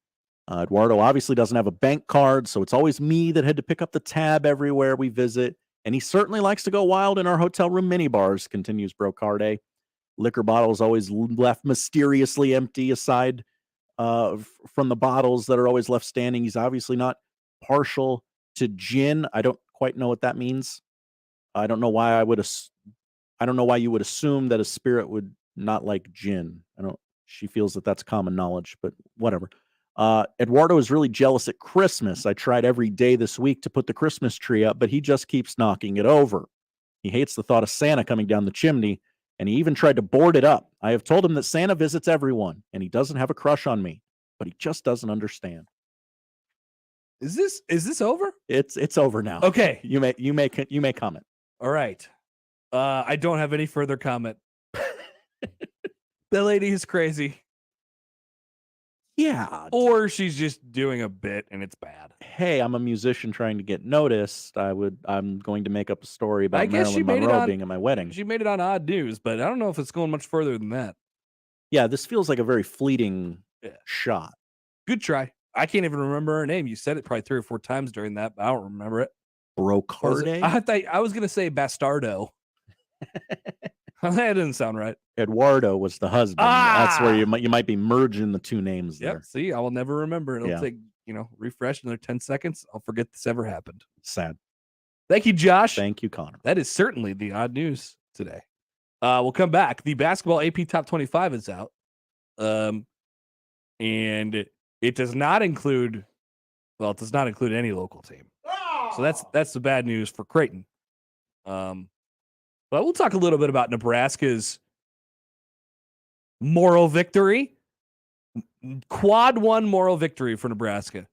Eduardo obviously doesn't have a bank card, so it's always me that had to pick up the tab everywhere we visit, and he certainly likes to go wild in our hotel room minibars, continues Brocarde. Liquor bottles always left mysteriously empty aside from the bottles that are always left standing. He's obviously not partial to gin. I don't quite know what that means. I don't know why I don't know why you would assume that a spirit would not like gin. She feels that that's common knowledge, but whatever. Eduardo is really jealous at Christmas. I tried every day this week to put the Christmas tree up, but he just keeps knocking it over. He hates the thought of Santa coming down the chimney, and he even tried to board it up. I have told him that Santa visits everyone, and he doesn't have a crush on me, but he just doesn't understand. Is this over? It's over now. Okay. You may comment. All right. I don't have any further comment. The lady is crazy. Yeah. Or she's just doing a bit and it's bad. Hey, I'm a musician trying to get noticed. I'm going to make up a story about Marilyn Monroe being at my wedding. She made it on Odd News, but I don't know if it's going much further than that. Yeah, this feels like a very fleeting shot. Good try. I can't even remember her name. You said it probably 3 or 4 times during that, but I don't remember it. Brocarde? I was going to say Bastardo. That didn't sound right. Eduardo was the husband. That's where you might be merging the two names there. Yep. See, I will never remember. It'll take, refresh another 10 seconds. I'll forget this ever happened. Sad. Thank you, Josh. Thank you, Connor. That is certainly the odd news today. We'll come back. The basketball AP Top 25 is out. And it does not include any local team. So that's the bad news for Creighton. But we'll talk a little bit about Nebraska's moral victory. Quad 1 moral victory for Nebraska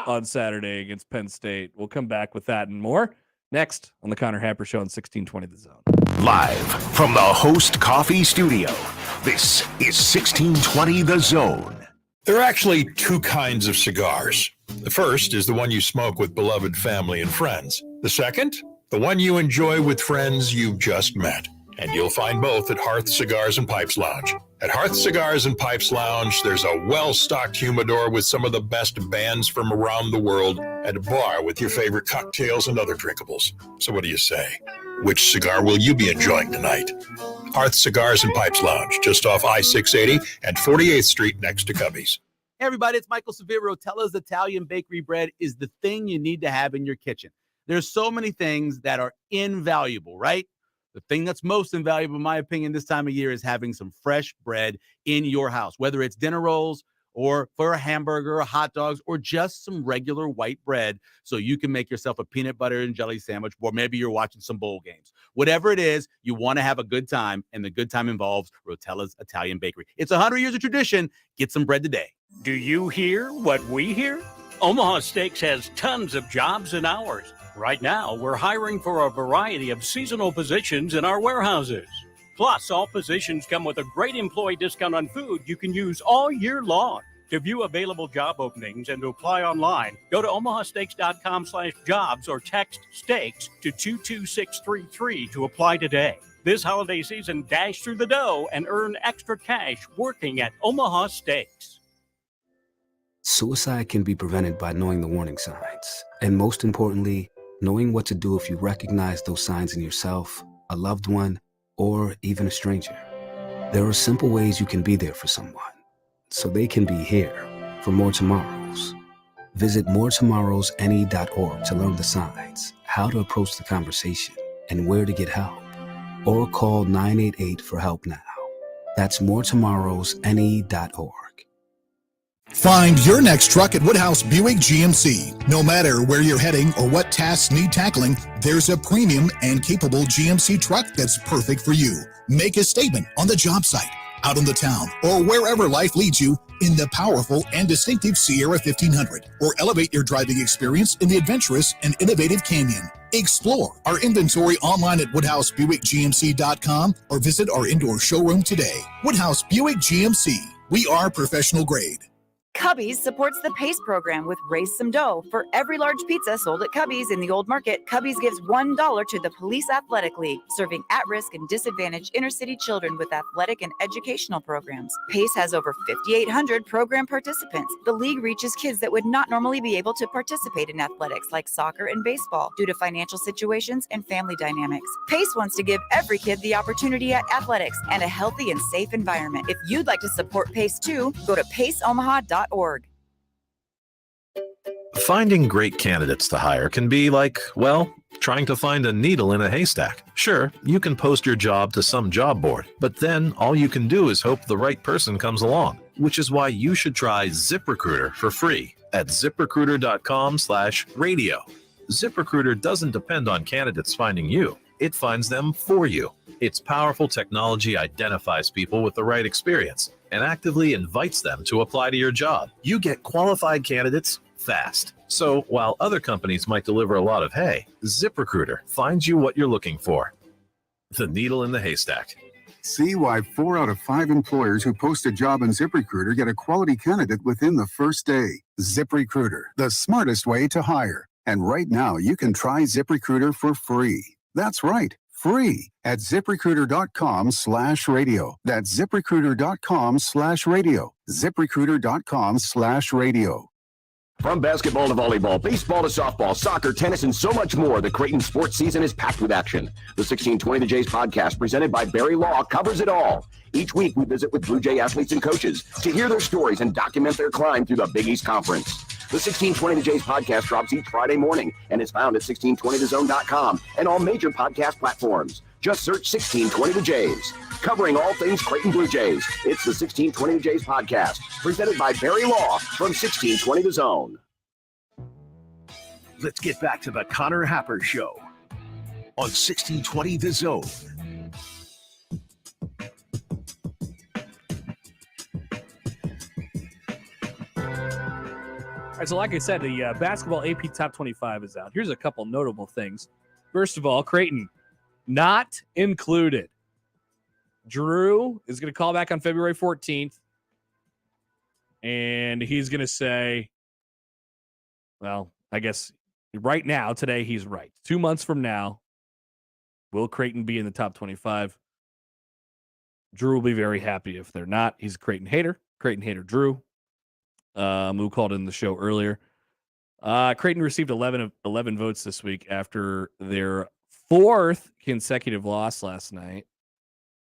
on Saturday against Penn State. We'll come back with that and more next on the Connor Happer Show on 1620 The Zone. Live from the Host Coffee Studio, this is 1620 The Zone. There are actually 2 kinds of cigars. The first is the one you smoke with beloved family and friends. The second, the one you enjoy with friends you've just met. And you'll find both at Hearth Cigars and Pipes Lounge. At Hearth Cigars and Pipes Lounge, there's a well-stocked humidor with some of the best bands from around the world and a bar with your favorite cocktails and other drinkables. So what do you say? Which cigar will you be enjoying tonight? Hearth Cigars and Pipes Lounge, just off I-680 and 48th Street next to Cubby's. Hey everybody, it's Michael Severe. Rotella's Italian Bakery Bread is the thing you need to have in your kitchen. There's so many things that are invaluable, right? The thing that's most invaluable, in my opinion, this time of year is having some fresh bread in your house, whether it's dinner rolls or for a hamburger, or hot dogs, or just some regular white bread so you can make yourself a peanut butter and jelly sandwich, or maybe you're watching some bowl games. Whatever it is, you want to have a good time, and the good time involves Rotella's Italian Bakery. It's 100 years of tradition. Get some bread today. Do you hear what we hear? Omaha Steaks has tons of jobs and hours. Right now, we're hiring for a variety of seasonal positions in our warehouses. Plus, all positions come with a great employee discount on food you can use all year long. To view available job openings and to apply online, go to omahasteaks.com/jobs or text steaks to 22633 to apply today. This holiday season, dash through the dough and earn extra cash working at Omaha Steaks. Suicide can be prevented by knowing the warning signs, and most importantly, knowing what to do if you recognize those signs in yourself, a loved one, or even a stranger. There are simple ways you can be there for someone, so they can be here for more tomorrows. Visit moretomorrowsne.org to learn the signs, how to approach the conversation, and where to get help. Or call 988 for help now. That's moretomorrowsne.org. Find your next truck at Woodhouse Buick GMC. No matter where you're heading or what tasks need tackling, there's a premium and capable GMC truck that's perfect for you. Make a statement on the job site, out on the town, or wherever life leads you in the powerful and distinctive Sierra 1500, or elevate your driving experience in the adventurous and innovative Canyon. Explore our inventory online at WoodhouseBuickGMC.com or visit our indoor showroom today. Woodhouse Buick GMC. We are professional grade. Cubby's supports the PACE program with Raise Some Dough. For every large pizza sold at Cubby's in the Old Market, Cubby's gives $1 to the Police Athletic League, serving at-risk and disadvantaged inner-city children with athletic and educational programs. PACE has over 5,800 program participants. The league reaches kids that would not normally be able to participate in athletics like soccer and baseball due to financial situations and family dynamics. PACE wants to give every kid the opportunity at athletics and a healthy and safe environment. If you'd like to support PACE too, go to paceomaha.org. Finding great candidates to hire can be like, well, trying to find a needle in a haystack. Sure, you can post your job to some job board, but then all you can do is hope the right person comes along, which is why you should try ZipRecruiter for free at ZipRecruiter.com/radio. ZipRecruiter doesn't depend on candidates finding you. It finds them for you. Its powerful technology identifies people with the right experience and actively invites them to apply to your job. You get qualified candidates fast. So while other companies might deliver a lot of hay, ZipRecruiter finds you what you're looking for. The needle in the haystack. See why 4 out of 5 employers who post a job on ZipRecruiter get a quality candidate within the first day. ZipRecruiter, the smartest way to hire. And right now, you can try ZipRecruiter for free. That's right, free at ZipRecruiter.com/radio. That's ZipRecruiter.com/radio. ZipRecruiter.com/radio. From basketball to volleyball, baseball to softball, soccer, tennis, and so much more, the Creighton sports season is packed with action. The 1620 The Jays podcast, presented by Barry Law, covers it all. Each week, we visit with Blue Jay athletes and coaches to hear their stories and document their climb through the Big East Conference. The 1620 The Jays podcast drops each Friday morning and is found at 1620thezone.com and all major podcast platforms. Just search 1620 The Jays. Covering all things Creighton Blue Jays, it's the 1620 The Jays podcast, presented by Barry Law from 1620 The Zone. Let's get back to the Connor Happer Show on 1620 The Zone. All right, so like I said, the basketball AP Top 25 is out. Here's a couple notable things. First of all, Creighton, not included. Drew is going to call back on February 14th, and he's going to say, well, I guess right now, today, he's right. 2 months from now, will Creighton be in the top 25? Drew will be very happy if they're not. He's a Creighton hater Drew. Who called in the show earlier. Creighton received 11 votes this week after their 4th consecutive loss last night,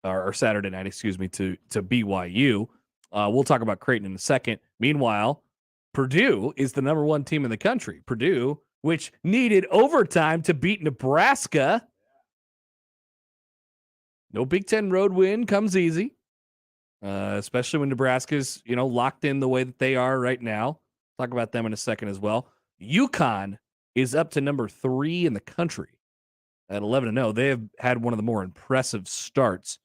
or Saturday night, to BYU. We'll talk about Creighton in a second. Meanwhile, Purdue is the number 1 team in the country. Purdue, which needed overtime to beat Nebraska. No Big Ten road win comes easy. Especially when Nebraska's, locked in the way that they are right now. Talk about them in a second as well. UConn is up to number 3 in the country at 11-0. They have had one of the more impressive starts.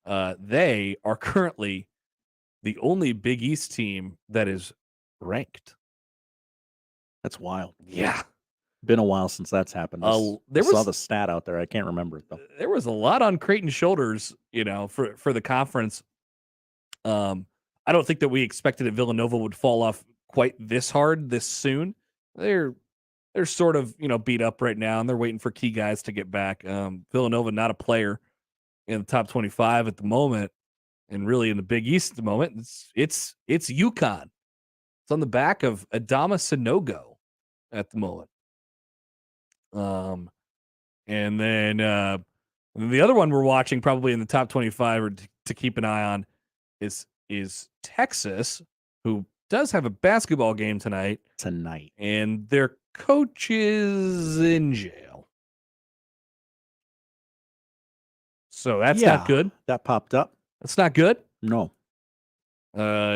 They are currently the only Big East team that is ranked. That's wild. Yeah. Been a while since that's happened. I saw the stat out there. I can't remember it, though. There was a lot on Creighton's shoulders, for the conference. I don't think that we expected that Villanova would fall off quite this hard this soon. They're sort of, beat up right now, and they're waiting for key guys to get back. Villanova, not a player in the top 25 at the moment, and really in the Big East at the moment. It's UConn. It's on the back of Adama Sanogo at the moment. And then the other one we're watching probably in the top 25 or to keep an eye on is Texas, who does have a basketball game tonight. And their coach is in jail. So that's not good. That popped up. That's not good. No.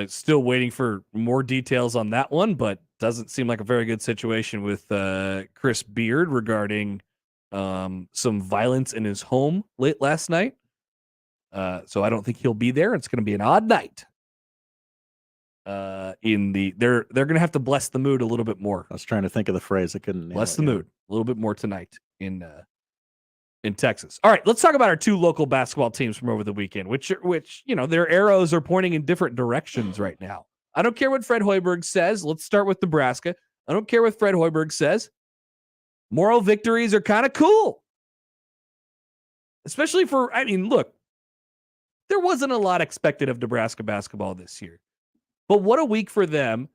Still waiting for more details on that one, but doesn't seem like a very good situation with Chris Beard regarding some violence in his home late last night. So I don't think he'll be there. It's going to be an odd night. They're going to have to bless the mood a little bit more. I was trying to think of the phrase. I couldn't. Bless the mood a little bit more tonight in Texas. All right, let's talk about our two local basketball teams from over the weekend, which their arrows are pointing in different directions right now. I don't care what Fred Hoiberg says. Let's start with Nebraska. I don't care what Fred Hoiberg says. Moral victories are kind of cool. Especially look, there wasn't a lot expected of Nebraska basketball this year. But what a week for them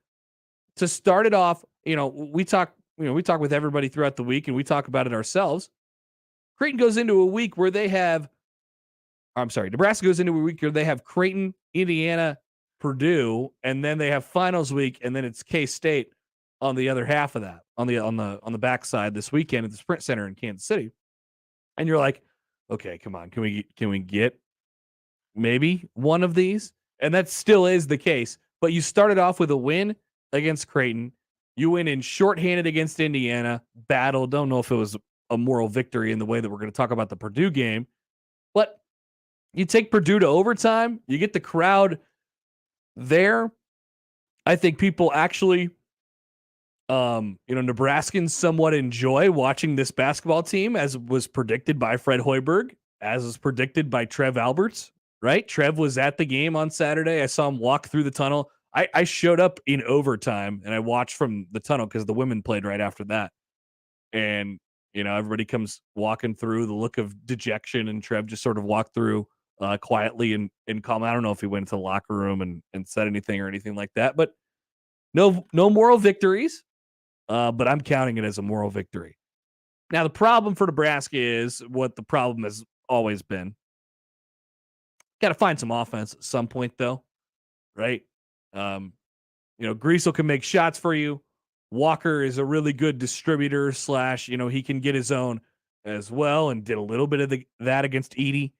to start it off. We talk with everybody throughout the week and we talk about it ourselves. Creighton goes into a week where Nebraska goes into a week where they have Creighton, Indiana, Purdue, and then they have finals week, and then it's K-State on the other half of that, on the backside this weekend at the Sprint Center in Kansas City. And you're like, okay, come on, can we get maybe one of these? And that still is the case. But you started off with a win against Creighton. You win in shorthanded against Indiana. Battle. Don't know if it was a moral victory in the way that we're going to talk about the Purdue game. But you take Purdue to overtime. You get the crowd there. I think people actually, Nebraskans somewhat enjoy watching this basketball team, as was predicted by Fred Hoiberg, as was predicted by Trev Alberts, right? Trev was at the game on Saturday. I saw him walk through the tunnel. I showed up in overtime, and I watched from the tunnel because the women played right after that. And, everybody comes walking through, the look of dejection, and Trev just sort of walked through quietly and calm. I don't know if he went into the locker room and said anything or anything like that, but no moral victories. But I'm counting it as a moral victory. Now, the problem for Nebraska is what the problem has always been. Got to find some offense at some point, though, right? Griesel can make shots for you. Walker is a really good distributor / he can get his own as well, and did a little bit of that against Edey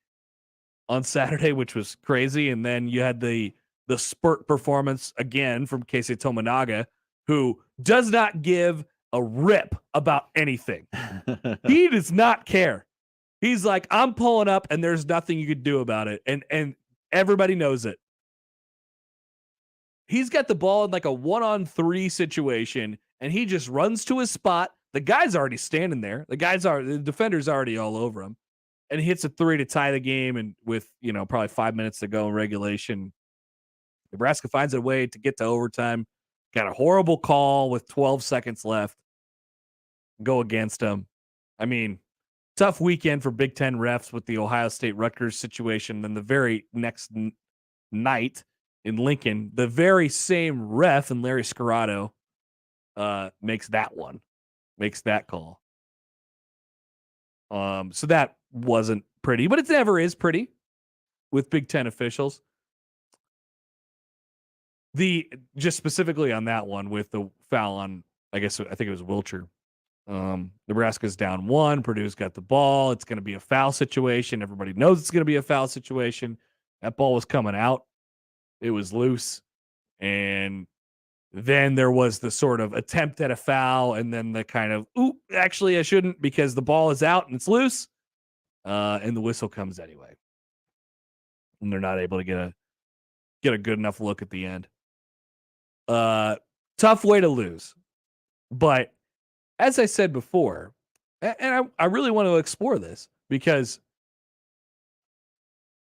on Saturday, which was crazy. And then you had the spurt performance again from Keisei Tominaga, who does not give a rip about anything. He does not care. He's like, I'm pulling up and there's nothing you could do about it. And everybody knows it. He's got the ball in like a 1-on-3 situation and he just runs to his spot. The guy's already standing there. The defender's already all over him. And he hits a 3 to tie the game, and with, probably 5 minutes to go in regulation, Nebraska finds a way to get to overtime. Got a horrible call with 12 seconds left. Go against him. I mean, tough weekend for Big Ten refs with the Ohio State Rutgers situation. Then the very next night in Lincoln, the very same ref and Larry Scarato makes that call. So that wasn't pretty, but it never is pretty with Big Ten officials. Just specifically on that one with the foul on, I think it was Wilcher. Nebraska's down 1. Purdue's got the ball. It's going to be a foul situation. Everybody knows it's going to be a foul situation. That ball was coming out. It was loose. And then there was the sort of attempt at a foul, and then the kind of, actually I shouldn't because the ball is out and it's loose. And the whistle comes anyway. And they're not able to get a good enough look at the end. Tough way to lose. But as I said before, and I really want to explore this, because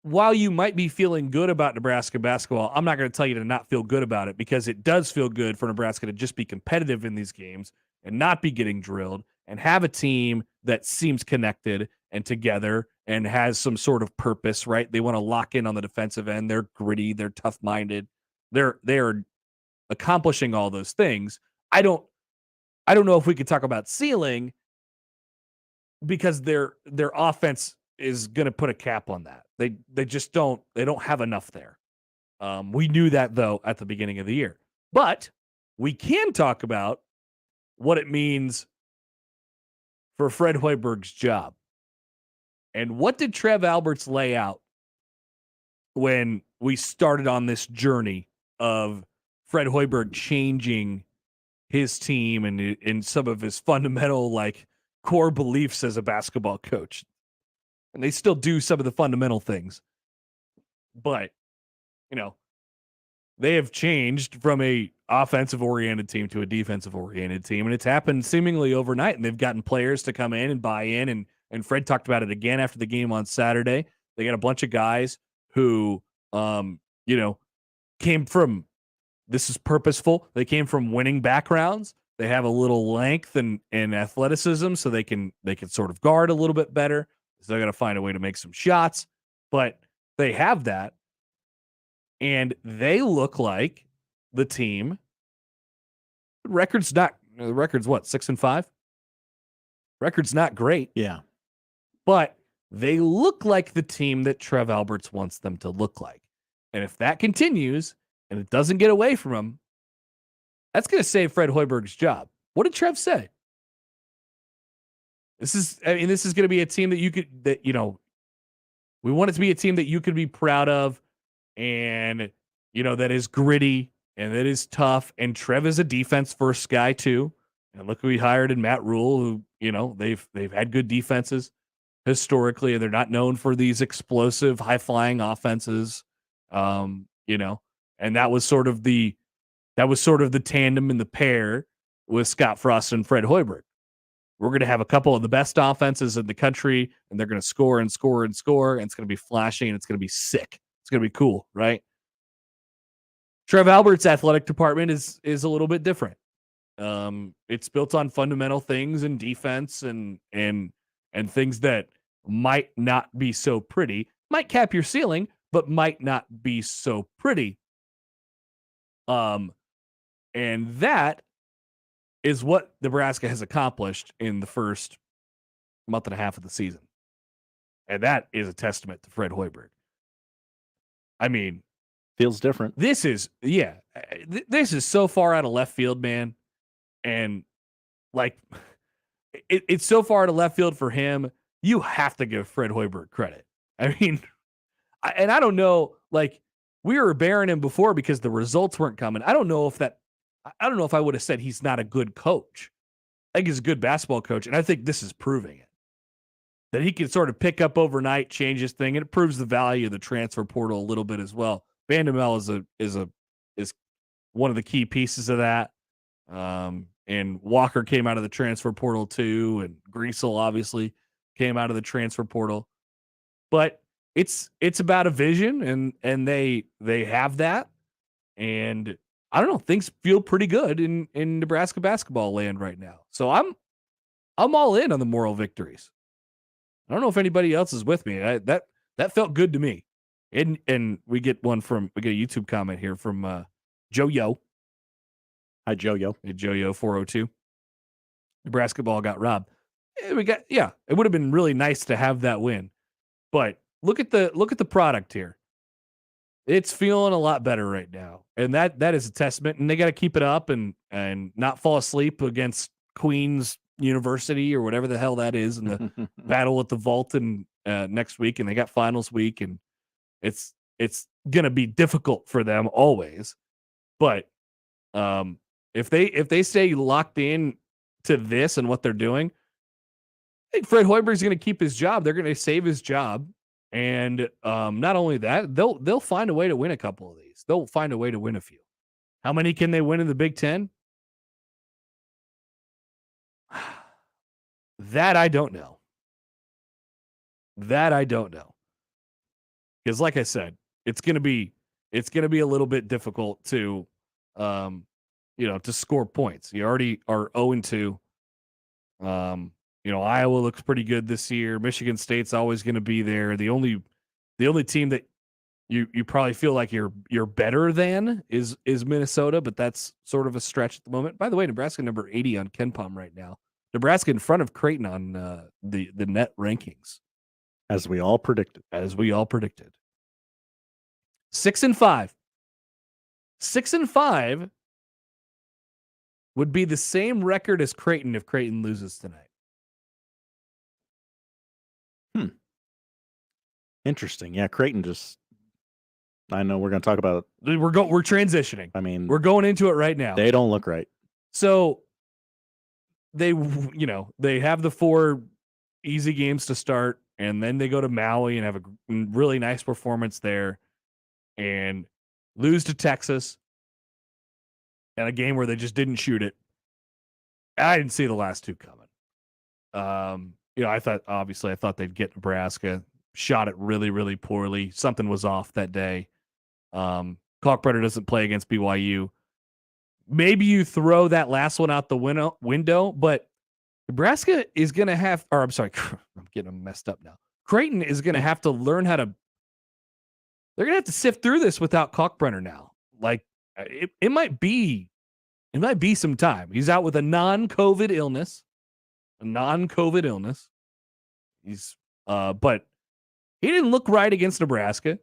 while you might be feeling good about Nebraska basketball, I'm not going to tell you to not feel good about it, because it does feel good for Nebraska to just be competitive in these games and not be getting drilled and have a team that seems connected and together and has some sort of purpose, right? They want to lock in on the defensive end. They're gritty. They're tough-minded. They're accomplishing all those things. I don't know if we could talk about ceiling because their offense is going to put a cap on that. They just don't have enough there. We knew that though at the beginning of the year. But we can talk about what it means for Fred Hoiberg's job. And what did Trev Alberts lay out when we started on this journey of Fred Hoiberg changing his team and some of his fundamental like core beliefs as a basketball coach? And they still do some of the fundamental things. But, they have changed from a offensive-oriented team to a defensive-oriented team, and it's happened seemingly overnight, and they've gotten players to come in and buy in, and Fred talked about it again after the game on Saturday. They got a bunch of guys who, came from, this is purposeful, they came from winning backgrounds. They have a little length and athleticism, so they can sort of guard a little bit better. So they're going to find a way to make some shots, but they have that. And they look like the team. The record's what, 6-5? Record's not great. Yeah. But they look like the team that Trev Alberts wants them to look like. And if that continues and it doesn't get away from him, that's going to save Fred Hoiberg's job. What did Trev say? This is going to be a team that we want it to be a team that you could be proud of. And, that is gritty and that is tough. And Trev is a defense first guy too. And look who he hired in Matt Rule, who, they've had good defenses historically, and they're not known for these explosive, high flying offenses. And that was sort of the tandem in the pair with Scott Frost and Fred Hoiberg. We're going to have a couple of the best offenses in the country, and they're going to score and score and score, and it's going to be flashy and it's going to be sick. It's going to be cool, right? Trev Albert's athletic department is a little bit different. It's built on fundamental things and defense and things that might not be so pretty, might cap your ceiling, but might not be so pretty. And that is what Nebraska has accomplished in the first month and a half of the season. And that is a testament to Fred Hoiberg. I mean, feels different. This is so far out of left field, man. And like, it's so far out of left field for him. You have to give Fred Hoiberg credit. I mean, I don't know, like, we were bearing him before because the results weren't coming. I don't know if I would have said he's not a good coach. I think he's a good basketball coach, and I think this is proving it. That he can sort of pick up overnight, change his thing, and it proves the value of the transfer portal a little bit as well. Vandemel is one of the key pieces of that. And Walker came out of the transfer portal too, and Greasel obviously came out of the transfer portal. But it's about a vision, and they have that. And I don't know, things feel pretty good in Nebraska basketball land right now. So I'm all in on the moral victories. I don't know if anybody else is with me. That felt good to me. And we get a YouTube comment here from Joe Yo. Hi, Joe Yo. Hey, Joe Yo 402. Nebraska ball got robbed. It would have been really nice to have that win. But look at the product here. It's feeling a lot better right now. And that is a testament. And they got to keep it up and not fall asleep against Queens University or whatever the hell that is in the battle at the vault and next week. And they got finals week, and it's gonna be difficult for them always. But if they stay locked in to this and what they're doing, I think Fred Hoiberg's gonna keep his job. They're gonna save his job. And not only that, they'll find a way to win a couple of these. They'll find a way to win a few. How many can they win in the Big Ten? That I don't know. Because like I said, it's gonna be a little bit difficult to to score points. You already are 0-2. Iowa looks pretty good this year. Michigan State's always going to be there. The only team that you probably feel like you're better than is Minnesota, but that's sort of a stretch at the moment. By the way, Nebraska number 80 on KenPom right now. Nebraska in front of Creighton on the net rankings. As we all predicted. 6-5. 6-5 would be the same record as Creighton if Creighton loses tonight. Interesting. Yeah, Creighton just. I know we're going to talk about it. We're transitioning. I mean, we're going into it right now. They don't look right. So they have the 4 easy games to start, and then they go to Maui and have a really nice performance there, and lose to Texas in a game where they just didn't shoot it. I didn't see the last 2 coming. I thought they'd get Nebraska. Shot it really, really poorly. Something was off that day. Kalkbrenner doesn't play against BYU. Maybe you throw that last one out the window, but Nebraska is going to have, or I'm sorry, I'm getting them messed up now. Creighton is going to have to learn how to, they're going to have to sift through this without Kalkbrenner now. Like it might be some time. He's out with a non-COVID illness. He's, but he didn't look right against Nebraska.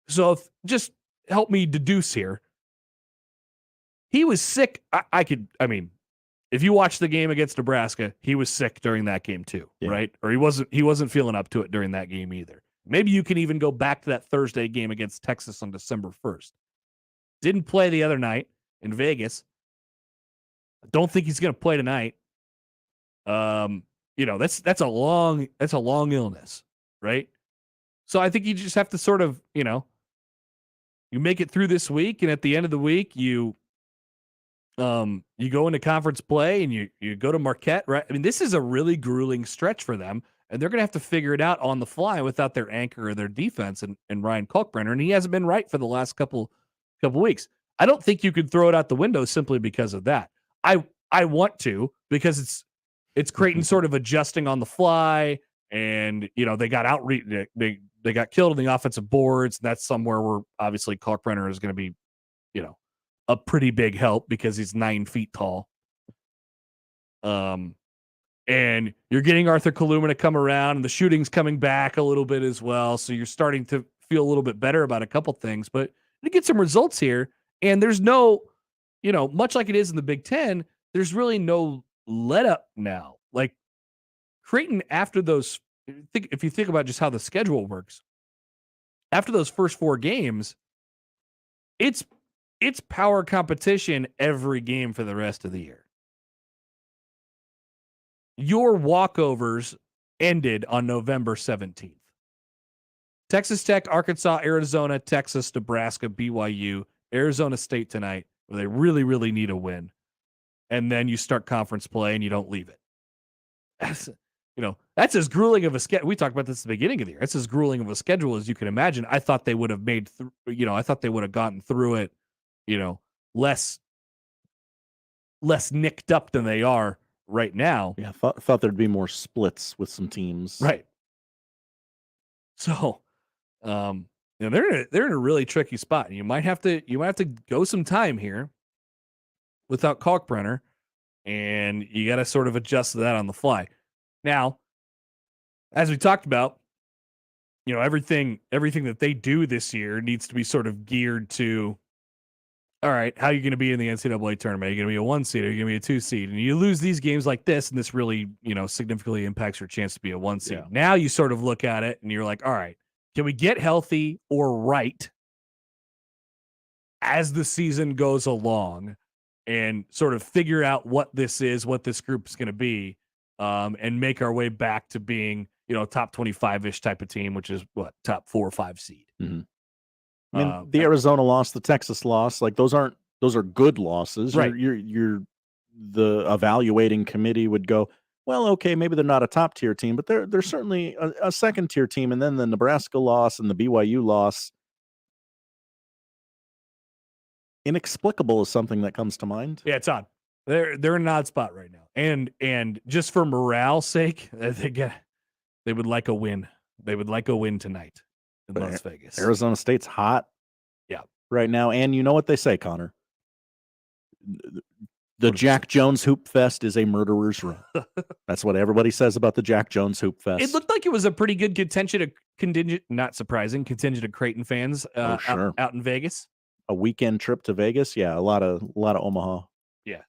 So just help me deduce here. He was sick. If you watch the game against Nebraska, he was sick during that game too, right? Or he wasn't feeling up to it during that game either. Maybe you can even go back to that Thursday game against Texas on December 1st. Didn't play the other night in Vegas. I don't think he's going to play tonight. That's a long illness, right? So I think you just have to sort of, you make it through this week, and at the end of the week, you go into conference play and you go to Marquette, right? I mean, this is a really grueling stretch for them, and they're going to have to figure it out on the fly without their anchor or their defense and Ryan Kalkbrenner, and he hasn't been right for the last couple weeks. I don't think you could throw it out the window simply because of that. I want to, because it's Creighton sort of adjusting on the fly, and they got they got killed in the offensive boards. And that's somewhere where obviously Kalkbrenner is going to be, a pretty big help because he's 9 feet tall. And you're getting Arthur Kaluma to come around, and the shooting's coming back a little bit as well. So you're starting to feel a little bit better about a couple things, but to get some results here. And there's no, much like it is in the Big Ten, there's really no let up now. Like Creighton, after those, if you think about just how the schedule works, after those first 4 games, it's power competition every game for the rest of the year. Your walkovers ended on November 17th. Texas Tech, Arkansas, Arizona, Texas, Nebraska, BYU, Arizona State tonight, where they really, really need a win. And then you start conference play and you don't leave it. That's as grueling of a schedule. We talked about this at the beginning of the year. That's as grueling of a schedule as you can imagine. I thought they would have made, I thought they would have gotten through it, less nicked up than they are right now. Yeah, thought there'd be more splits with some teams. Right. So, they're in a really tricky spot. You might have to go some time here without Kalkbrenner, and you got to sort of adjust to that on the fly. Now, as we talked about, everything that they do this year needs to be sort of geared to, all right, how are you going to be in the NCAA tournament? Are you going to be a 1 seed? Are you going to be a 2 seed? And you lose these games like this, and this really, significantly impacts your chance to be a 1 seed. Yeah. Now you sort of look at it and you're like, all right, can we get healthy or right as the season goes along and sort of figure out what this is, what this group is going to be, and make our way back to being, top 25-ish type of team, which is what, top 4 or 5 seed. Mm-hmm. I mean, the Arizona loss, the Texas loss, like those are good losses. Right. You're the evaluating committee would go, well, okay, maybe they're not a top tier team, but they're certainly a second tier team. And then the Nebraska loss and the BYU loss, inexplicable is something that comes to mind. Yeah, it's odd. They're in an odd spot right now, and just for morale's sake, they would like a win. They would like a win tonight. in Las Vegas. Arizona State's hot. Yeah. Right now. And you know what they say, Connor? The Jack Jones Hoop Fest is a murderer's row. That's what everybody says about the Jack Jones Hoop Fest. It looked like it was a pretty good contingent, not surprising, contingent of Creighton fans out in Vegas. A weekend trip to Vegas. Yeah, a lot of Omaha. Yeah.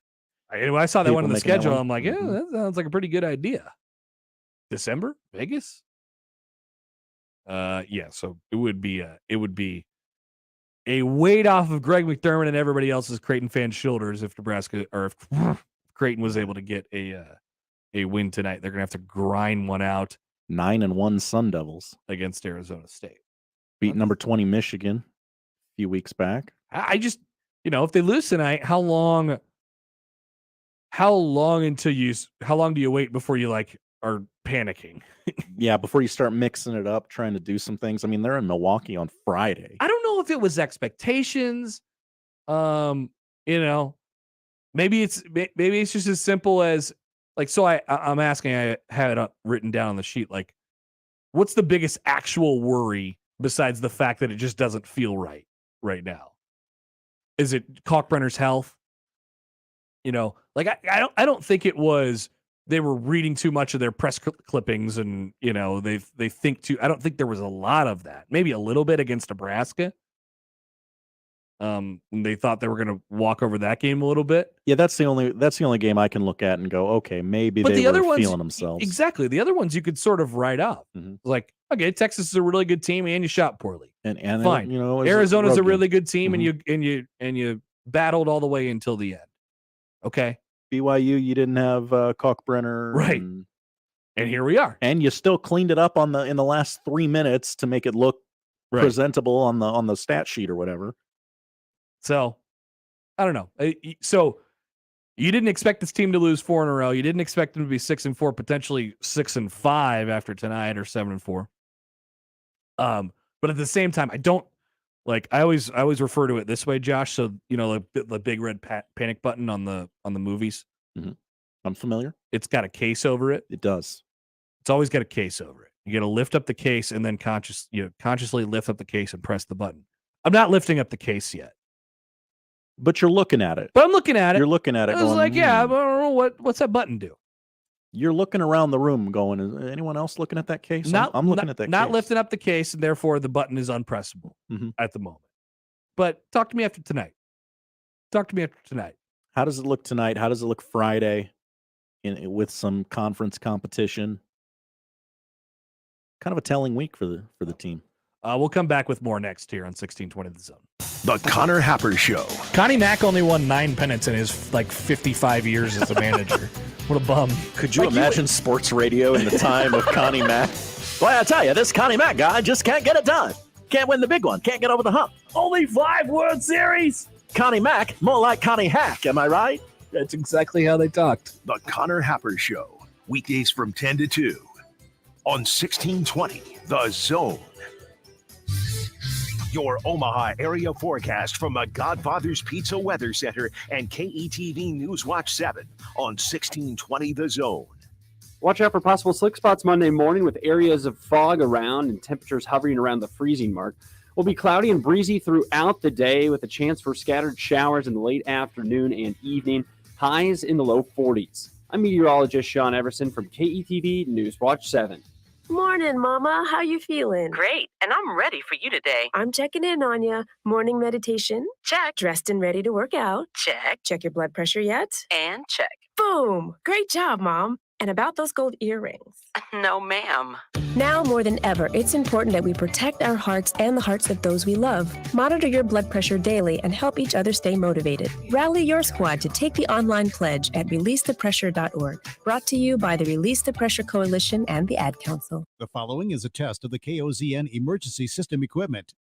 When I saw that People one on the making that schedule, one. I'm like, yeah, that sounds like a pretty good idea. December, Vegas. Yeah. So it would be a weight off of Greg McDermott and everybody else's Creighton fans' shoulders if Nebraska or if Creighton was able to get a win tonight. They're gonna have to grind one out. 9-1 Sun Devils against Arizona State. Beat number 20 Michigan a few weeks back. I just, if they lose tonight, how long do you wait before you are panicking? Yeah, before you start mixing it up, trying to do some things. I mean, they're in Milwaukee on Friday. I don't know if it was expectations. Maybe it's just as simple as I'm asking, I have it written down on the sheet, what's the biggest actual worry besides the fact that it just doesn't feel right now? Is it Kalkbrenner's health? I don't think it was they were reading too much of their press clippings and, they think too. I don't think there was a lot of that. Maybe a little bit against Nebraska. They thought they were going to walk over that game a little bit. Yeah, that's the only game I can look at and go, okay, maybe But they were feeling themselves. Exactly. The other ones you could sort of write up. Okay, Texas is a really good team and you shot poorly. And fine. Arizona's a really good team and you battled all the way until the end. Okay. BYU, you didn't have Kalkbrenner. Right. And here we are. And you still cleaned it up in the last 3 minutes to make it look presentable on the stat sheet or whatever. So, I don't know. So, you didn't expect this team to lose 4 in a row. You didn't expect them to be 6-4, potentially 6-5 after tonight, or 7-4. But at the same time, I don't I always refer to it this way, Josh. So the big red panic button on the movies. Mm-hmm. I'm familiar. It's got a case over it. It does. It's always got a case over it. You got to lift up the case and then consciously lift up the case and press the button. I'm not lifting up the case yet. But you're looking at it. But I'm looking at it. You're looking at it. I was I don't know what's that button do. You're looking around the room going, is anyone else looking at that case? I'm looking at that not case. lifting up the case, and therefore the button is unpressable at the moment. But talk to me after tonight. How does it look tonight? How does it look Friday with some conference competition? Kind of a telling week for the team. We'll come back with more next here on 1620 The Zone. The Connor Happer Show. Connie Mack only won 9 pennants in his 55 years as a manager. What a bum. Could you imagine sports radio in the time of Connie Mack? Boy, I tell you, this Connie Mack guy just can't get it done. Can't win the big one. Can't get over the hump. Only 5 World Series. Connie Mack, more like Connie Hack, am I right? That's exactly how they talked. The Connor Happer Show. Weekdays from 10 to 2 on 1620 The Zone. Your Omaha area forecast from the Godfather's Pizza Weather Center and KETV News Watch 7 on 1620 The Zone. Watch out for possible slick spots Monday morning with areas of fog around and temperatures hovering around the freezing mark. Will be cloudy and breezy throughout the day with a chance for scattered showers in the late afternoon and evening. Highs in the low 40s. I'm meteorologist Sean Everson from KETV News Watch 7. Morning, Mama. How you feeling? Great, and I'm ready for you today. I'm checking in on you. Morning meditation? Check. Dressed and ready to work out? Check. Check your blood pressure yet? And check. Boom! Great job, Mom. And about those gold earrings? No, ma'am. Now more than ever, it's important that we protect our hearts and the hearts of those we love. Monitor your blood pressure daily and help each other stay motivated. Rally your squad to take the online pledge at releasethepressure.org. Brought to you by the Release the Pressure Coalition and the Ad Council. The following is a test of the KOZN emergency system equipment.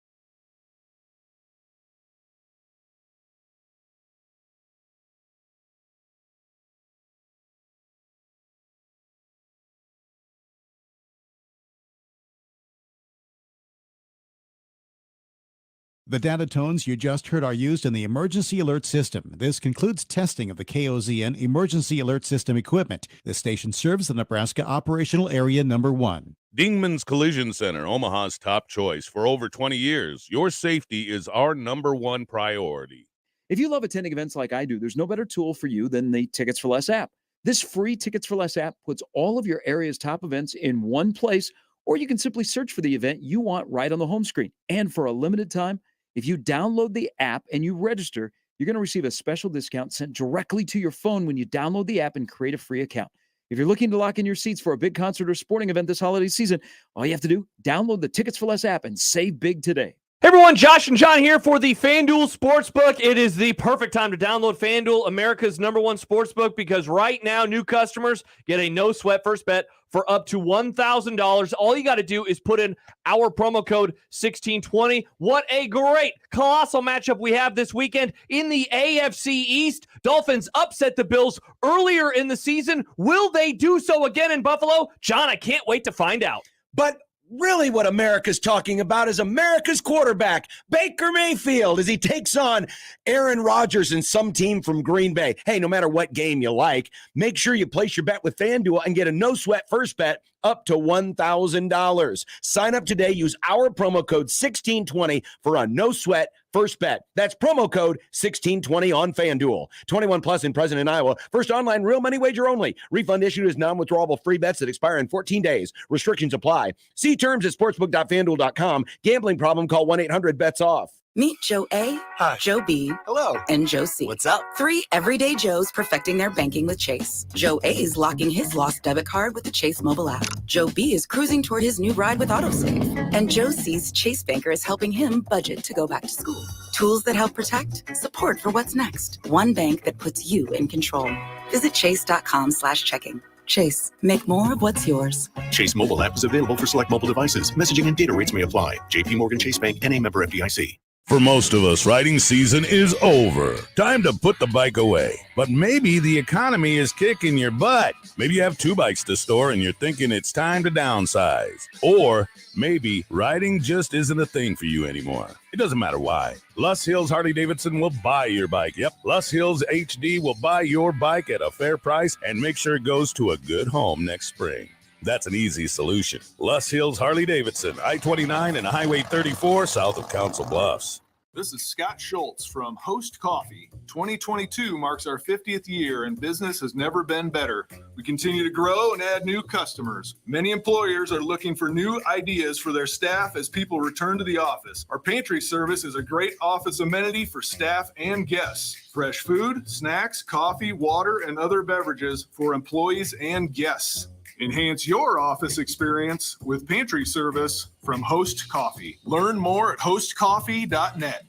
The data tones you just heard are used in the Emergency Alert System. This concludes testing of the KOZN Emergency Alert System equipment. This station serves the Nebraska Operational Area Number 1. Dingman's Collision Center, Omaha's top choice. For over 20 years, your safety is our number one priority. If you love attending events like I do, there's no better tool for you than the Tickets for Less app. This free Tickets for Less app puts all of your area's top events in one place, or you can simply search for the event you want right on the home screen. And for a limited time, if you download the app and you register, you're going to receive a special discount sent directly to your phone when you download the app and create a free account. If you're looking to lock in your seats for a big concert or sporting event this holiday season, all you have to do, download the Tickets for Less app and save big today. Hey everyone, Josh and John here for the FanDuel Sportsbook. It is the perfect time to download FanDuel, America's #1 sportsbook, because right now new customers get a no-sweat first bet for up to $1,000. All you got to do is put in our promo code 1620. What a great, colossal matchup we have this weekend in the AFC East. Dolphins upset the Bills earlier in the season. Will they do so again in Buffalo? John, I can't wait to find out. But really what America's talking about is America's quarterback, Baker Mayfield, as he takes on Aaron Rodgers and some team from Green Bay. Hey, no matter what game you like, make sure you place your bet with FanDuel and get a no-sweat first bet up to $1,000. Sign up today. Use our promo code 1620 for a no-sweat first bet. That's promo code 1620 on FanDuel. 21 plus in present in Iowa. First online real money wager only. Refund issued as non-withdrawable free bets that expire in 14 days. Restrictions apply. See terms at sportsbook.fanduel.com. Gambling problem? Call 1-800-BETS-OFF. Meet Joe A, Hi. Joe B, Hello. and Joe C. What's up? 3 everyday Joes perfecting their banking with Chase. Joe A is locking his lost debit card with the Chase mobile app. Joe B is cruising toward his new ride with AutoSave. And Joe C's Chase banker is helping him budget to go back to school. Tools that help protect, support for what's next. One bank that puts you in control. Visit chase.com/checking. Chase, make more of what's yours. Chase mobile app is available for select mobile devices. Messaging and data rates may apply. JP Morgan Chase Bank, N.A. member FDIC. For most of us, riding season is over. Time to put the bike away. But maybe the economy is kicking your butt. Maybe you have 2 bikes to store and you're thinking it's time to downsize. Or maybe riding just isn't a thing for you anymore. It doesn't matter why. Luss Hills Harley-Davidson will buy your bike. Yep, Luss Hills HD will buy your bike at a fair price and make sure it goes to a good home next spring. That's an easy solution. Luss Hills Harley-Davidson, I-29 and Highway 34 south of Council Bluffs. This is Scott Schultz from Host Coffee. 2022 marks our 50th year and business has never been better. We continue to grow and add new customers. Many employers are looking for new ideas for their staff as people return to the office. Our pantry service is a great office amenity for staff and guests. Fresh food, snacks, coffee, water, and other beverages for employees and guests. Enhance your office experience with pantry service from Host Coffee. Learn more at hostcoffee.net.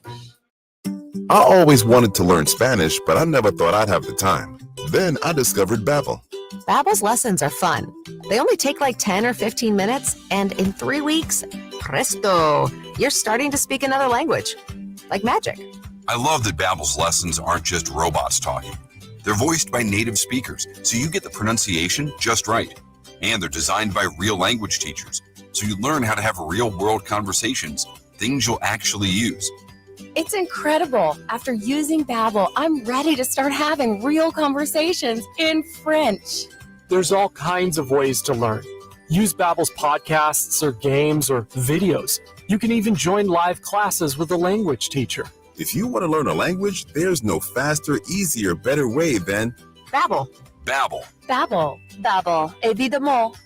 I always wanted to learn Spanish, but I never thought I'd have the time. Then I discovered Babbel. Babbel's lessons are fun. They only take like 10 or 15 minutes, and in 3 weeks, presto, you're starting to speak another language. Like magic. I love that Babbel's lessons aren't just robots talking. They're voiced by native speakers, so you get the pronunciation just right. And they're designed by real language teachers, so you learn how to have real-world conversations, things you'll actually use. It's incredible. After using Babbel, I'm ready to start having real conversations in French. There's all kinds of ways to learn. Use Babbel's podcasts or games or videos. You can even join live classes with a language teacher. If you want to learn a language, there's no faster, easier, better way than Babbel. Babbel. Babbel. Babbel. Évidemment.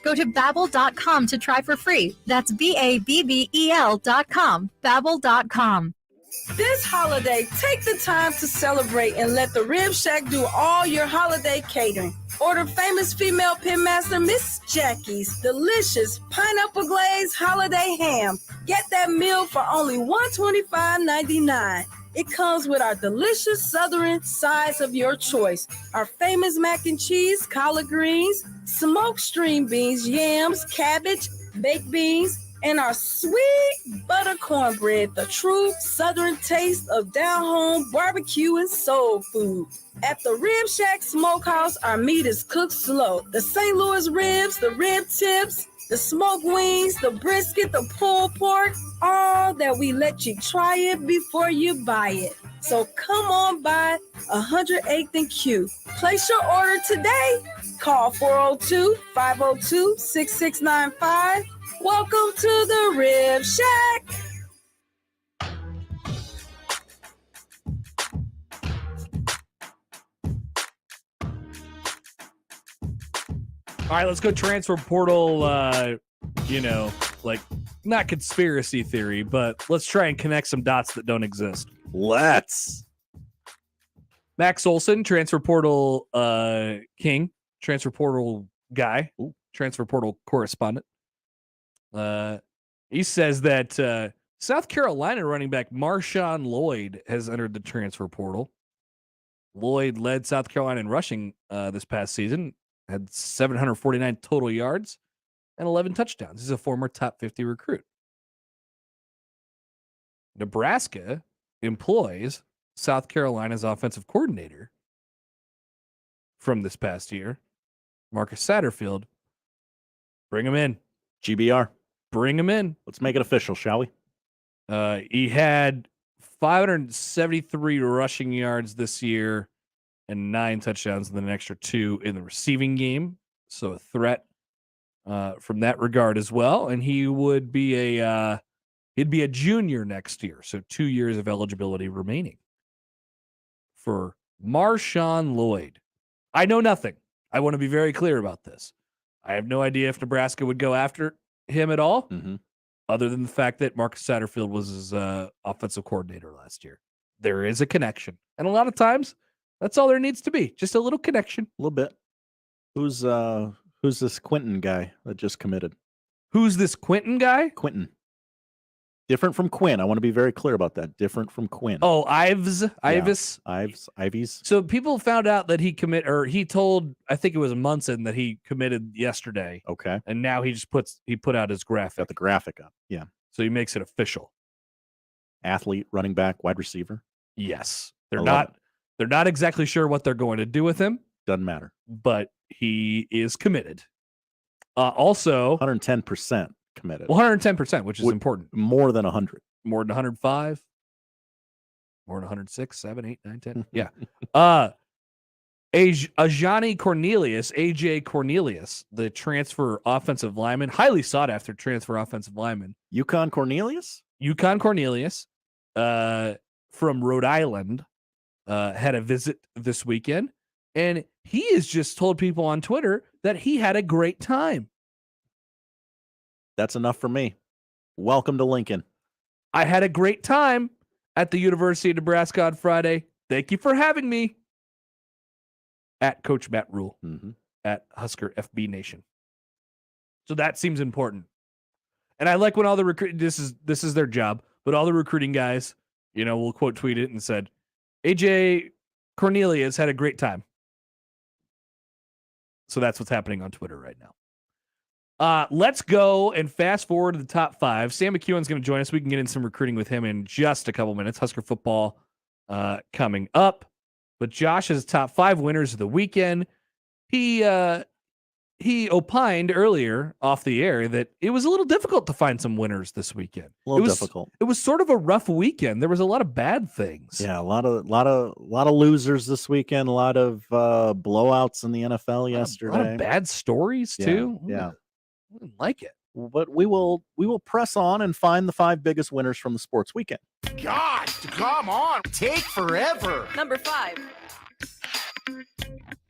Go to Babbel.com to try for free. That's Babbel.com. Babbel.com. This holiday, take the time to celebrate and let the Rib Shack do all your holiday catering. Order famous female pitmaster Miss Jackie's delicious pineapple glazed holiday ham. Get that meal for only $125.99. It comes with our delicious southern sides of your choice. Our famous mac and cheese, collard greens, smoked string beans, yams, cabbage, baked beans, and our sweet butter cornbread, the true southern taste of down-home barbecue and soul food. At the Rib Shack Smokehouse, our meat is cooked slow. The St. Louis ribs, the rib tips, The smoked wings, the brisket, the pulled pork, all that we let you try it before you buy it. So come on by 108th and Q. Place your order today. Call 402-502-6695. Welcome to the Rib Shack. All right, let's go transfer portal, like not conspiracy theory, but let's try and connect some dots that don't exist. Let's. Max Olson, transfer portal king, transfer portal guy, transfer portal correspondent. He says that South Carolina running back Marshawn Lloyd has entered the transfer portal. Lloyd led South Carolina in rushing this past season, had 749 total yards and 11 touchdowns. He's a former top 50 recruit. Nebraska employs South Carolina's offensive coordinator from this past year, Marcus Satterfield. Bring him in. GBR. Bring him in. Let's make it official, shall we? He had 573 rushing yards this year and 9 touchdowns and then an extra 2 in the receiving game. So a threat from that regard as well. And he would be he'd be a junior next year. So 2 years of eligibility remaining for Marshawn Lloyd. I know nothing. I want to be very clear about this. I have no idea if Nebraska would go after him at all, other than the fact that Marcus Satterfield was his offensive coordinator last year. There is a connection. And a lot of times, that's all there needs to be. Just a little connection. A little bit. Who's this Quentin guy that just committed? Who's this Quentin guy? Quentin. Different from Quinn. I want to be very clear about that. Different from Quinn. Oh, Ives. So people found out that he he told, I think it was Munson, that he committed yesterday. Okay. And now he just put out his graphic. Got the graphic up. Yeah. So he makes it official. Athlete, running back, wide receiver. Yes. They're not exactly sure what they're going to do with him. Doesn't matter. But he is committed. Also 110% committed. 110%, which is important. More than 100. More than 105. More than 106, 7, 8, 9, 10. Yeah. Ajani Cornelius, AJ Cornelius, the transfer offensive lineman, highly sought after transfer offensive lineman. Yukon Cornelius, from Rhode Island, had a visit this weekend, and he has just told people on Twitter that he had a great time. That's enough for me. Welcome to Lincoln. I had a great time at the University of Nebraska on Friday. Thank you for having me. At Coach Matt Rule, at Husker FB Nation. So that seems important. And I like when all the this is their job, but all the recruiting guys, will quote tweet it and said, AJ Cornelius had a great time. So that's what's happening on Twitter right now. Let's go and fast forward to the top 5. Sam McKewon's going to join us. We can get in some recruiting with him in just a couple minutes. Husker football coming up. But Josh has top 5 winners of the weekend. He opined earlier off the air that it was a little difficult to find some winners this weekend. Difficult. It was sort of a rough weekend. There was a lot of bad things. Yeah, a lot of losers this weekend. A lot of blowouts in the NFL yesterday. A lot of bad stories too. Yeah, I didn't like it. But we will press on and find the 5 biggest winners from the sports weekend. God, come on, take forever. Number 5.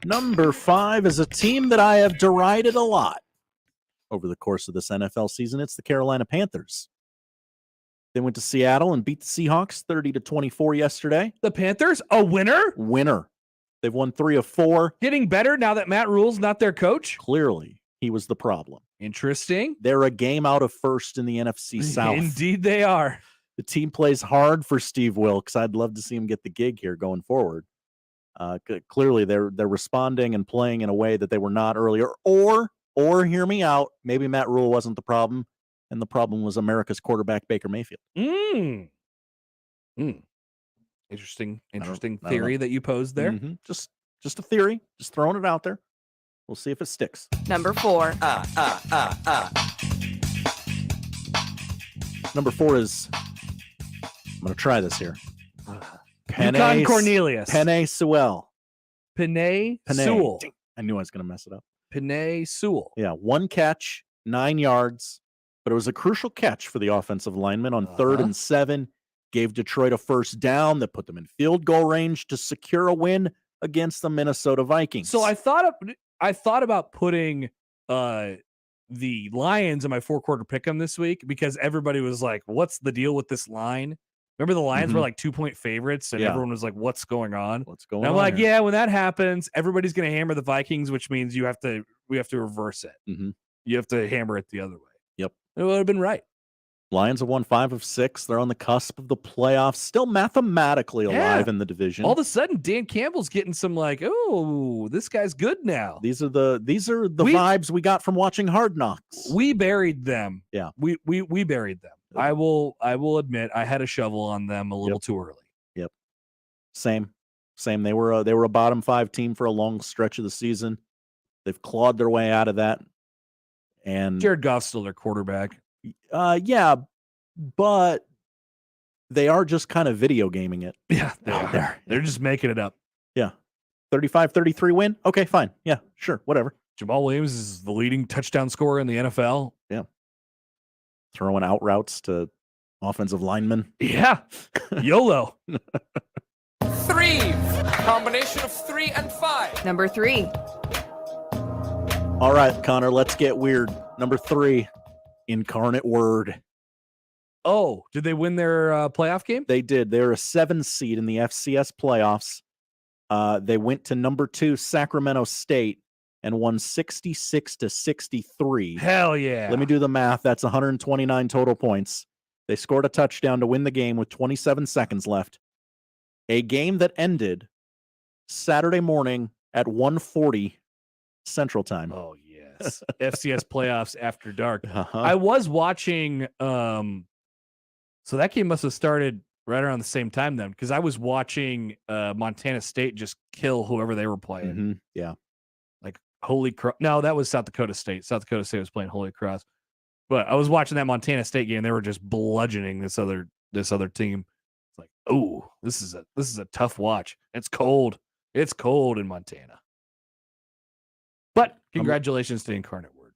Number 5 is a team that I have derided a lot over the course of this NFL season. It's the Carolina Panthers. They went to Seattle and beat the Seahawks 30-24 yesterday. The Panthers, a winner? Winner. They've won 3 of 4. Getting better now that Matt Rule's not their coach? Clearly, he was the problem. Interesting. They're a game out of first in the NFC South. Indeed they are. The team plays hard for Steve Wilkes. I'd love to see him get the gig here going forward. Clearly, they're responding and playing in a way that they were not earlier. Or hear me out, maybe Matt Rule wasn't the problem, and the problem was America's quarterback, Baker Mayfield. Interesting theory that you posed there. Just a theory. Just throwing it out there. We'll see if it sticks. Number 4. Number 4 is, I'm going to try this here. Yukon Cornelius. Penei Sewell. Penei Sewell. Dang, I knew I was going to mess it up. Penei Sewell. Yeah, 1 catch, 9 yards, but it was a crucial catch for the offensive lineman on 3rd and 7. Gave Detroit a first down that put them in field goal range to secure a win against the Minnesota Vikings. So I thought about putting the Lions in my 4-quarter pick'em this week because everybody was like, "What's the deal with this line?" Remember the Lions were like 2-point favorites, and everyone was like, "What's going on?" And I'm like, "Yeah, when that happens, everybody's going to hammer the Vikings, which means we have to reverse it. You have to hammer it the other way." Yep, it would have been right. Lions have won 5 of 6. They're on the cusp of the playoffs, still mathematically alive in the division. All of a sudden, Dan Campbell's getting some like, "Oh, this guy's good now." These are the vibes we got from watching Hard Knocks. We buried them. Yeah, we buried them. I will admit I had a shovel on them a little too early. Yep. Same. They were a bottom 5 team for a long stretch of the season. They've clawed their way out of that. And Jared Goff's still their quarterback. Yeah, but they are just kind of video gaming it. Yeah, they are. They're just making it up. Yeah. 35-33 win? Okay, fine. Yeah, sure, whatever. Jamal Williams is the leading touchdown scorer in the NFL. Yeah. Throwing out routes to offensive linemen. Yeah. YOLO. 3. Combination of 3 and 5. Number 3. All right, Connor, let's get weird. Number 3. Incarnate Word. Oh, did they win their playoff game? They did. They're a 7 seed in the FCS playoffs. They went to number 2 Sacramento State and won 66-63. Hell yeah. Let me do the math. That's 129 total points. They scored a touchdown to win the game with 27 seconds left. A game that ended Saturday morning at 1:40 Central Time. Oh, yes. FCS playoffs after dark. I was watching so that game must have started right around the same time then, because I was watching Montana State just kill whoever they were playing. Yeah. Like Holy Cross. No, that was South Dakota State. South Dakota State was playing Holy Cross. But I was watching that Montana State game. They were just bludgeoning this other team. It's like, oh, this is a tough watch. It's cold. It's cold in Montana. But congratulations to Incarnate Word.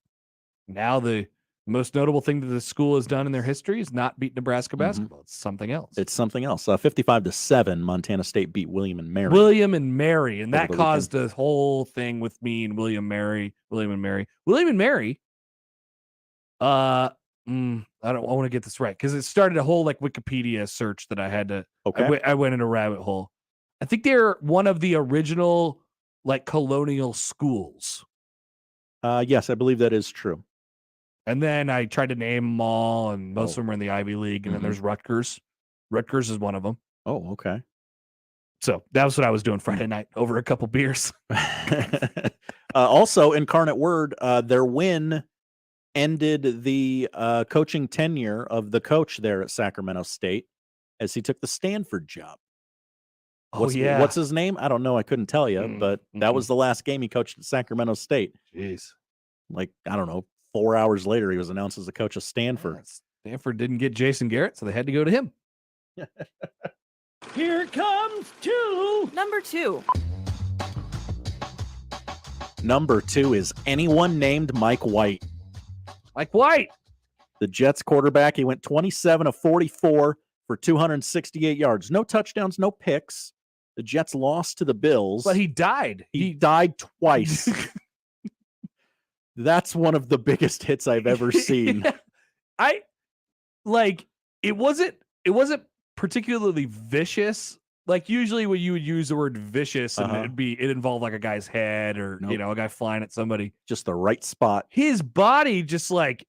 Now the most notable thing that the school has done in their history is not beat Nebraska basketball. It's something else. 55-7, Montana State beat William and Mary. And that caused the whole thing with me and William and Mary. I want to get this right because it started a whole like Wikipedia search that I had to. Okay. I went in a rabbit hole. I think they're one of the original like colonial schools. Yes, I believe that is true. And then I tried to name them all, and most of them are in the Ivy League. And then there's Rutgers. Rutgers is one of them. Oh, okay. So that was what I was doing Friday night over a couple beers. Also, Incarnate Word, their win ended the coaching tenure of the coach there at Sacramento State as he took the Stanford job. What's his name? I don't know. I couldn't tell you, but that was the last game he coached at Sacramento State. Jeez. Like, I don't know, 4 hours later, he was announced as the coach of Stanford. Stanford didn't get Jason Garrett, so they had to go to him. Here comes 2. Number 2. Number 2 is anyone named Mike White. Mike White. The Jets quarterback. He went 27 of 44 for 268 yards. No touchdowns, no picks. The Jets lost to the Bills. But he died. He died twice. That's one of the biggest hits I've ever seen. It wasn't particularly vicious. Like usually when you would use the word vicious and it involved like a guy's head or a guy flying at somebody. Just the right spot. His body just like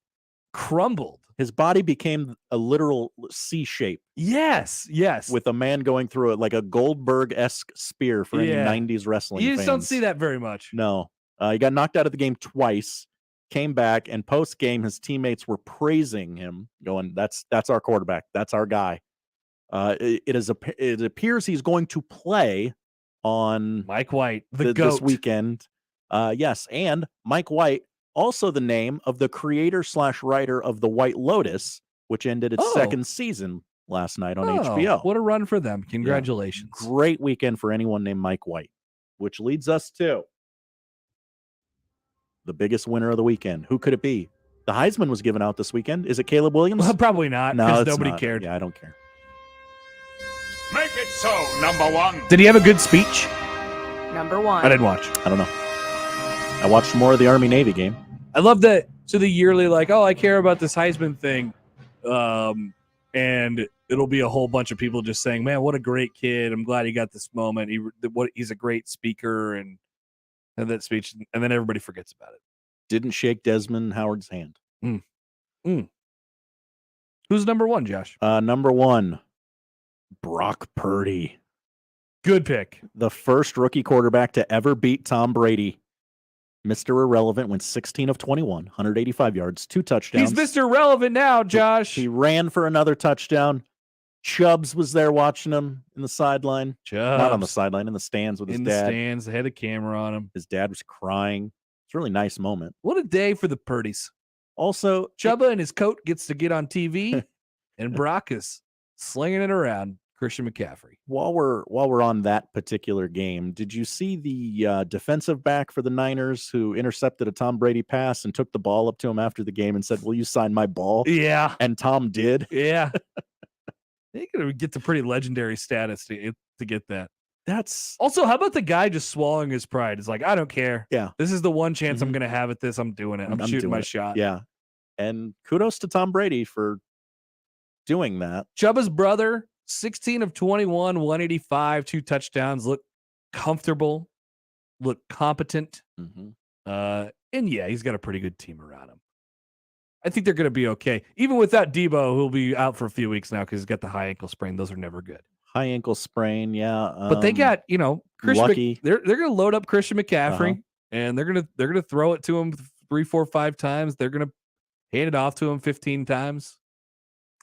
crumbled. His body became a literal C shape. Yes. With a man going through it like a Goldberg-esque spear for any 90s wrestling You fans. just don't see that very much. No. He got knocked out of the game twice, came back, and post-game his teammates were praising him, going, that's our quarterback. That's our guy. It appears he's going to play on Mike White, the GOAT. this weekend Yes, and Mike White, also the name of the creator/writer of The White Lotus, which ended its second season last night on HBO. What a run for them. Congratulations. Yeah. Great weekend for anyone named Mike White, which leads us to the biggest winner of the weekend. Who could it be? The Heisman was given out this weekend. Is it Caleb Williams? Well, probably not, No, because it's nobody not. cared. Yeah, I don't care. Make it so, number one. Did he have a good speech? Number one. I didn't watch. I don't know. I watched more of the Army-Navy game. I love that. So the yearly, like, oh, I care about this Heisman thing. And it'll be a whole bunch of people just saying, man, what a great kid. I'm glad he got this moment. He's a great speaker and that speech. And then everybody forgets about it. Didn't shake Desmond Howard's hand. Who's number one, Josh? Number one, Brock Purdy. Good pick. The first rookie quarterback to ever beat Tom Brady. Mr. Irrelevant went 16 of 21, 185 yards, 2 touchdowns. He's Mr. Relevant now, Josh. He ran for another touchdown. Chubbs was there watching him in the sideline. Not on the sideline, in the stands with his dad. In the stands, they had the camera on him. His dad was crying. It's a really nice moment. What a day for the Purdys. Also, Chubba in his coat gets to get on TV, and Brock is slinging it around. Christian McCaffrey. While we're on that particular game, did you see the defensive back for the Niners who intercepted a Tom Brady pass and took the ball up to him after the game and said, "Will you sign my ball?" Yeah. And Tom did. Yeah. They could get to pretty legendary status to get that. That's also, how about the guy just swallowing his pride? It's like, I don't care. Yeah. This is the one chance I'm going to have at this. I'm doing it. I'm shooting my shot. Yeah. And kudos to Tom Brady for doing that. Chubba's brother, 16 of 21, 185, 2 touchdowns, look comfortable, look competent. And yeah, he's got a pretty good team around him. I think they're going to be okay. Even without Debo, who'll be out for a few weeks now because he's got the high ankle sprain. Those are never good. High ankle sprain, yeah. But they got, Lucky. They're going to load up Christian McCaffrey, and they're going to throw it to him 3, 4, 5 times. They're going to hand it off to him 15 times.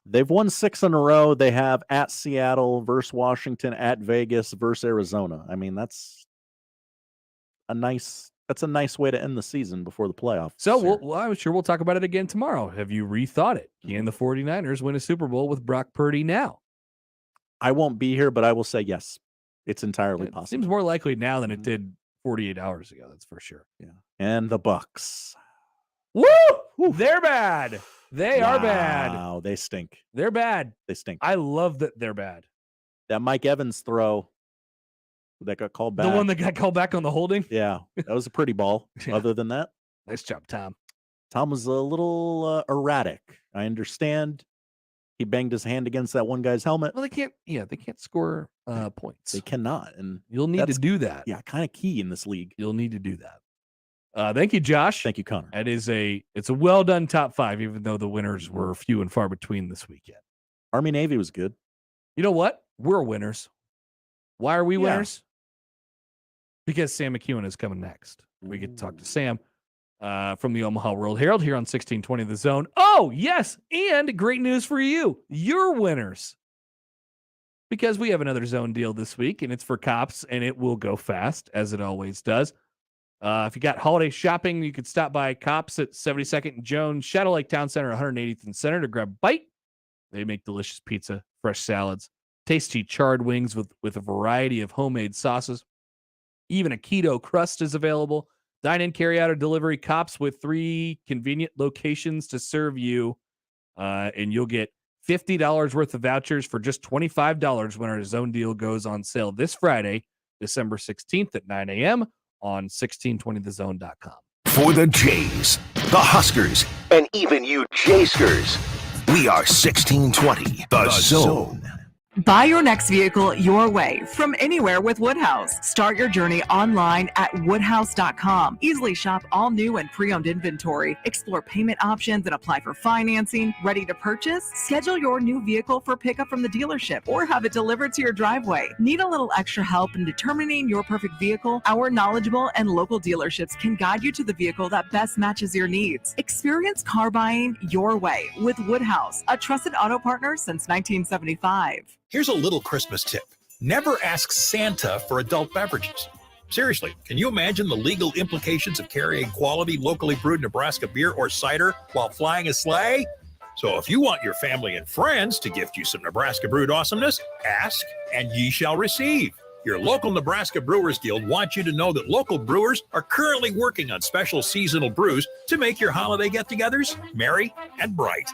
They've won 6 in a row. They have at Seattle versus Washington, at Vegas versus Arizona. I mean, that's a nice way to end the season before the playoffs. So I'm sure we'll talk about it again tomorrow. Have you rethought it? Can the 49ers win a Super Bowl with Brock Purdy now? I won't be here, but I will say yes. It's entirely possible. Seems more likely now than it did 48 hours ago. That's for sure. Yeah. And the Bucks. Woo! They're bad. They are bad. Wow, they stink. They're bad. They stink. I love that they're bad. That Mike Evans throw that got called back. The one that got called back on the holding? Yeah, that was a pretty ball. Yeah. Other than that, nice job, Tom. Tom was a little erratic. I understand. He banged his hand against that one guy's helmet. Well, they can't score points. They cannot. And you'll need to do that. Yeah, kind of key in this league. You'll need to do that. Thank you, Josh. Thank you, Connor. It's a well done top 5, even though the winners were few and far between this weekend. Army Navy was good. You know what? We're winners. Why are we winners? Because Sam McKewon is coming next. We get to talk to Sam from the Omaha World Herald here on 1620 The Zone. Oh, yes. And great news for you. You're winners. Because we have another zone deal this week, and it's for cops, and it will go fast, as it always does. If you got holiday shopping, you could stop by Cops at 72nd and Jones, Shadow Lake Town Center, 180th and Center to grab a bite. They make delicious pizza, fresh salads, tasty charred wings with a variety of homemade sauces. Even a keto crust is available. Dine-in, carry-out, or delivery. Cops with 3 convenient locations to serve you. And you'll get $50 worth of vouchers for just $25 when our zone deal goes on sale this Friday, December 16th at 9 a.m. on 1620thezone.com. For the Jays, the Huskers, and even you Jayskers, we are 1620 The Zone. Buy your next vehicle your way from anywhere with Woodhouse. Start your journey online at woodhouse.com. Easily shop all new and pre-owned inventory. Explore payment options and apply for financing. Ready to purchase? Schedule your new vehicle for pickup from the dealership or have it delivered to your driveway. Need a little extra help in determining your perfect vehicle? Our knowledgeable and local dealerships can guide you to the vehicle that best matches your needs. Experience car buying your way with Woodhouse, a trusted auto partner since 1975. Here's a little Christmas tip. Never ask Santa for adult beverages. Seriously, can you imagine the legal implications of carrying quality, locally brewed Nebraska beer or cider while flying a sleigh? So if you want your family and friends to gift you some Nebraska brewed awesomeness, ask and ye shall receive. Your local Nebraska Brewers Guild wants you to know that local brewers are currently working on special seasonal brews to make your holiday get-togethers merry and bright.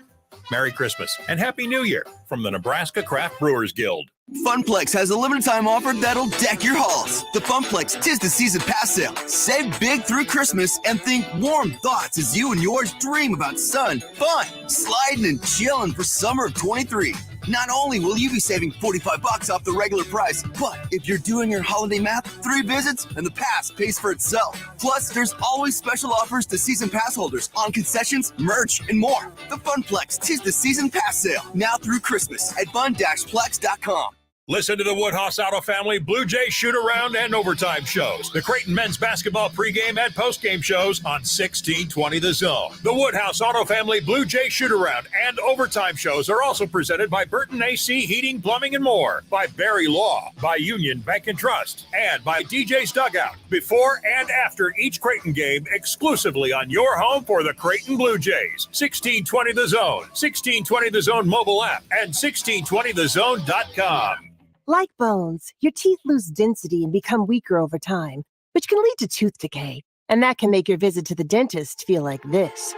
Merry Christmas and Happy New Year from the Nebraska Craft Brewers Guild. Funplex has a limited time offer that'll deck your halls. The Funplex 'Tis the Season Pass Sale. Save big through Christmas and think warm thoughts as you and yours dream about sun, fun, sliding and chilling for summer of 23. Not only will you be saving $45 off the regular price, but if you're doing your holiday math, 3 visits and the pass pays for itself. Plus, there's always special offers to season pass holders on concessions, merch, and more. The Funplex 'Tis the Season Pass Sale, now through Christmas at fun-plex.com. Listen to the Woodhouse Auto Family Blue Jays shoot-around and overtime shows. The Creighton men's basketball pregame and postgame shows on 1620 The Zone. The Woodhouse Auto Family Blue Jay shoot-around and overtime shows are also presented by Burton AC Heating, Plumbing, and More, by Barry Law, by Union Bank and Trust, and by DJ's Dugout. Before and after each Creighton game, exclusively on your home for the Creighton Blue Jays. 1620 The Zone, 1620 The Zone mobile app, and 1620thezone.com. Like bones, your teeth lose density and become weaker over time, which can lead to tooth decay. And that can make your visit to the dentist feel like this.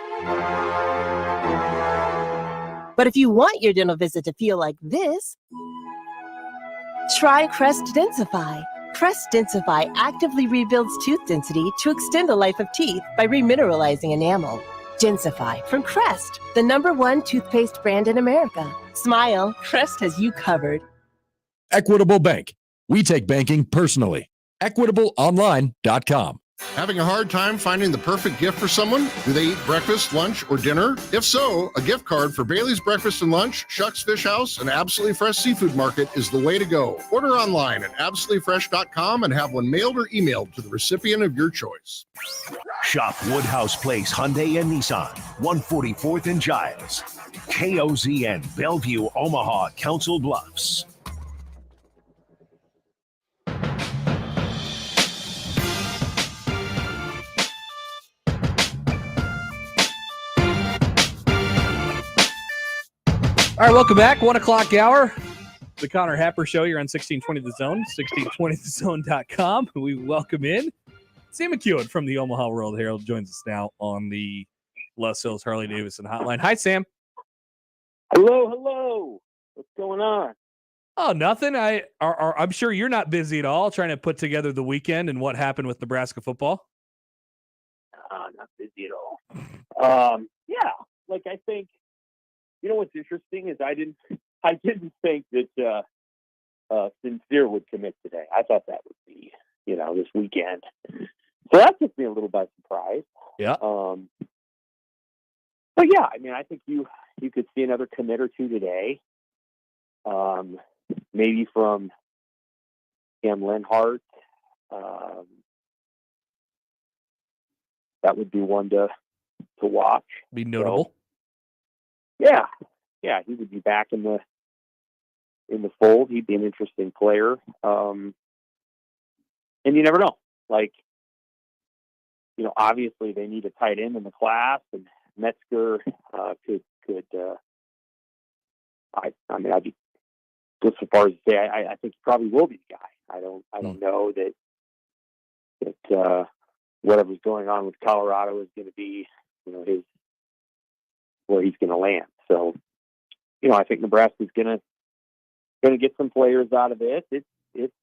But if you want your dental visit to feel like this, try Crest Densify. Crest Densify actively rebuilds tooth density to extend the life of teeth by remineralizing enamel. Densify from Crest, the #1 toothpaste brand in America. Smile, Crest has you covered. Equitable Bank. We take banking personally. EquitableOnline.com. Having a hard time finding the perfect gift for someone? Do they eat breakfast, lunch, or dinner? If so, a gift card for Bailey's Breakfast and Lunch, Shucks Fish House, and Absolutely Fresh Seafood Market is the way to go. Order online at absolutelyfresh.com and have one mailed or emailed to the recipient of your choice. Shop Woodhouse Place Hyundai and Nissan, 144th and Giles. KOZN, Bellevue, Omaha, Council Bluffs. All right, welcome back. 1 o'clock hour. The Connor Happer Show. You're on 1620 The Zone, 1620thezone.com. We welcome in Sam McKewon from the Omaha World Herald. Joins us now on the Les Hills Harley-Davidson hotline. Hi, Sam. Hello. What's going on? Oh, nothing. I'm sure you're not busy at all trying to put together the weekend and what happened with Nebraska football. Not busy at all. Yeah, like I think, you know what's interesting is I didn't think that Sincere would commit today. I thought that would be, this weekend. So that took me a little by surprise. Yeah. But yeah, I mean, I think you could see another commit or two today. Maybe from Cam Lenhart. That would be one to watch. Be notable. So, yeah, he would be back in the fold. He'd be an interesting player. And you never know. Like, obviously they need a tight end in the class, and Metzger could. I'd be go so far as to say I think he probably will be the guy. I don't know that whatever's going on with Colorado is going to be where he's going to land. So, I think Nebraska's going to get some players out of this. It's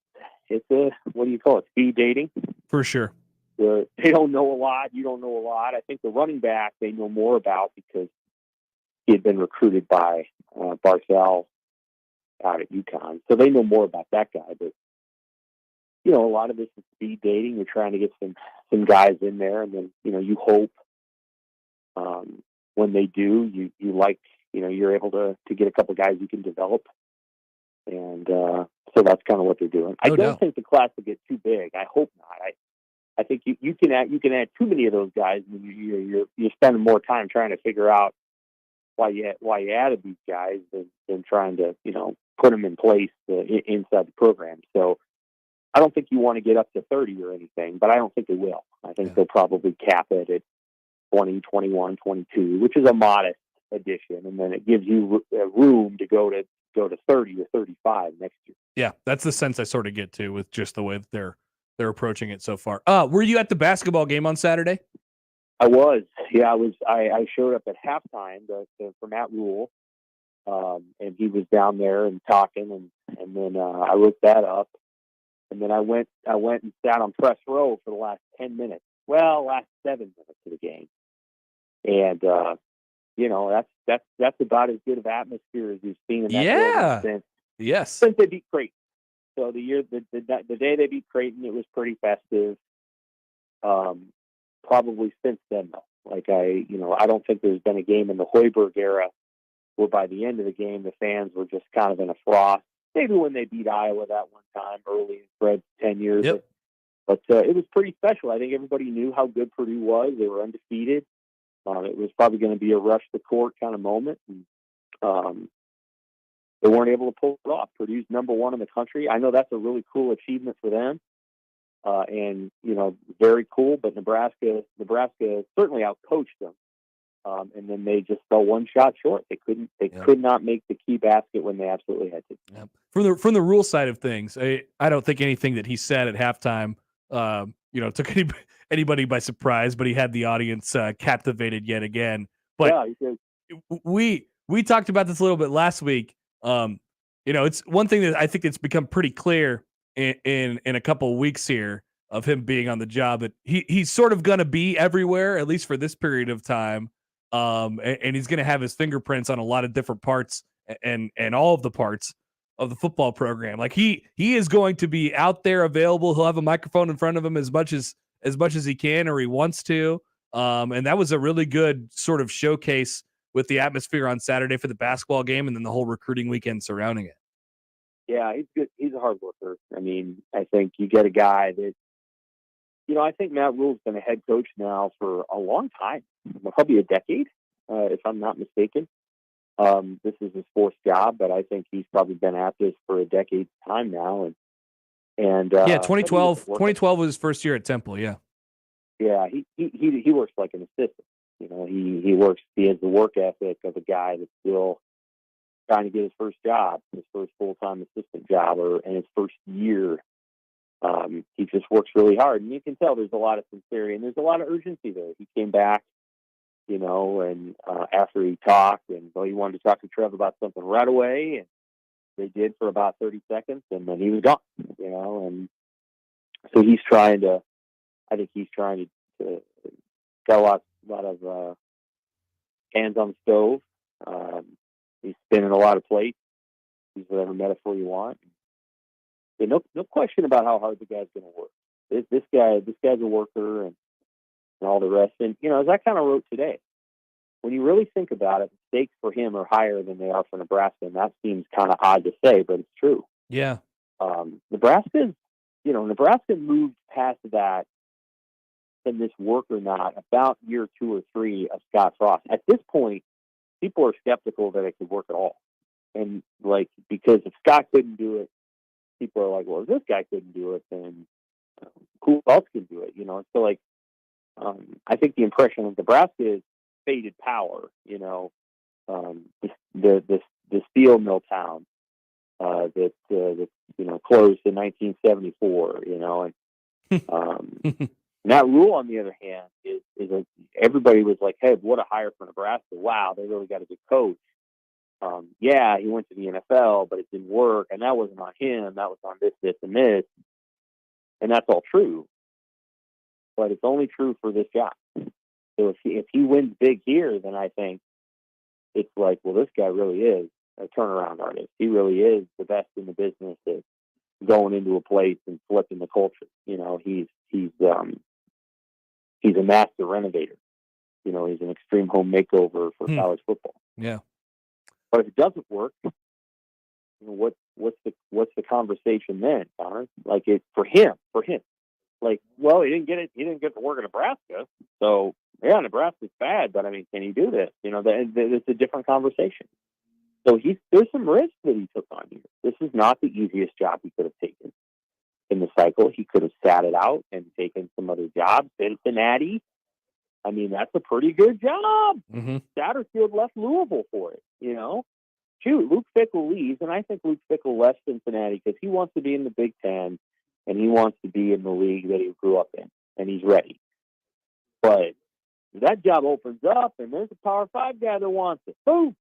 a, what do you call it? Speed dating. For sure. They don't know a lot. You don't know a lot. I think the running back they know more about because he had been recruited by Barthel out at UConn. So they know more about that guy. But, a lot of this is speed dating. You're trying to get some guys in there, and then, you hope when they do, you like, you're able to get a couple guys you can develop. And so that's kind of what they're doing. I don't think the class will get too big. I hope not. I think you can add too many of those guys, and you're spending more time trying to figure out why you added these guys than trying to put them in place inside the program. So I don't think you want to get up to 30 or anything, but I don't think they will. I think they'll probably cap it at 20, 21, 22, which is a modest addition, and then it gives you room to go to 30 or 35 next year. Yeah, that's the sense I sort of get to with just the way that they're approaching it so far. Were you at the basketball game on Saturday? I was. Yeah, I was. I showed up at halftime for Matt Rule, and he was down there and talking, and then I looked that up, and then I went and sat on press row for the last 10 minutes. Well, last 7 minutes of the game, and that's about as good of atmosphere as you've seen in that building since they beat Creighton. So the day they beat Creighton, it was pretty festive. Probably since then, though. Like I don't think there's been a game in the Hoiberg era where by the end of the game the fans were just kind of in a froth. Maybe when they beat Iowa that one time early in Fred's tenure, but it was pretty special. I think everybody knew how good Purdue was. They were undefeated. It was probably going to be a rush the court kind of moment. And, they weren't able to pull it off. Purdue's number 1 in the country. I know that's a really cool achievement for them. And, very cool, but Nebraska certainly outcoached them. And then they just fell one shot short. They could not make the key basket when they absolutely had to. Yeah. From the rule side of things, I don't think anything that he said at halftime, took anybody by surprise, but he had the audience captivated yet again. But we talked about this a little bit last week. It's one thing that I think it's become pretty clear in a couple of weeks here of him being on the job that he's sort of going to be everywhere, at least for this period of time. And he's going to have his fingerprints on a lot of different parts and all of the parts of the football program. Like he is going to be out there available. He'll have a microphone in front of him as much as he can, or he wants to. And that was a really good sort of showcase with the atmosphere on Saturday for the basketball game, and then the whole recruiting weekend surrounding it. Yeah, he's good. He's a hard worker. I mean, I think you get a guy that, I think Matt Rule's been a head coach now for a long time, probably a decade, if I'm not mistaken. This is his 4th job, but I think he's probably been at this for a decade's time now. And 2012 was his first year at Temple. Yeah. Yeah. He works like an assistant. He has the work ethic of a guy that's still trying to get his first job, his first full-time assistant job, in his first year. He just works really hard, and you can tell there's a lot of sincerity and there's a lot of urgency there. He came back, and after he talked, and he wanted to talk to Trev about something right away, and they did for about 30 seconds, and then he was gone. And so he's trying to got a lot of hands on the stove. He's spinning a lot of plates. Use whatever metaphor you want. And no question about how hard the guy's going to work. This guy's a worker and all the rest. And as I kind of wrote today, when you really think about it, the stakes for him are higher than they are for Nebraska, and that seems kind of odd to say, but it's true. Yeah. Nebraska moved past that, and this work or not, about year 2 or 3 of Scott Frost. At this point, people are skeptical that it could work at all. And because if Scott couldn't do it, people are like, well, if this guy couldn't do it, then who else can do it? So I think the impression of Nebraska is faded power, the steel mill town that closed in 1974, and Matt Rule, on the other hand, everybody was like, hey, what a hire for Nebraska. Wow, they really got a good coach. He went to the NFL, but it didn't work, and that wasn't on him. That was on this, and this. And that's all true. But it's only true for this job. So if he wins big here, then I think it's like, well, this guy really is a turnaround artist. He really is the best in the business at going into a place and flipping the culture. He's a master renovator. He's an extreme home makeover for college football. Yeah. But if it doesn't work, what's the conversation then, Connor? For him. He didn't get to work in Nebraska. So yeah, Nebraska's bad, but I mean, can he do this? It's a different conversation. So there's some risk that he took on here. This is not the easiest job he could have taken. in the cycle. He could have sat it out and taken some other job. Cincinnati, I mean, that's a pretty good job. Satterfield left Louisville for it, you know. Shoot, Luke Fickell leaves, and I think Luke Fickell left Cincinnati because he wants to be in the Big Ten, and he wants to be in the league that he grew up in, and he's ready. But if that job opens up, and there's a Power 5 guy that wants it, boom,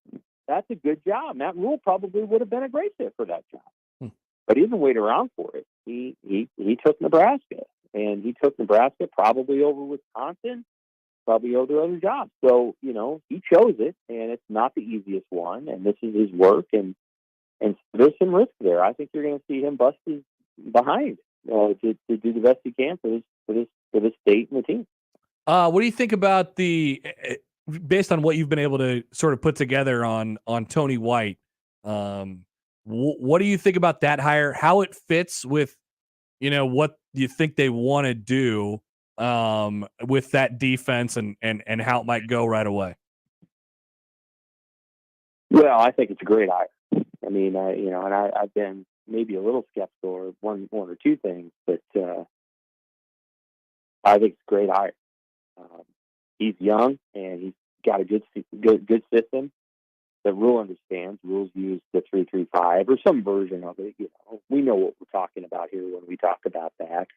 that's a good job. Matt Rule probably would have been a great fit for that job. But he didn't wait around for it. He took Nebraska, and he took Nebraska probably over Wisconsin, probably over other jobs. So, you know, he chose it, and it's not the easiest one, and this is his work, and there's some risk there. I think you're going to see him bust his behind to do the best he can for this state and the team. What do you think about based on what you've been able to sort of put together on Tony White? What do you think about that hire? How it fits with, you know, what you think they want to do with that defense and how it might go right away? Well, I think it's a great hire. I mean, I've been maybe a little skeptical or one or two things, but I think it's a great hire. He's young and he's got a good system that Rule understands. Rule's used the 3-3-5 or some version of it. You know, we know what we're talking about here when we talk about that.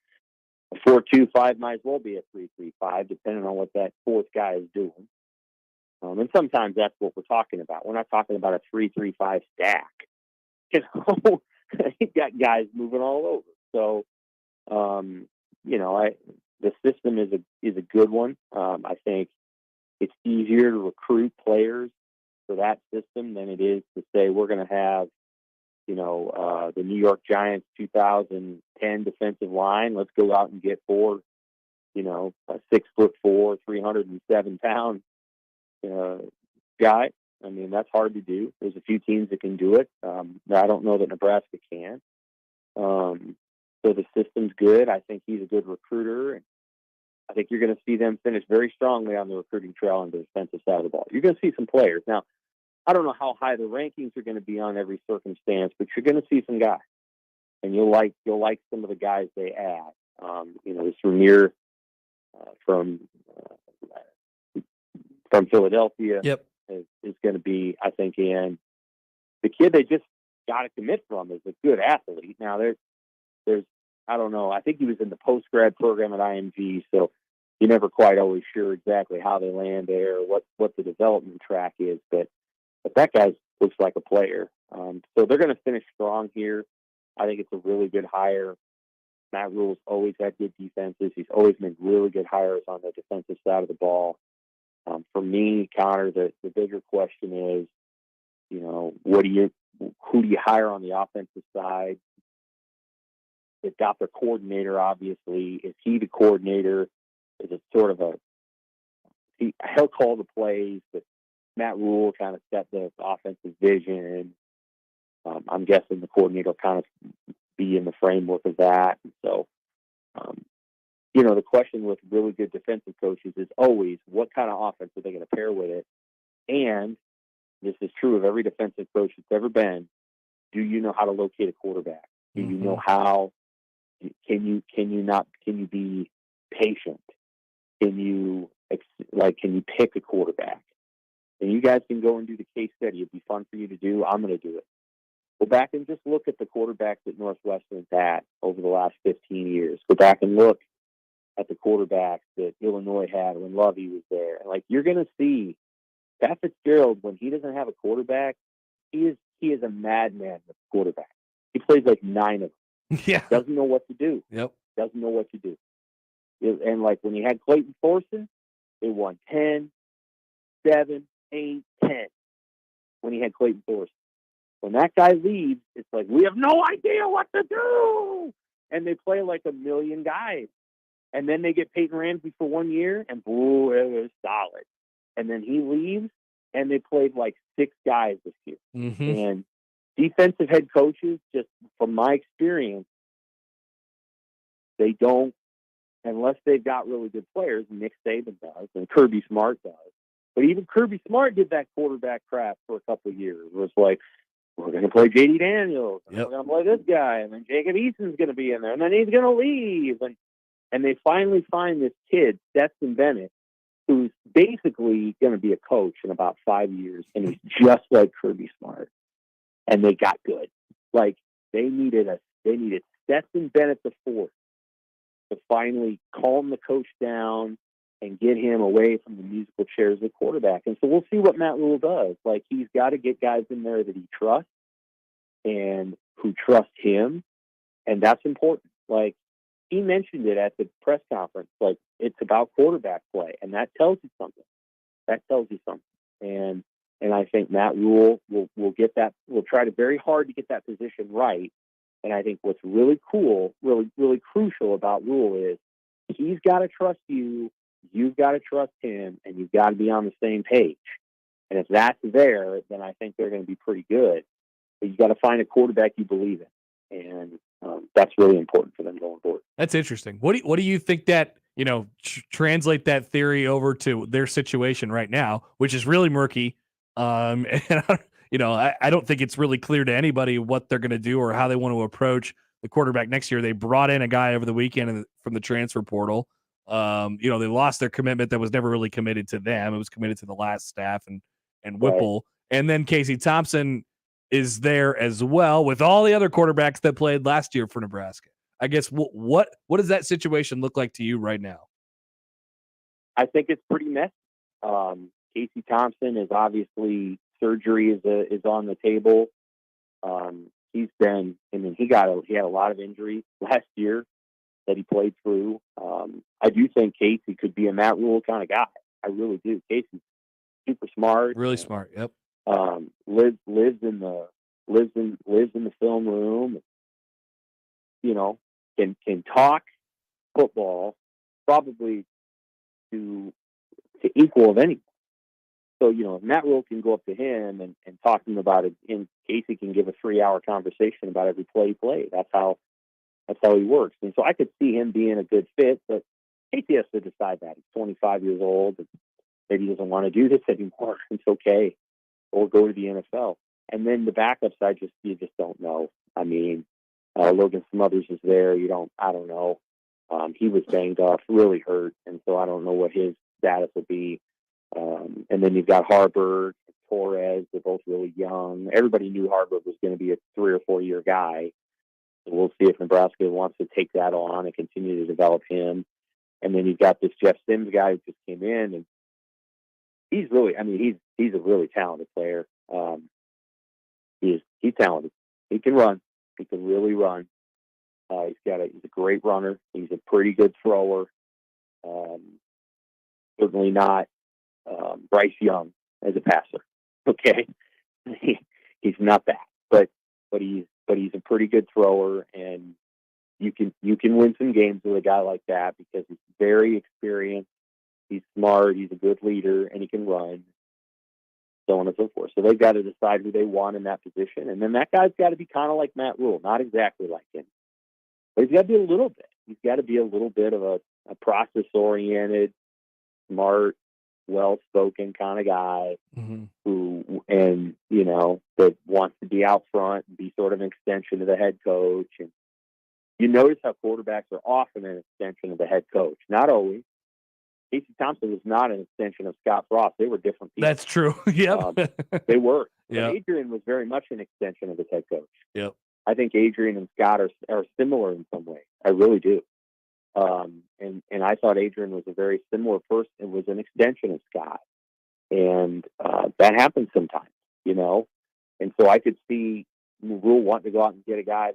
A 4-2-5 might as well be a 3-3-5, depending on what that fourth guy is doing. And sometimes that's what we're talking about. We're not talking about a 3-3-5 stack. You know, you got guys moving all over. So, you know, the system is a good one. I think it's easier to recruit players for that system than it is to say we're going to have, you know, the New York Giants 2010 defensive line. Let's go out and get four, you know, a 6'4", 307-pound guy. I mean, that's hard to do. There's a few teams that can do it. I don't know that Nebraska can. So the system's good. I think he's a good recruiter. And I think you're going to see them finish very strongly on the recruiting trail on the defensive side of the ball. You're going to see some players. Now, I don't know how high the rankings are going to be on every circumstance, but you're going to see some guys. And you'll like some of the guys they add. You know, this Ramir from Philadelphia is going to be, I think, in. The kid they just got to commit from is a good athlete. Now, there's I don't know. I think he was in the post-grad program at IMG, so you're never quite always sure exactly how they land there, what the development track is. But that guy looks like a player. So they're going to finish strong here. I think it's a really good hire. Matt Rule's always had good defenses. He's always made really good hires on the defensive side of the ball. For me, Connor, the bigger question is, you know, who do you hire on the offensive side? They've got their coordinator, obviously. Is he the coordinator? Is it sort of he'll call the plays, but Matt Rule kind of set the offensive vision. I'm guessing the coordinator will kind of be in the framework of that. So, you know, the question with really good defensive coaches is always what kind of offense are they going to pair with it? And this is true of every defensive coach that's ever been. Do you know how to locate a quarterback? Do you know how? Can you be patient? Can you pick a quarterback? And you guys can go and do the case study. It'd be fun for you to do. I'm going to do it. Go back and just look at the quarterbacks that Northwestern's had over the last 15 years. Go back and look at the quarterbacks that Illinois had when Lovey was there. Like, you're going to see Pat Fitzgerald, when he doesn't have a quarterback, he is a madman with quarterback. He plays like 9 of them. Yeah. Doesn't know what to do. Yep. Doesn't know what to do. And like when he had Clayton Thorson, they won 10, 7, 8, 10 when he had Clayton Thorson. When that guy leaves, it's like, we have no idea what to do. And they play like a million guys. And then they get Peyton Ramsey for 1 year, and boo, it was solid. And then he leaves, and they played like 6 guys this year. And defensive head coaches, just from my experience, they don't, unless they've got really good players, and Nick Saban does, and Kirby Smart does. But even Kirby Smart did that quarterback crap for a couple of years. It was like, we're going to play J.D. Daniels. Yep. We're going to play this guy. And then Jacob Eason's going to be in there. And then he's going to leave. And they finally find this kid, Stetson Bennett, who's basically going to be a coach in about 5 years. And he's just like Kirby Smart. And they got good. Like, they needed Stetson Bennett the fourth to finally calm the coach down and get him away from the musical chairs of the quarterback. And so we'll see what Matt Rule does. Like, he's got to get guys in there that he trusts and who trust him. And that's important. Like, he mentioned it at the press conference. Like, it's about quarterback play. And that tells you something. And I think Matt Rule will get that, will try to very hard to get that position right. And I think what's really cool, really crucial about Rule is he's got to trust you, you've got to trust him, and you've got to be on the same page. And if that's there, then I think they're going to be pretty good. But you got to find a quarterback you believe in, and that's really important for them going forward. That's interesting. What do you think that, translate that theory over to their situation right now, which is really murky? And I don't think it's really clear to anybody what they're going to do or how they want to approach the quarterback next year. They brought in a guy over the weekend from the transfer portal. They lost their commitment that was never really committed to them. It was committed to the last staff and Whipple. Right. And then Casey Thompson is there as well with all the other quarterbacks that played last year for Nebraska. I guess what does that situation look like to you right now? I think it's pretty messy. Casey Thompson is obviously surgery is on the table. He had a lot of injuries last year that he played through. I do think Casey could be a Matt Rule kind of guy. I really do. Casey's super smart, really smart. Yep. Lives in the film room. Can talk football probably to equal of anyone. So, if Matt Rule can go up to him and talk to him about it, and Casey can give a 3-hour conversation about every play he played. That's how he works. And so I could see him being a good fit, but Casey has to decide that. He's 25 years old, and maybe he doesn't want to do this anymore. It's okay. Or go to the NFL. And then the backup side, you just don't know. I mean, Logan Smothers is there. I don't know. He was banged up, really hurt, and so I don't know what his status will be. And then you've got Harburg, Torres. They're both really young. Everybody knew Harburg was going to be a 3 or 4 year guy. So we'll see if Nebraska wants to take that on and continue to develop him. And then you've got this Jeff Sims guy who just came in, and he's a really talented player. He's talented. He can run. He can really run. He's a great runner. He's a pretty good thrower. Certainly not Bryce Young as a passer. Okay, he's not that, but he's a pretty good thrower, and you can win some games with a guy like that because he's very experienced. He's smart. He's a good leader, and he can run. So on and so forth. So they've got to decide who they want in that position, and then that guy's got to be kind of like Matt Rule, not exactly like him, but he's got to be a little bit. He's got to be a little bit of a process-oriented, smart, well-spoken kind of guy that wants to be out front and be sort of an extension of the head coach. And you notice how quarterbacks are often an extension of the head coach. Not always. Casey Thompson was not an extension of Scott Frost. They were different people. That's true. Yep. They were. Yep. Adrian was very much an extension of his head coach. Yep. I think Adrian and Scott are similar in some ways. I really do. And I thought Adrian was a very similar person. It was an extension of Scott. And that happens sometimes, And so I could see Rule wanting to go out and get a guy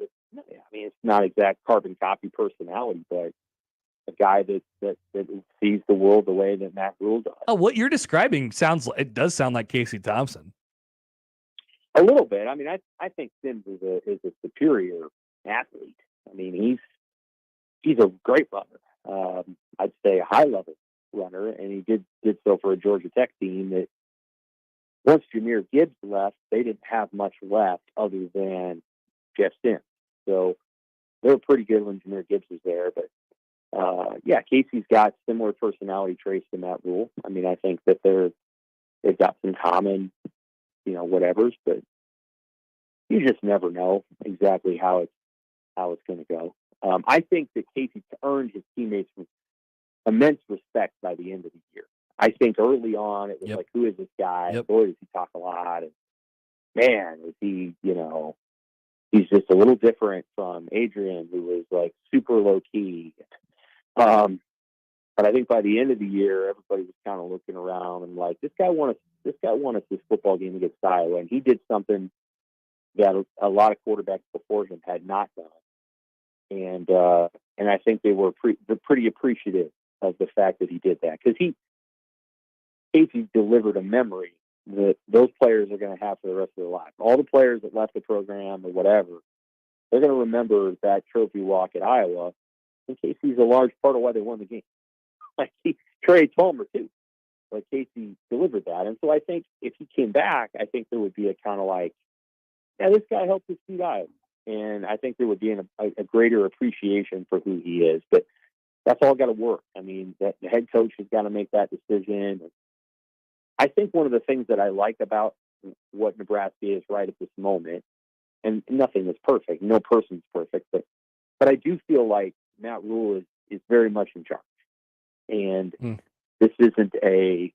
it's not exact carbon copy personality, but a guy that sees the world the way that Matt Rule does. Oh, what you're describing does sound like Casey Thompson. A little bit. I mean, I think Sims is a superior athlete. I mean, he's a great runner. I'd say a high level runner, and he did so for a Georgia Tech team that once Jahmyr Gibbs left, they didn't have much left other than Jeff Sims. So they were pretty good when Jahmyr Gibbs was there. But Casey's got similar personality traits to Matt Rule. I mean, I think that they've got some common, whatevers, but you just never know exactly how it's going to go. I think that Casey earned his teammates immense respect by the end of the year. I think early on it was like, who is this guy? Boy, does he talk a lot. And man, is he, he's just a little different from Adrian, who was like super low key. But I think by the end of the year, everybody was kind of looking around and like, this guy won us this football game against Iowa. And he did something that a lot of quarterbacks before him had not done. And I think they were pretty appreciative of the fact that he did that, because Casey delivered a memory that those players are going to have for the rest of their lives. All the players that left the program or whatever, they're going to remember that trophy walk at Iowa. And Casey's a large part of why they won the game. Like Trey Palmer too. Like Casey delivered that, and so I think if he came back, I think there would be a kind of like, yeah, this guy helped us beat Iowa. And I think there would be a greater appreciation for who he is. But that's all got to work. I mean, the head coach has got to make that decision. I think one of the things that I like about what Nebraska is right at this moment, and nothing is perfect, no person's perfect, but I do feel like Matt Rule is very much in charge. And this isn't a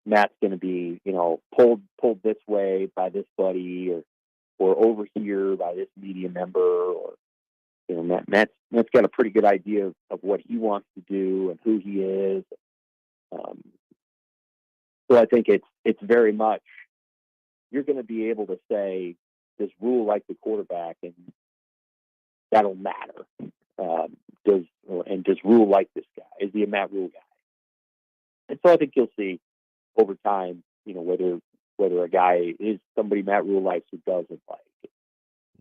Matt's going to be, pulled this way by this buddy or over here by this media member, or Matt's got a pretty good idea of what he wants to do and who he is. So I think it's very much, you're going to be able to say, does Rule like the quarterback, and that'll matter. Does Rule like this guy? Is he a Matt Rule guy? And so I think you'll see over time, whether a guy is somebody Matt Rule likes or doesn't like.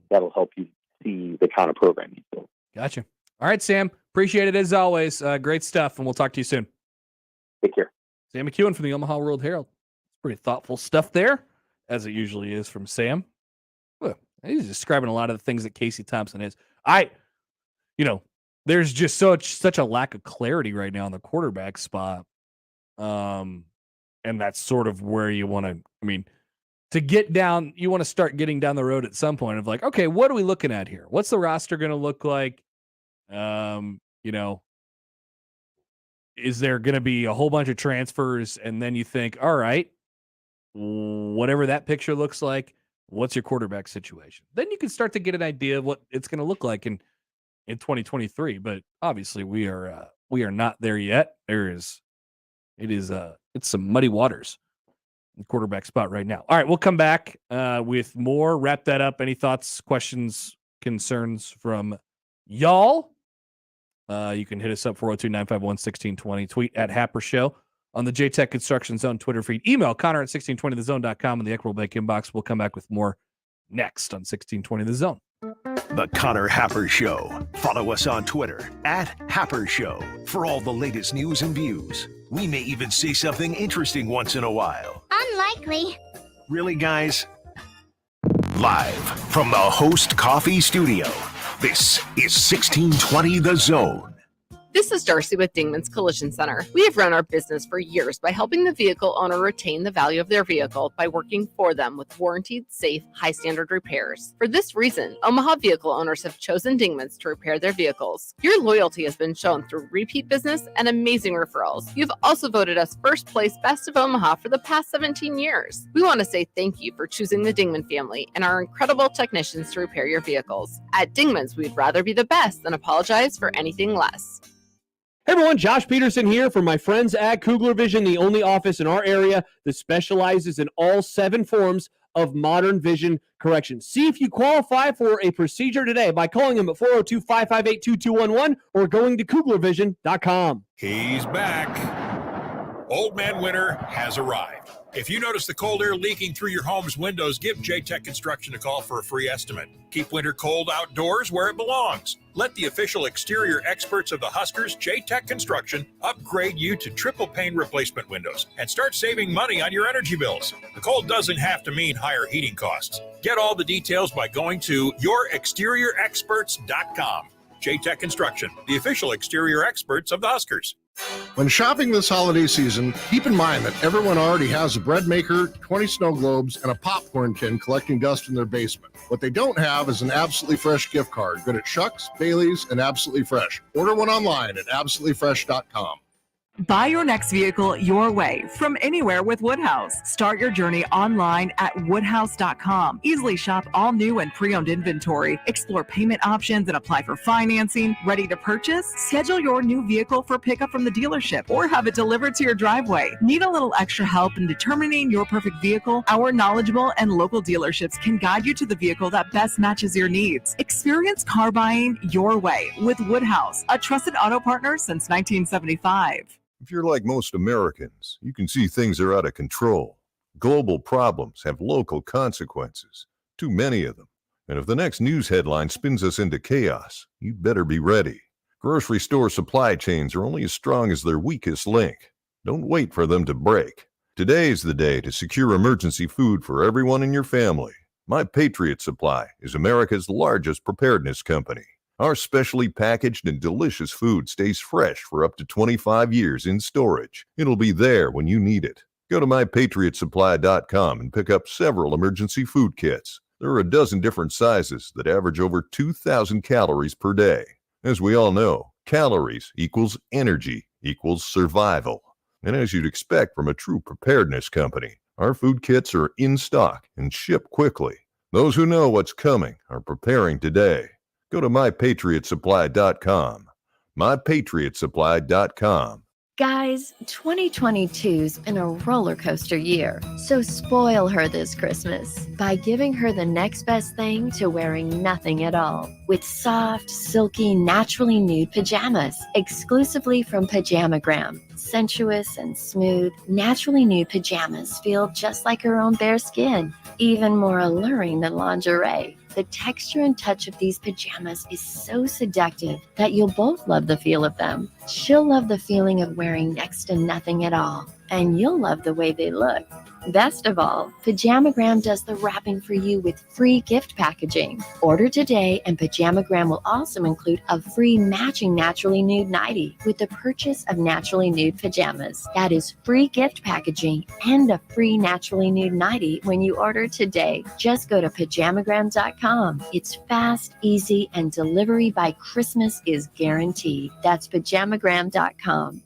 That'll help you see the kind of program he's built. Gotcha. All right, Sam. Appreciate it as always. Great stuff, and we'll talk to you soon. Take care. Sam McKewon from the Omaha World Herald. Pretty thoughtful stuff there, as it usually is from Sam. Well, he's describing a lot of the things that Casey Thompson is. There's just such a lack of clarity right now in the quarterback spot. And that's sort of where you want to get down, you want to start getting down the road at some point of like, okay, what are we looking at here? What's the roster going to look like? Is there going to be a whole bunch of transfers? And then you think, all right, whatever that picture looks like, what's your quarterback situation? Then you can start to get an idea of what it's going to look like in 2023. But obviously we are not there yet. It's some muddy waters in the quarterback spot right now. All right, we'll come back with more. Wrap that up. Any thoughts, questions, concerns from y'all? You can hit us up 402-951-1620. Tweet at Happer Show on the JTech Construction Zone Twitter feed. Email Connor at 1620thezone.com in the Equitable Bank inbox. We'll come back with more next on 1620 The Zone. The Connor Happer Show. Follow us on Twitter at Happer Show for all the latest news and views. We may even say something interesting once in a while. Unlikely. Really, guys? Live from the Host Coffee Studio, this is 1620 The Zone. This is Darcy with Dingman's Collision Center. We have run our business for years by helping the vehicle owner retain the value of their vehicle by working for them with warranted, safe, high-standard repairs. For this reason, Omaha vehicle owners have chosen Dingman's to repair their vehicles. Your loyalty has been shown through repeat business and amazing referrals. You've also voted us first place Best of Omaha for the past 17 years. We want to say thank you for choosing the Dingman family and our incredible technicians to repair your vehicles. At Dingman's, we'd rather be the best than apologize for anything less. Hey everyone, Josh Peterson here from my friends at Kugler Vision, the only office in our area that specializes in all 7 forms of modern vision correction. See if you qualify for a procedure today by calling them at 402-558-2211 or going to KuglerVision.com. He's back. Old Man Winter has arrived. If you notice the cold air leaking through your home's windows, give JTech Construction a call for a free estimate. Keep winter cold outdoors where it belongs. Let the official exterior experts of the Huskers, JTech Construction, upgrade you to triple pane replacement windows and start saving money on your energy bills. The cold doesn't have to mean higher heating costs. Get all the details by going to yourexteriorexperts.com. JTech Construction, the official exterior experts of the Huskers. When shopping this holiday season, keep in mind that everyone already has a bread maker, 20 snow globes, and a popcorn tin collecting dust in their basement. What they don't have is an Absolutely Fresh gift card, good at Shucks, Bailey's, and Absolutely Fresh. Order one online at absolutelyfresh.com. Buy your next vehicle your way from anywhere with Woodhouse. Start your journey online at woodhouse.com. Easily shop all new and pre-owned inventory. Explore payment options and apply for financing. Ready to purchase? Schedule your new vehicle for pickup from the dealership or have it delivered to your driveway. Need a little extra help in determining your perfect vehicle? Our knowledgeable and local dealerships can guide you to the vehicle that best matches your needs. Experience car buying your way with Woodhouse, a trusted auto partner since 1975. If you're like most Americans, you can see things are out of control. Global problems have local consequences, too many of them. And if the next news headline spins us into chaos, you'd better be ready. Grocery store supply chains are only as strong as their weakest link. Don't wait for them to break. Today's the day to secure emergency food for everyone in your family. My Patriot Supply is America's largest preparedness company. Our specially packaged and delicious food stays fresh for up to 25 years in storage. It'll be there when you need it. Go to mypatriotsupply.com and pick up several emergency food kits. There are a dozen different sizes that average over 2,000 calories per day. As we all know, calories equals energy equals survival. And as you'd expect from a true preparedness company, our food kits are in stock and ship quickly. Those who know what's coming are preparing today. Go to mypatriotsupply.com. mypatriotsupply.com. Guys, 2022's been a roller coaster year, so spoil her this Christmas by giving her the next best thing to wearing nothing at all with soft, silky, naturally nude pajamas exclusively from Pajamagram. Sensuous and smooth, naturally nude pajamas feel just like her own bare skin, even more alluring than lingerie. The texture and touch of these pajamas is so seductive that you'll both love the feel of them. She'll love the feeling of wearing next to nothing at all, and you'll love the way they look. Best of all, Pajamagram does the wrapping for you with free gift packaging. Order today, and Pajamagram will also include a free matching naturally nude nightie with the purchase of naturally nude pajamas. That is free gift packaging and a free naturally nude nightie when you order today. Just go to Pajamagram.com. It's fast, easy, and delivery by Christmas is guaranteed. That's Pajamagram.com.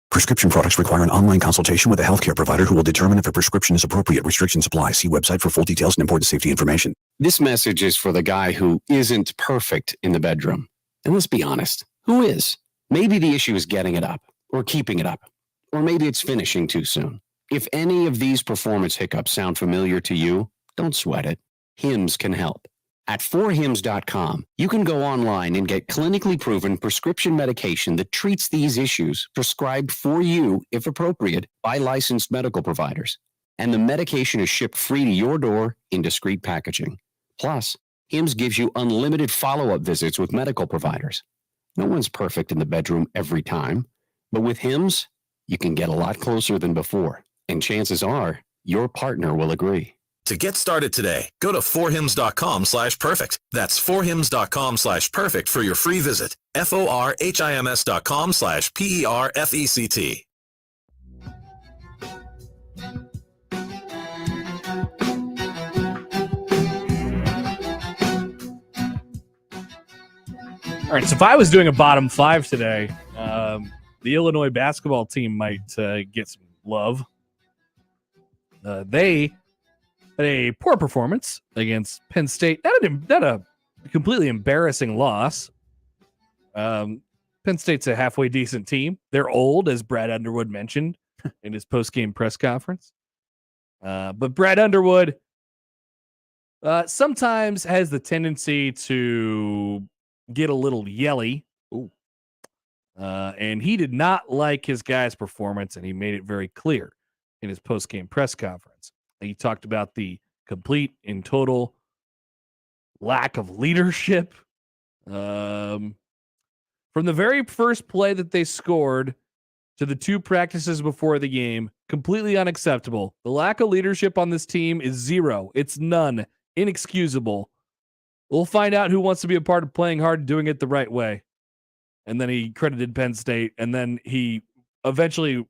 Prescription products require an online consultation with a healthcare provider who will determine if a prescription is appropriate. Restrictions apply. See website for full details and important safety information. This message is for the guy who isn't perfect in the bedroom. And let's be honest, who is? Maybe the issue is getting it up or keeping it up, or maybe it's finishing too soon. If any of these performance hiccups sound familiar to you, don't sweat it. Hims can help. At 4hims.com, you can go online and get clinically proven prescription medication that treats these issues prescribed for you, if appropriate, by licensed medical providers. And the medication is shipped free to your door in discreet packaging. Plus, Hims gives you unlimited follow-up visits with medical providers. No one's perfect in the bedroom every time, but with Hims, you can get a lot closer than before. And chances are, your partner will agree. To get started today, go to 4hims.com/perfect. That's 4hims.com/perfect for your free visit. FORHIMS.com/PERFECT. All right, so if I was doing a bottom five today, the Illinois basketball team might get some love. They had a poor performance against Penn State. Not a completely embarrassing loss. Penn State's a halfway decent team. They're old, as Brad Underwood mentioned in his post-game press conference. But Brad Underwood sometimes has the tendency to get a little yelly. And he did not like his guys' performance, and he made it very clear in his post-game press conference. He talked about the complete and total lack of leadership. From the very first play that they scored to the two practices before the game, completely unacceptable. The lack of leadership on this team is zero. It's none. Inexcusable. We'll find out who wants to be a part of playing hard and doing it the right way. And then he credited Penn State, and then he eventually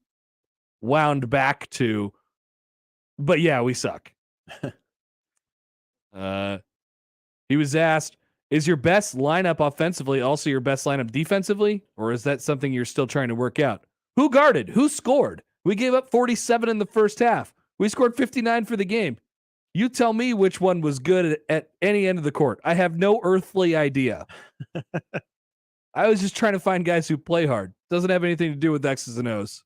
wound back to, but yeah, we suck. He was asked, is your best lineup offensively also your best lineup defensively? Or is that something you're still trying to work out? Who guarded? Who scored? We gave up 47 in the first half. We scored 59 for the game. You tell me which one was good at any end of the court. I have no earthly idea. I was just trying to find guys who play hard. Doesn't have anything to do with X's and O's.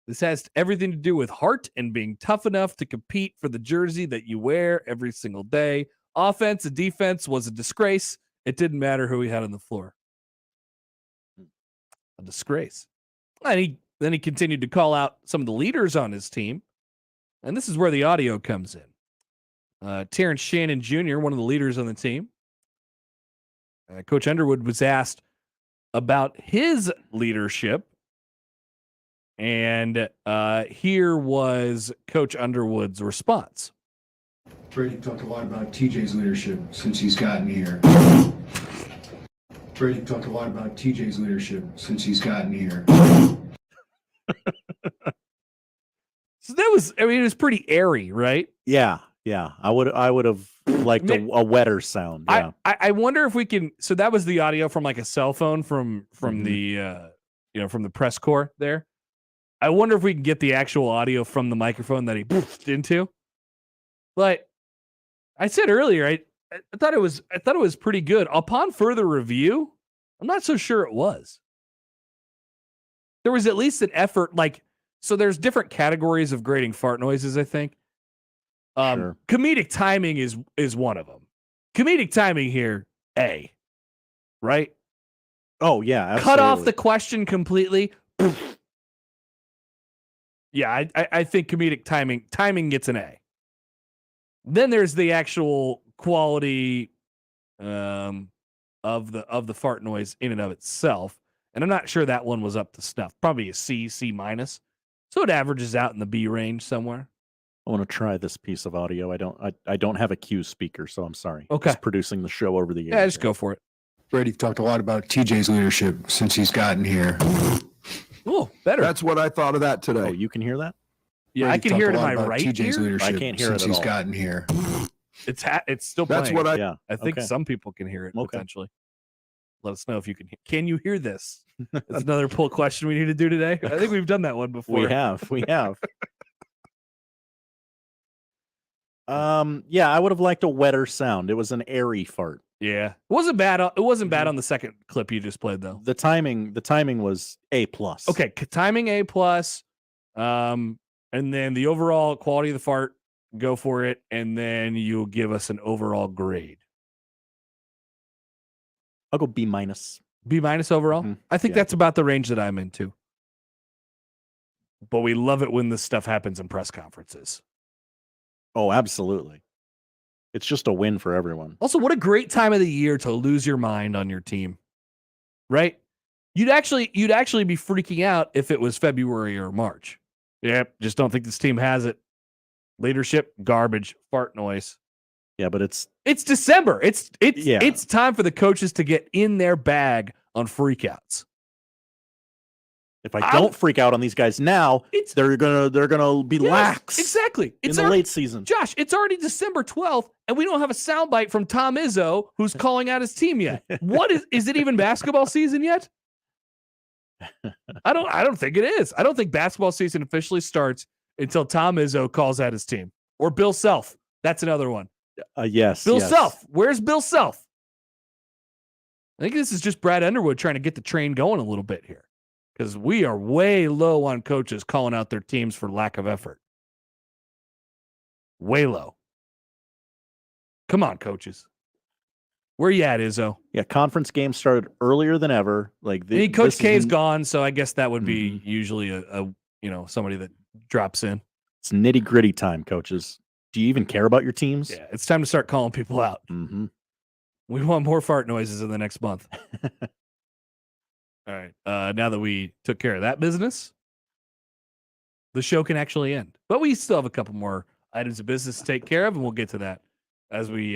This has everything to do with heart and being tough enough to compete for the jersey that you wear every single day. Offense and defense was a disgrace. It didn't matter who he had on the floor. A disgrace. And then he continued to call out some of the leaders on his team. And this is where the audio comes in. Terrence Shannon Jr., one of the leaders on the team. Coach Underwood was asked about his leadership. And here was Coach Underwood's response. Brady talked a lot about TJ's leadership since he's gotten here. Brady talked a lot about TJ's leadership since he's gotten here. So that was, I mean, it was pretty airy, right? Yeah. I would have liked a wetter sound. Yeah. I wonder if we can. So that was the audio from like a cell phone from the from the press corps there. I wonder if we can get the actual audio from the microphone that he boofed into. But I said earlier, I thought it was pretty good. Upon further review, I'm not so sure it was. There was at least an effort, like, so there's different categories of grading fart noises, I think. Sure. Comedic timing is one of them. Comedic timing here, A. Right? Oh, yeah. Absolutely. Cut off the question completely. Yeah, I think comedic timing gets an A. Then there's the actual quality of the fart noise in and of itself. And I'm not sure that one was up to snuff. Probably a C minus. So it averages out in the B range somewhere. I want to try this piece of audio. I don't have a Q speaker, so I'm sorry. Okay. Just producing the show over the air. Yeah, just go for it. Brady talked a lot about TJ's leadership since he's gotten here. Oh, better. That's what I thought of that today. Oh, you can hear that? Yeah, Brady I can talked hear a it in lot my about right TJ's ear. leadership I can't hear since it at he's all. gotten here. It's still playing. That's what I. Yeah. I think Okay. some people can hear it Okay. potentially. Let us know if you can. Can you hear this? That's another poll question we need to do today. I think we've done that one before. We have. Yeah, I would have liked a wetter sound. It was an airy fart. Yeah, it wasn't bad. It wasn't bad on the second clip you just played, though. The timing was A+. Okay, timing A+. And then the overall quality of the fart, go for it, and then you'll give us an overall grade. I'll go B-. B- overall. Mm-hmm. I think that's about the range that I'm into. But we love it when this stuff happens in press conferences. Oh, absolutely. It's just a win for everyone. Also, what a great time of the year to lose your mind on your team, right? You'd actually be freaking out if it was February or March. Yep, just don't think this team has it. Leadership, garbage, fart noise. Yeah, but it's December. It's time for the coaches to get in their bag on freakouts. If I don't freak out on these guys now, they're gonna be lax. Exactly. In the late season. Josh, it's already December 12th, and we don't have a soundbite from Tom Izzo who's calling out his team yet. What is it even basketball season yet? I don't think it is. I don't think basketball season officially starts until Tom Izzo calls out his team. Or Bill Self. That's another one. Yes. Bill Self. Where's Bill Self? I think this is just Brad Underwood trying to get the train going a little bit here. Because we are way low on coaches calling out their teams for lack of effort. Way low. Come on, coaches. Where you at, Izzo? Yeah, conference games started earlier than ever. Like Coach K's gone, so I guess that would be usually a somebody that drops in. It's nitty-gritty time, coaches. Do you even care about your teams? Yeah, it's time to start calling people out. Mm-hmm. We want more fart noises in the next month. All right. Now that we took care of that business, the show can actually end. But we still have a couple more items of business to take care of, and we'll get to that as we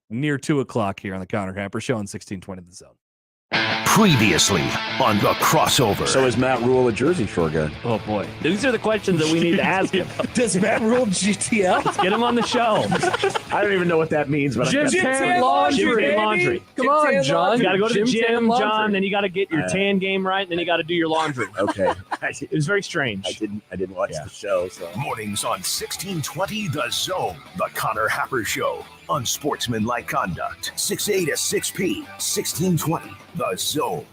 near 2 o'clock here on the Counter Happer Show on 1620 The Zone. Previously on The Crossover. So is Matt Rule a Jersey Shore guy? Oh boy, these are the questions that we need to ask him. Does Matt Rule GTL? Let's get him on the show. I don't even know what that means, but Gym tan laundry. Come on, John. You got to go to the gym, laundry. John. Then you got to get your tan game right, and then you got to do your laundry. Okay. It was very strange. I didn't watch the show. So Mornings on 1620 The Zone. The Connor Happer Show. Unsportsmanlike conduct. 6A to 6P. 1620 The Zone.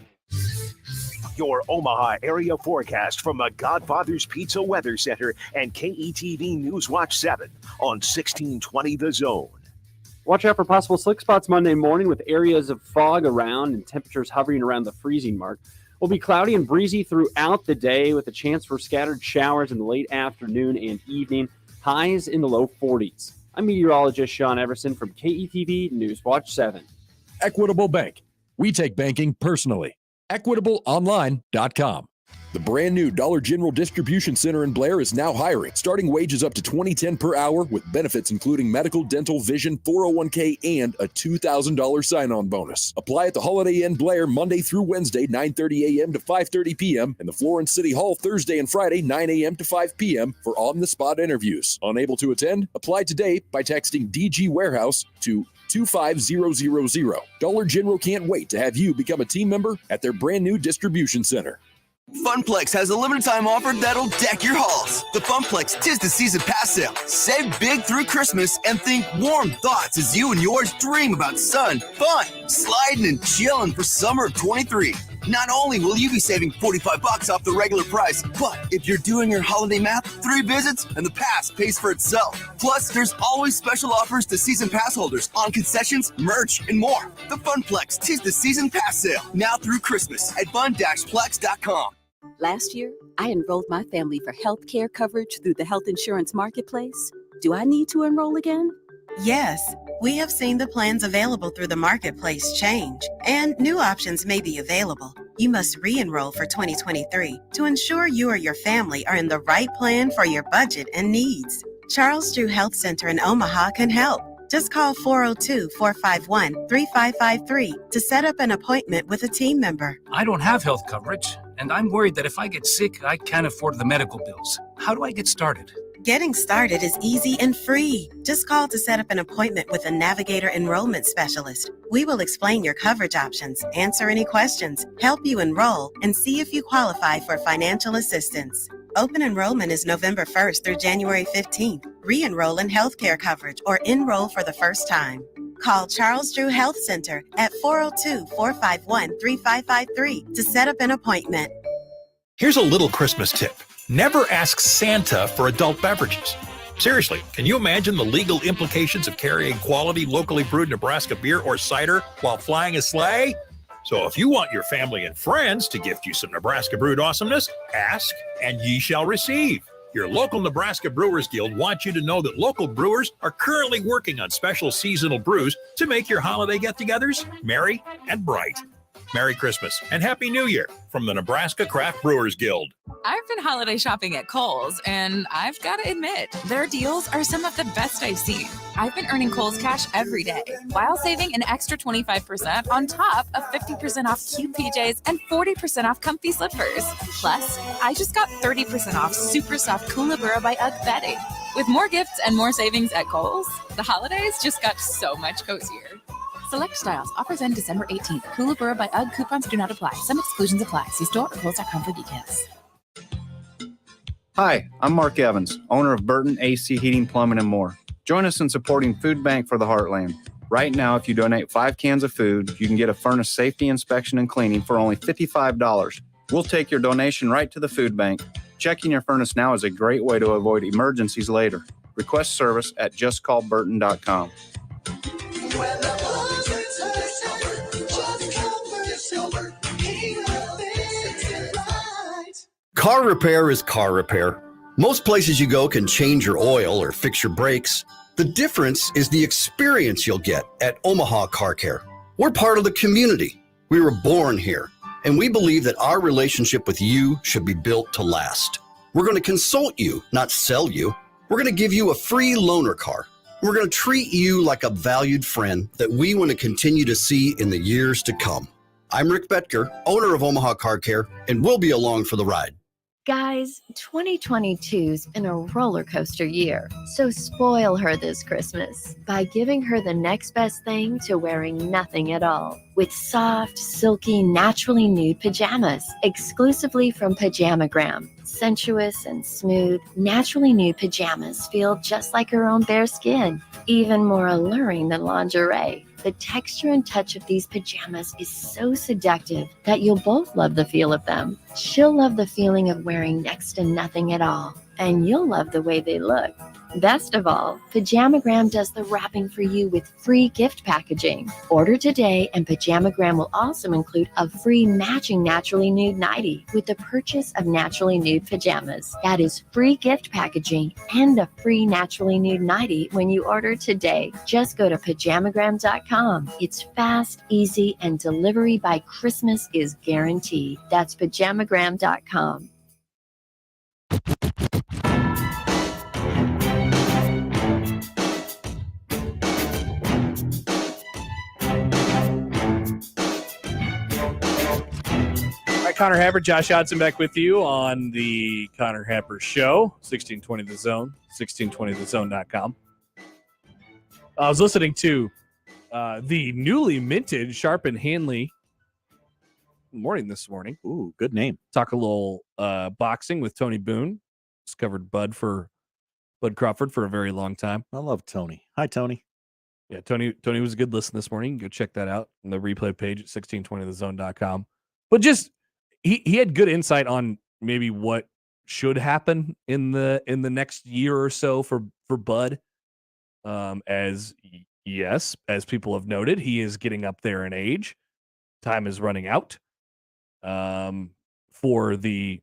Your Omaha area forecast from the Godfather's Pizza Weather Center and KETV News Watch 7 on 1620 The Zone. Watch out for possible slick spots Monday morning with areas of fog around and temperatures hovering around the freezing mark. Will be cloudy and breezy throughout the day with a chance for scattered showers in the late afternoon and evening. Highs in the low 40s. I'm meteorologist Sean Everson from KETV News Watch 7. Equitable Bank. We take banking personally. EquitableOnline.com. The brand new Dollar General Distribution Center in Blair is now hiring, starting wages up to $20.10 per hour with benefits including medical, dental, vision, 401k, and a $2,000 sign-on bonus. Apply at the Holiday Inn Blair Monday through Wednesday, 9:30 a.m. to 5:30 p.m. and the Florence City Hall Thursday and Friday, 9 a.m. to 5 p.m. for on-the-spot interviews. Unable to attend? Apply today by texting DG Warehouse to 25000. Dollar General can't wait to have you become a team member at their brand new distribution center. Funplex has a limited time offer that'll deck your halls. The Funplex 'Tis the Season Pass Sale. Save big through Christmas and think warm thoughts as you and yours dream about sun, fun, sliding and chilling for summer of 23. Not only will you be saving $45 off the regular price, but if you're doing your holiday math, 3 visits and the pass pays for itself. Plus, there's always special offers to season pass holders on concessions, merch, and more. The Funplex 'Tis the Season Pass Sale. Now through Christmas at fun-plex.com. Last year, I enrolled my family for health care coverage through the health insurance marketplace. Do I need to enroll again? Yes, we have seen the plans available through the marketplace change, and new options may be available. You must re-enroll for 2023 to ensure you or your family are in the right plan for your budget and needs. Charles Drew Health Center in Omaha can help. Just call 402-451-3553 to set up an appointment with a team member. I don't have health coverage, and I'm worried that if I get sick, I can't afford the medical bills. How do I get started? Getting started is easy and free. Just call to set up an appointment with a Navigator enrollment specialist. We will explain your coverage options, answer any questions, help you enroll, and see if you qualify for financial assistance. Open enrollment is November 1st through January 15th. Re-enroll in healthcare coverage or enroll for the first time. Call Charles Drew Health Center at 402-451-3553 to set up an appointment. Here's a little Christmas tip. Never ask Santa for adult beverages. Seriously, can you imagine the legal implications of carrying quality, locally brewed Nebraska beer or cider while flying a sleigh? So if you want your family and friends to gift you some Nebraska brewed awesomeness, ask and ye shall receive. Your local Nebraska Brewers Guild wants you to know that local brewers are currently working on special seasonal brews to make your holiday get-togethers merry and bright. Merry Christmas and Happy New Year from the Nebraska Craft Brewers Guild. I've been holiday shopping at Kohl's, and I've got to admit, their deals are some of the best I've seen. I've been earning Kohl's Cash every day, while saving an extra 25% on top of 50% off cute PJs and 40% off comfy slippers. Plus, I just got 30% off super soft Kookaburra by UGG bedding. With more gifts and more savings at Kohl's, the holidays just got so much cozier. Select styles. Offers end December 18th. Kookaburra by UGG. Coupons do not apply. Some exclusions apply. See store or Kohl's.com for details. Hi, I'm Mark Evans, owner of Burton AC Heating, Plumbing, and more. Join us in supporting Food Bank for the Heartland. Right now, if you donate 5 cans of food, you can get a furnace safety inspection and cleaning for only $55. We'll take your donation right to the food bank. Checking your furnace now is a great way to avoid emergencies later. Request service at justcallburton.com. Car repair is car repair. Most places you go can change your oil or fix your brakes. The difference is the experience you'll get at Omaha Car Care. We're part of the community. We were born here, and we believe that our relationship with you should be built to last. We're going to consult you, not sell you. We're going to give you a free loaner car. We're going to treat you like a valued friend that we want to continue to see in the years to come. I'm Rick Betker, owner of Omaha Car Care, and we'll be along for the ride. Guys, 2022's been a roller coaster year, so spoil her this Christmas by giving her the next best thing to wearing nothing at all. With soft, silky, naturally nude pajamas, exclusively from Pajamagram. Sensuous and smooth, naturally nude pajamas feel just like her own bare skin, even more alluring than lingerie. The texture and touch of these pajamas is so seductive that you'll both love the feel of them. She'll love the feeling of wearing next to nothing at all, and you'll love the way they look. Best of all, Pajamagram does the wrapping for you with free gift packaging. Order today, and Pajamagram will also include a free matching naturally nude nightie with the purchase of naturally nude pajamas. That is free gift packaging and a free naturally nude nightie when you order today. Just go to Pajamagram.com. It's fast, easy, and delivery by Christmas is guaranteed. That's Pajamagram.com. Connor Happer, Josh Hodson back with you on the Connor Happer Show, 1620 The Zone, 1620thezone.com. I was listening to the newly minted Sharp and Handley morning this morning. Ooh, good name. Talk a little boxing with Tony Boone. Just covered Bud Crawford for a very long time. I love Tony. Hi, Tony. Yeah, Tony was a good listen this morning. Go check that out on the replay page at 1620thezone.com. But just he had good insight on maybe what should happen in the next year or so for Bud. As people have noted, he is getting up there in age. Time is running out. For the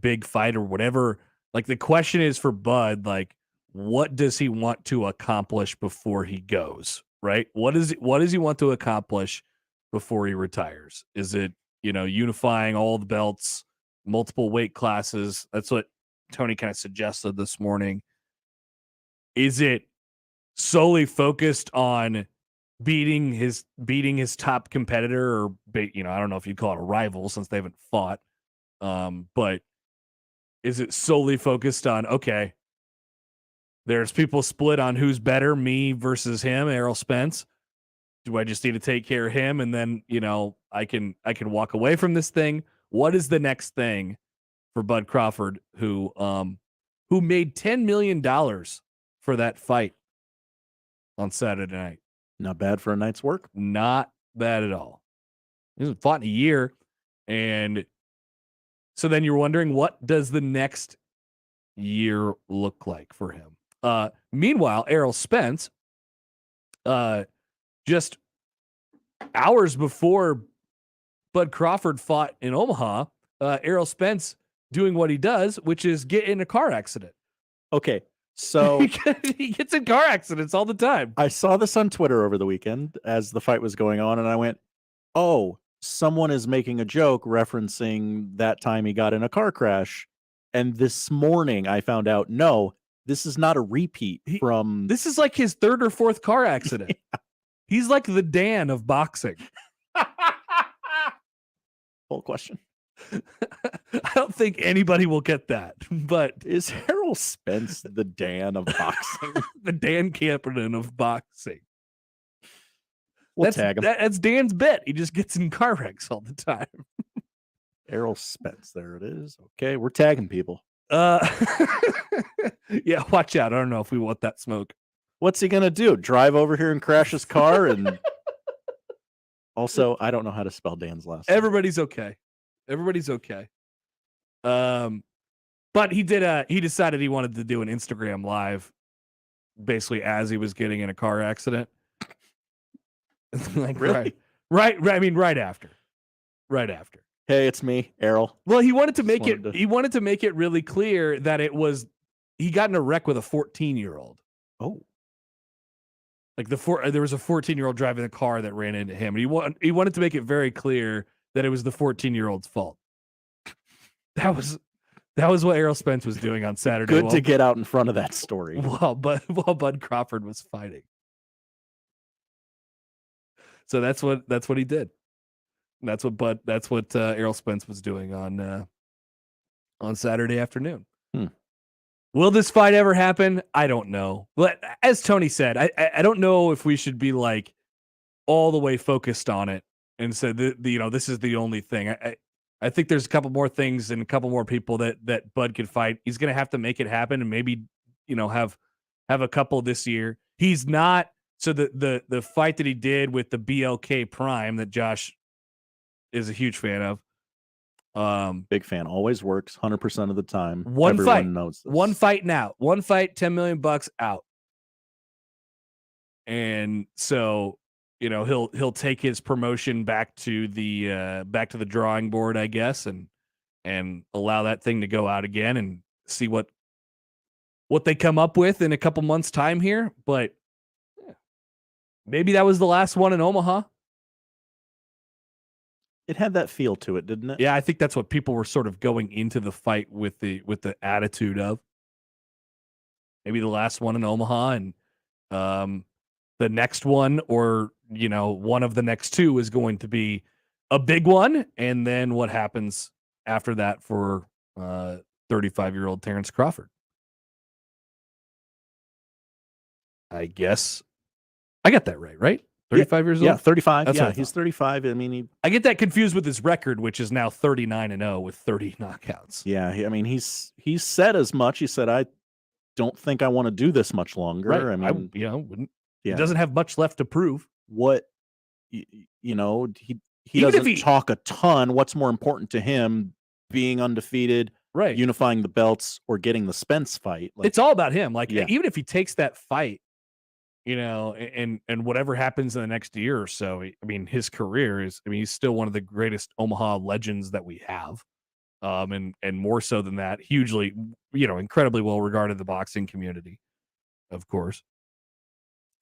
big fight or whatever. Like, the question is for Bud, like, what does he want to accomplish before he goes? Right? What does he want to accomplish before he retires? Is it, unifying all the belts, multiple weight classes? That's what Tony kind of suggested this morning. Is it solely focused on beating his top competitor, or I don't know if you'd call it a rival since they haven't fought. But is it solely focused on, okay, there's people split on who's better, me versus him, Errol Spence? Do I just need to take care of him and then, I can walk away from this thing? What is the next thing for Bud Crawford, who made $10 million for that fight on Saturday night? Not bad for a night's work. Not bad at all. He hasn't fought in a year. And so then you're wondering, what does the next year look like for him? Meanwhile, Errol Spence, just hours before Bud Crawford fought in Omaha, Errol Spence doing what he does, which is get in a car accident. Okay, so he gets in car accidents all the time. I saw this on Twitter over the weekend as the fight was going on, and I went, oh, someone is making a joke referencing that time he got in a car crash. And this morning I found out, no, this is not a repeat from... This is like his third or fourth car accident. Yeah. He's like the Dan of boxing. Full question. I don't think anybody will get that. But is Errol Spence the Dan of boxing? The Dan Camperton of boxing. We'll tag him. That's Dan's bit. He just gets in car wrecks all the time. Errol Spence. There it is. Okay, we're tagging people. Yeah, watch out. I don't know if we want that smoke. What's he gonna do? Drive over here and crash his car? And also, I don't know how to spell Dan's last name. Everybody's okay. But he decided he wanted to do an Instagram live, basically as he was getting in a car accident. Like, really? Right. I mean, right after. Hey, it's me, Errol. Well, he wanted to make it really clear that he got in a wreck with a 14-year-old. Oh. Like there was a 14-year-old driving a car that ran into him. And he wanted to make it very clear that it was the 14-year-old's fault. That was what Errol Spence was doing on Saturday. Good to get out in front of that story. While Bud Crawford was fighting. So that's what he did. That's what Errol Spence was doing on Saturday afternoon. Will this fight ever happen? I don't know. But as Tony said, I don't know if we should be like all the way focused on it and said this is the only thing. I think there's a couple more things and a couple more people that Bud could fight. He's going to have to make it happen and maybe have a couple this year. He's not. So the fight that he did with the BLK Prime that Josh is a huge fan of. Big fan. Always works 100% of the time. One Everyone fight. knows this. One fight now. One fight, $10 million out. And so, he'll take his promotion back to the drawing board, I guess, and allow that thing to go out again and see what they come up with in a couple months' time here. But maybe that was the last one in Omaha. It had that feel to it, didn't it? Yeah, I think that's what people were sort of going into the fight with the attitude of. Maybe the last one in Omaha, and the next one, or one of the next two, is going to be a big one. And then what happens after that for 35-year-old Terrence Crawford? I guess I got that right? 35 years old? Yeah, 35. That's Yeah, he's 35. I mean, I get that confused with his record, which is now 39-0 with 30 knockouts. Yeah, he's said as much. He said, "I don't think I want to do this much longer." Right. I mean, wouldn't. Yeah. He doesn't have much left to prove. What he Even doesn't talk a ton. What's more important to him, being undefeated, right? Unifying the belts, or getting the Spence fight? It's all about him. Like, Yeah. even if he takes that fight, and whatever happens in the next year or so, I mean, his career is, he's still one of the greatest Omaha legends that we have. And more so than that, hugely, incredibly well regarded in the boxing community, of course.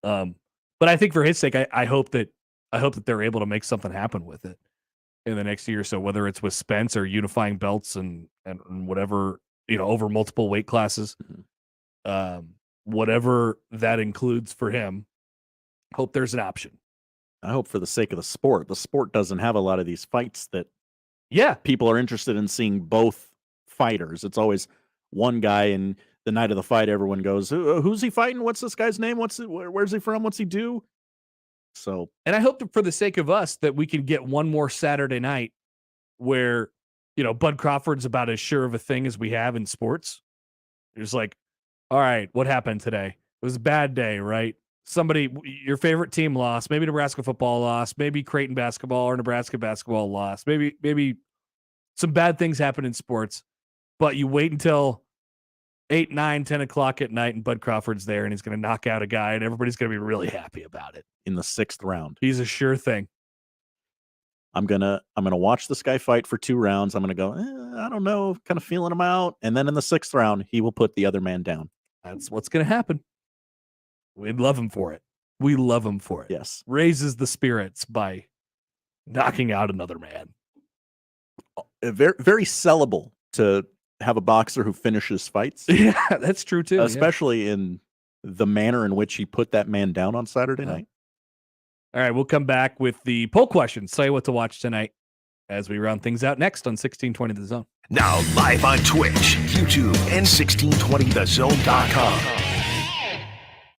But I think for his sake, I hope that they're able to make something happen with it in the next year or so, whether it's with Spence or unifying belts and whatever, over multiple weight classes. Whatever that includes for him, hope there's an option. I hope for the sake of the sport. The sport doesn't have a lot of these fights that people are interested in seeing both fighters. It's always one guy, and the night of the fight, everyone goes, "Who's he fighting? What's this guy's name? Where's he from? What's he do?" So, and I hope that for the sake of us that we can get one more Saturday night where, Bud Crawford's about as sure of a thing as we have in sports. It's like, all right, what happened today? It was a bad day, right? Your favorite team lost. Maybe Nebraska football lost. Maybe Creighton basketball or Nebraska basketball lost. Maybe some bad things happen in sports, but you wait until 8, 9, 10 o'clock at night and Bud Crawford's there and he's going to knock out a guy and everybody's going to be really happy about it. In the 6th round. He's a sure thing. I'm gonna watch this guy fight for 2 rounds. I'm gonna go, I don't know, kind of feeling him out. And then in the 6th round, he will put the other man down. That's what's going to happen. We'd love him for it. We love him for it. Yes. Raises the spirits by knocking out another man. Very, very sellable to have a boxer who finishes fights. Yeah, that's true too. Especially in the manner in which he put that man down on Saturday night. All right, we'll come back with the poll questions. Tell you what to watch tonight as we round things out next on 1620 The Zone. Now live on Twitch, YouTube, and 1620thezone.com.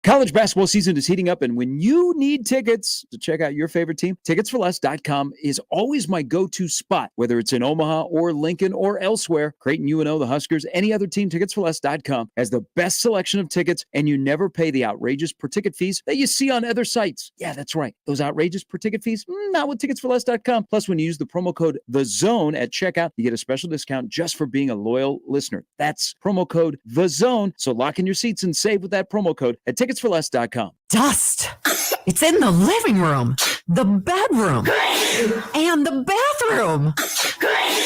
College basketball season is heating up, and when you need tickets to check out your favorite team, ticketsforless.com is always my go-to spot. Whether it's in Omaha or Lincoln or elsewhere, Creighton, UNO, the Huskers, any other team, ticketsforless.com has the best selection of tickets, and you never pay the outrageous per-ticket fees that you see on other sites. Yeah, that's right. Those outrageous per-ticket fees, not with ticketsforless.com. Plus, when you use the promo code THEZONE at checkout, you get a special discount just for being a loyal listener. That's promo code THEZONE. So lock in your seats and save with that promo code at ticketsforless.com. Dust. It's in the living room, the bedroom, and the bathroom.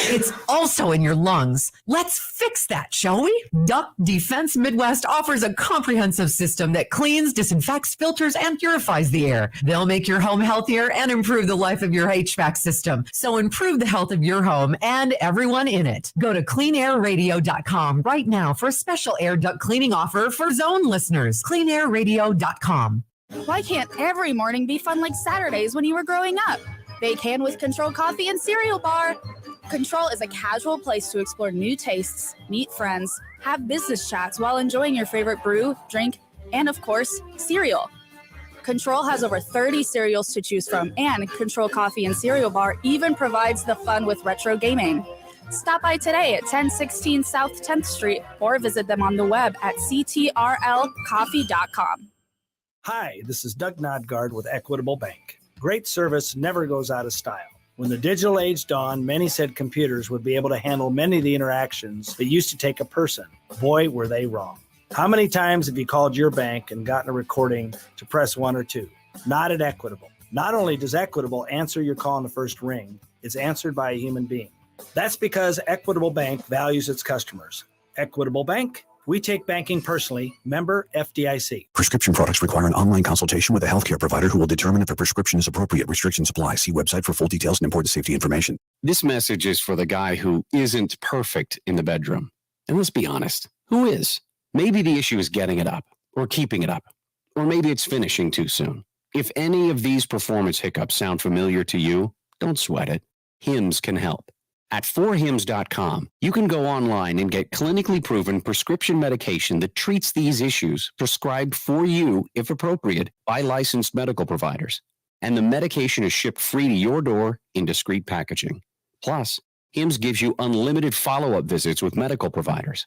It's also in your lungs. Let's fix that, shall we? Duct Defense Midwest offers a comprehensive system that cleans, disinfects, filters, and purifies the air. They'll make your home healthier and improve the life of your HVAC system. So improve the health of your home and everyone in it. Go to cleanairradio.com right now for a special air duct cleaning offer for Zone listeners. cleanairradio.com. Why can't every morning be fun like Saturdays when you were growing up? They can with Control Coffee and Cereal Bar. Control is a casual place to explore new tastes, meet friends, have business chats while enjoying your favorite brew, drink, and of course, cereal. Control has over 30 cereals to choose from, and Control Coffee and Cereal Bar even provides the fun with retro gaming. Stop by today at 1016 South 10th Street or visit them on the web at ctrlcoffee.com. Hi, this is Doug Nodgard with Equitable Bank. Great service never goes out of style. When the digital age dawned, many said computers would be able to handle many of the interactions that used to take a person. Boy, were they wrong. How many times have you called your bank and gotten a recording to press 1 or 2? Not at Equitable. Not only does Equitable answer your call in the first ring, it's answered by a human being. That's because Equitable Bank values its customers. Equitable Bank, we take banking personally. Member FDIC. Prescription products require an online consultation with a healthcare provider who will determine if a prescription is appropriate. Restrictions apply. See website for full details and important safety information. This message is for the guy who isn't perfect in the bedroom. And let's be honest, who is? Maybe the issue is getting it up or keeping it up, or maybe it's finishing too soon. If any of these performance hiccups sound familiar to you, don't sweat it. Hims can help. At 4hims.com, you can go online and get clinically proven prescription medication that treats these issues, prescribed for you, if appropriate, by licensed medical providers. And the medication is shipped free to your door in discreet packaging. Plus, Hims gives you unlimited follow-up visits with medical providers.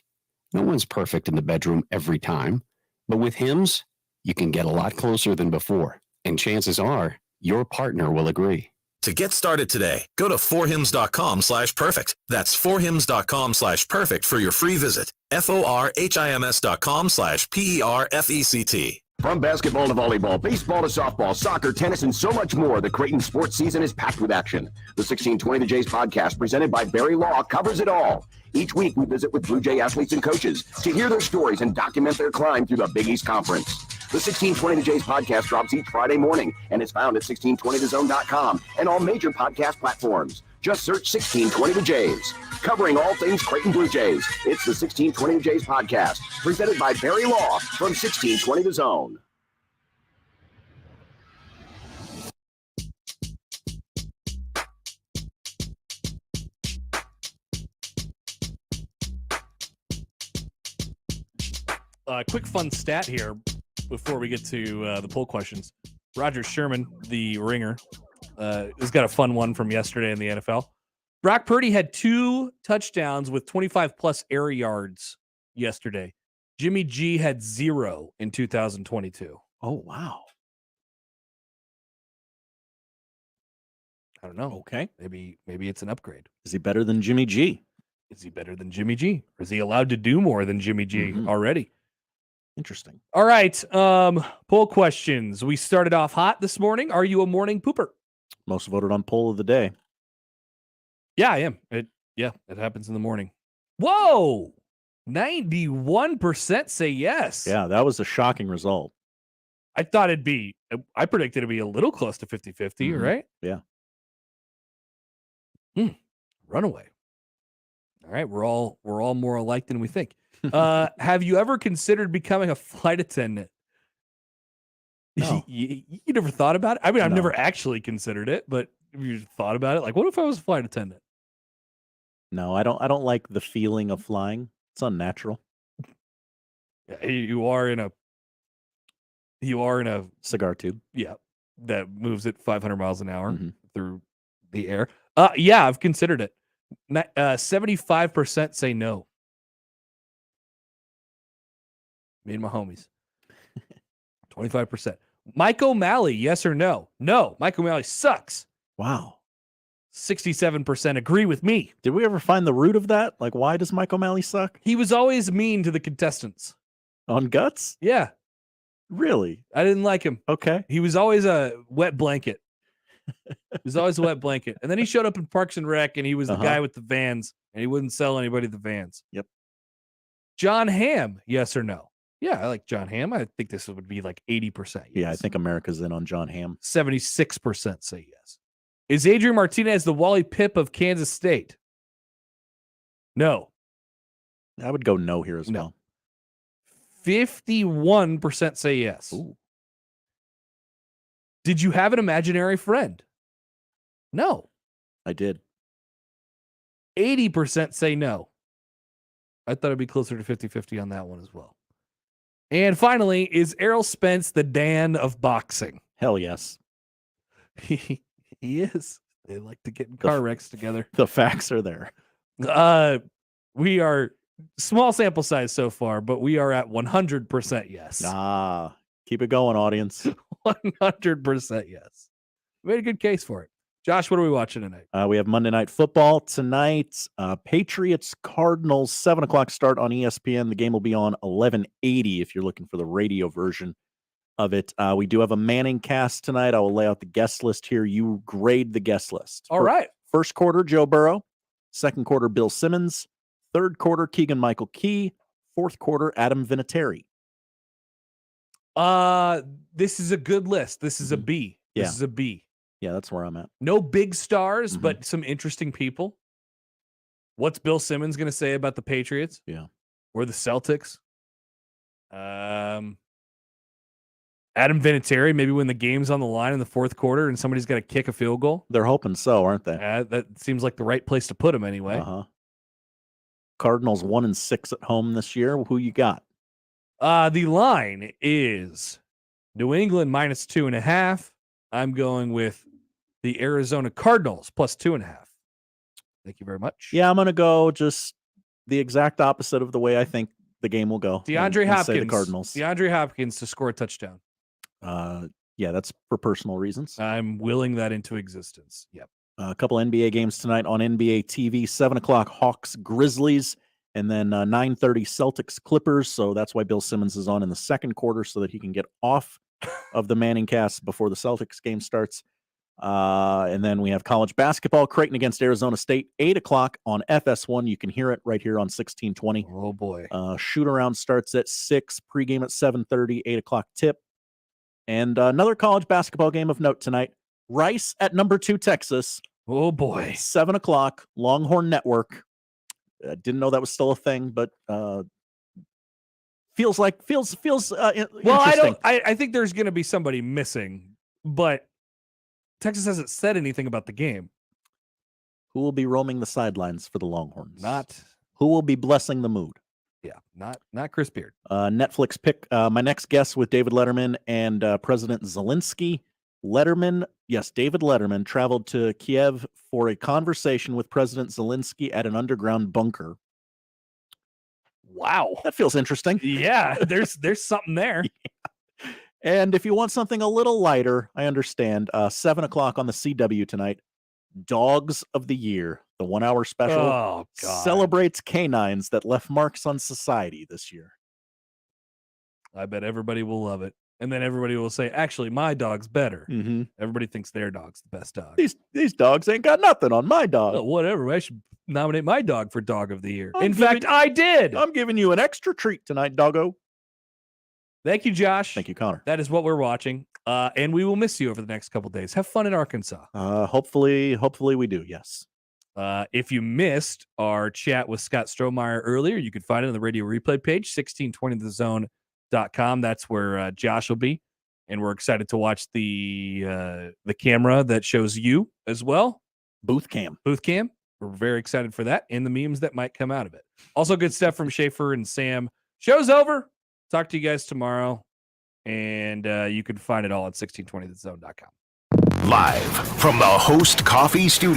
No one's perfect in the bedroom every time, but with Hims, you can get a lot closer than before. And chances are, your partner will agree. To get started today, go to 4hims.com/perfect. That's 4hims.com/perfect for your free visit. FORHIMS.com/PERFECT. From basketball to volleyball, baseball to softball, soccer, tennis, and so much more, the Creighton sports season is packed with action. The 1620 The Jays podcast, presented by Barry Law, covers it all. Each week, we visit with Blue Jay athletes and coaches to hear their stories and document their climb through the Big East Conference. The 1620 The Jays podcast drops each Friday morning and is found at 1620thezone.com and all major podcast platforms. Just search 1620 The Jays. Covering all things Creighton Blue Jays, it's the 1620 The Jays podcast, presented by Barry Law from 1620 The Zone. Quick fun stat here before we get to the poll questions. Roger Sherman, the ringer, has got a fun one from yesterday in the NFL. Brock Purdy had 2 touchdowns with 25-plus air yards yesterday. Jimmy G had 0 in 2022. Oh, wow. I don't know. Okay. Maybe it's an upgrade. Is he better than Jimmy G? Is he better than Jimmy G? Or is he allowed to do more than Jimmy G already? Interesting. All right. Poll questions. We started off hot this morning. Are you a morning pooper? Most voted on poll of the day. Yeah, I am. It happens in the morning. Whoa! 91% say yes. Yeah, that was a shocking result. I predicted it'd be a little close to 50-50, right? Yeah. Runaway. All right, we're all more alike than we think. Have you ever considered becoming a flight attendant? No. You never thought about it? I mean, I've never actually considered it, but have you thought about it? Like, what if I was a flight attendant? No, I don't like the feeling of flying. It's unnatural. Yeah, you are in a cigar tube. Yeah, that moves at 500 miles an hour through the air. Yeah, I've considered it. 75% say no. Me and my homies. 25%. Mike O'Malley, yes or no? No, Mike O'Malley sucks. Wow. 67% agree with me. Did we ever find the root of that? Like, why does Mike O'Malley suck? He was always mean to the contestants. On Guts? Yeah. Really? I didn't like him. Okay. He was always a wet blanket. He was always a wet blanket. And then he showed up in Parks and Rec, and he was the guy with the vans, and he wouldn't sell anybody the vans. Yep. John Hamm, yes or no? Yeah, I like John Hamm. I think this would be like 80%. Yes. Yeah, I think America's in on John Hamm. 76% say yes. Is Adrian Martinez the Wally Pipp of Kansas State? No. I would go no here as well. 51% say yes. Ooh. Did you have an imaginary friend? No. I did. 80% say no. I thought it'd be closer to 50-50 on that one as well. And finally, is Errol Spence the Dan of boxing? Hell yes. He is. They like to get in car wrecks together. The facts are there. We are small sample size so far, but we are at 100% yes. Keep it going, audience. 100% yes. Made a good case for it. Josh, what are we watching tonight? We have Monday Night Football tonight. Patriots Cardinals 7:00 start on ESPN. The game will be on 1180 if you're looking for the radio version of it. We do have a Manning cast tonight. I will lay out the guest list here. You grade the guest list. All right. First quarter, Joe Burrow. Second quarter, Bill Simmons. Third quarter, Keegan-Michael Key. Fourth quarter, Adam Vinatieri. This is a good list. This is a B. This is a B. Yeah, that's where I'm at. No big stars, but some interesting people. What's Bill Simmons going to say about the Patriots? Yeah. Or the Celtics? Adam Vinatieri, maybe when the game's on the line in the fourth quarter and somebody's got to kick a field goal. They're hoping so, aren't they? That seems like the right place to put him anyway. Cardinals 1-6 at home this year. Who you got? The line is New England -2.5. I'm going with the Arizona Cardinals +2.5. Thank you very much. Yeah, I'm going to go just the exact opposite of the way I think the game will go. DeAndre Hopkins. Say the Cardinals. DeAndre Hopkins to score a touchdown. Yeah, that's for personal reasons. I'm willing that into existence. Yep. A couple NBA games tonight on NBA TV. 7:00 Hawks Grizzlies, and then 9:30 Celtics Clippers. So that's why Bill Simmons is on in the second quarter so that he can get off of the Manning cast before the Celtics game starts. And then we have college basketball, Creighton against Arizona State, 8:00 on FS1. You can hear it right here on 1620. Oh, boy. Shoot around starts at 6, pregame at 7:30, 8:00 tip. And another college basketball game of note tonight, Rice at number 2 Texas. Oh, boy. 7:00, Longhorn Network. Didn't know that was still a thing, but feels well, I think there's going to be somebody missing, but Texas hasn't said anything about the game. Who will be roaming the sidelines for the Longhorns? Not who will be blessing the mood. Yeah, not Chris Beard. Netflix pick my next guest with David Letterman and President Zelensky. David Letterman traveled to Kiev for a conversation with President Zelensky at an underground bunker. Wow. That feels interesting. Yeah, there's something there. Yeah. And if you want something a little lighter, I understand. 7:00 on the CW tonight. Dogs of the Year, the 1-hour special, celebrates canines that left marks on society this year. I bet everybody will love it. And then everybody will say, actually, my dog's better. Mm-hmm. Everybody thinks their dog's the best dog. These dogs ain't got nothing on my dog. Well, whatever. I should nominate my dog for Dog of the Year. In fact, I did. I'm giving you an extra treat tonight, doggo. Thank you, Josh. Thank you, Connor. That is what we're watching. And we will miss you over the next couple days. Have fun in Arkansas. Hopefully we do, yes. If you missed our chat with Scott Strohmeier earlier, you can find it on the radio replay page, 1620thezone.com. That's where Josh will be. And we're excited to watch the camera that shows you as well. Booth cam. We're very excited for that and the memes that might come out of it. Also good stuff from Schaefer and Sam. Show's over. Talk to you guys tomorrow. And you can find it all at 1620thezone.com. Live from the Host Coffee Studio.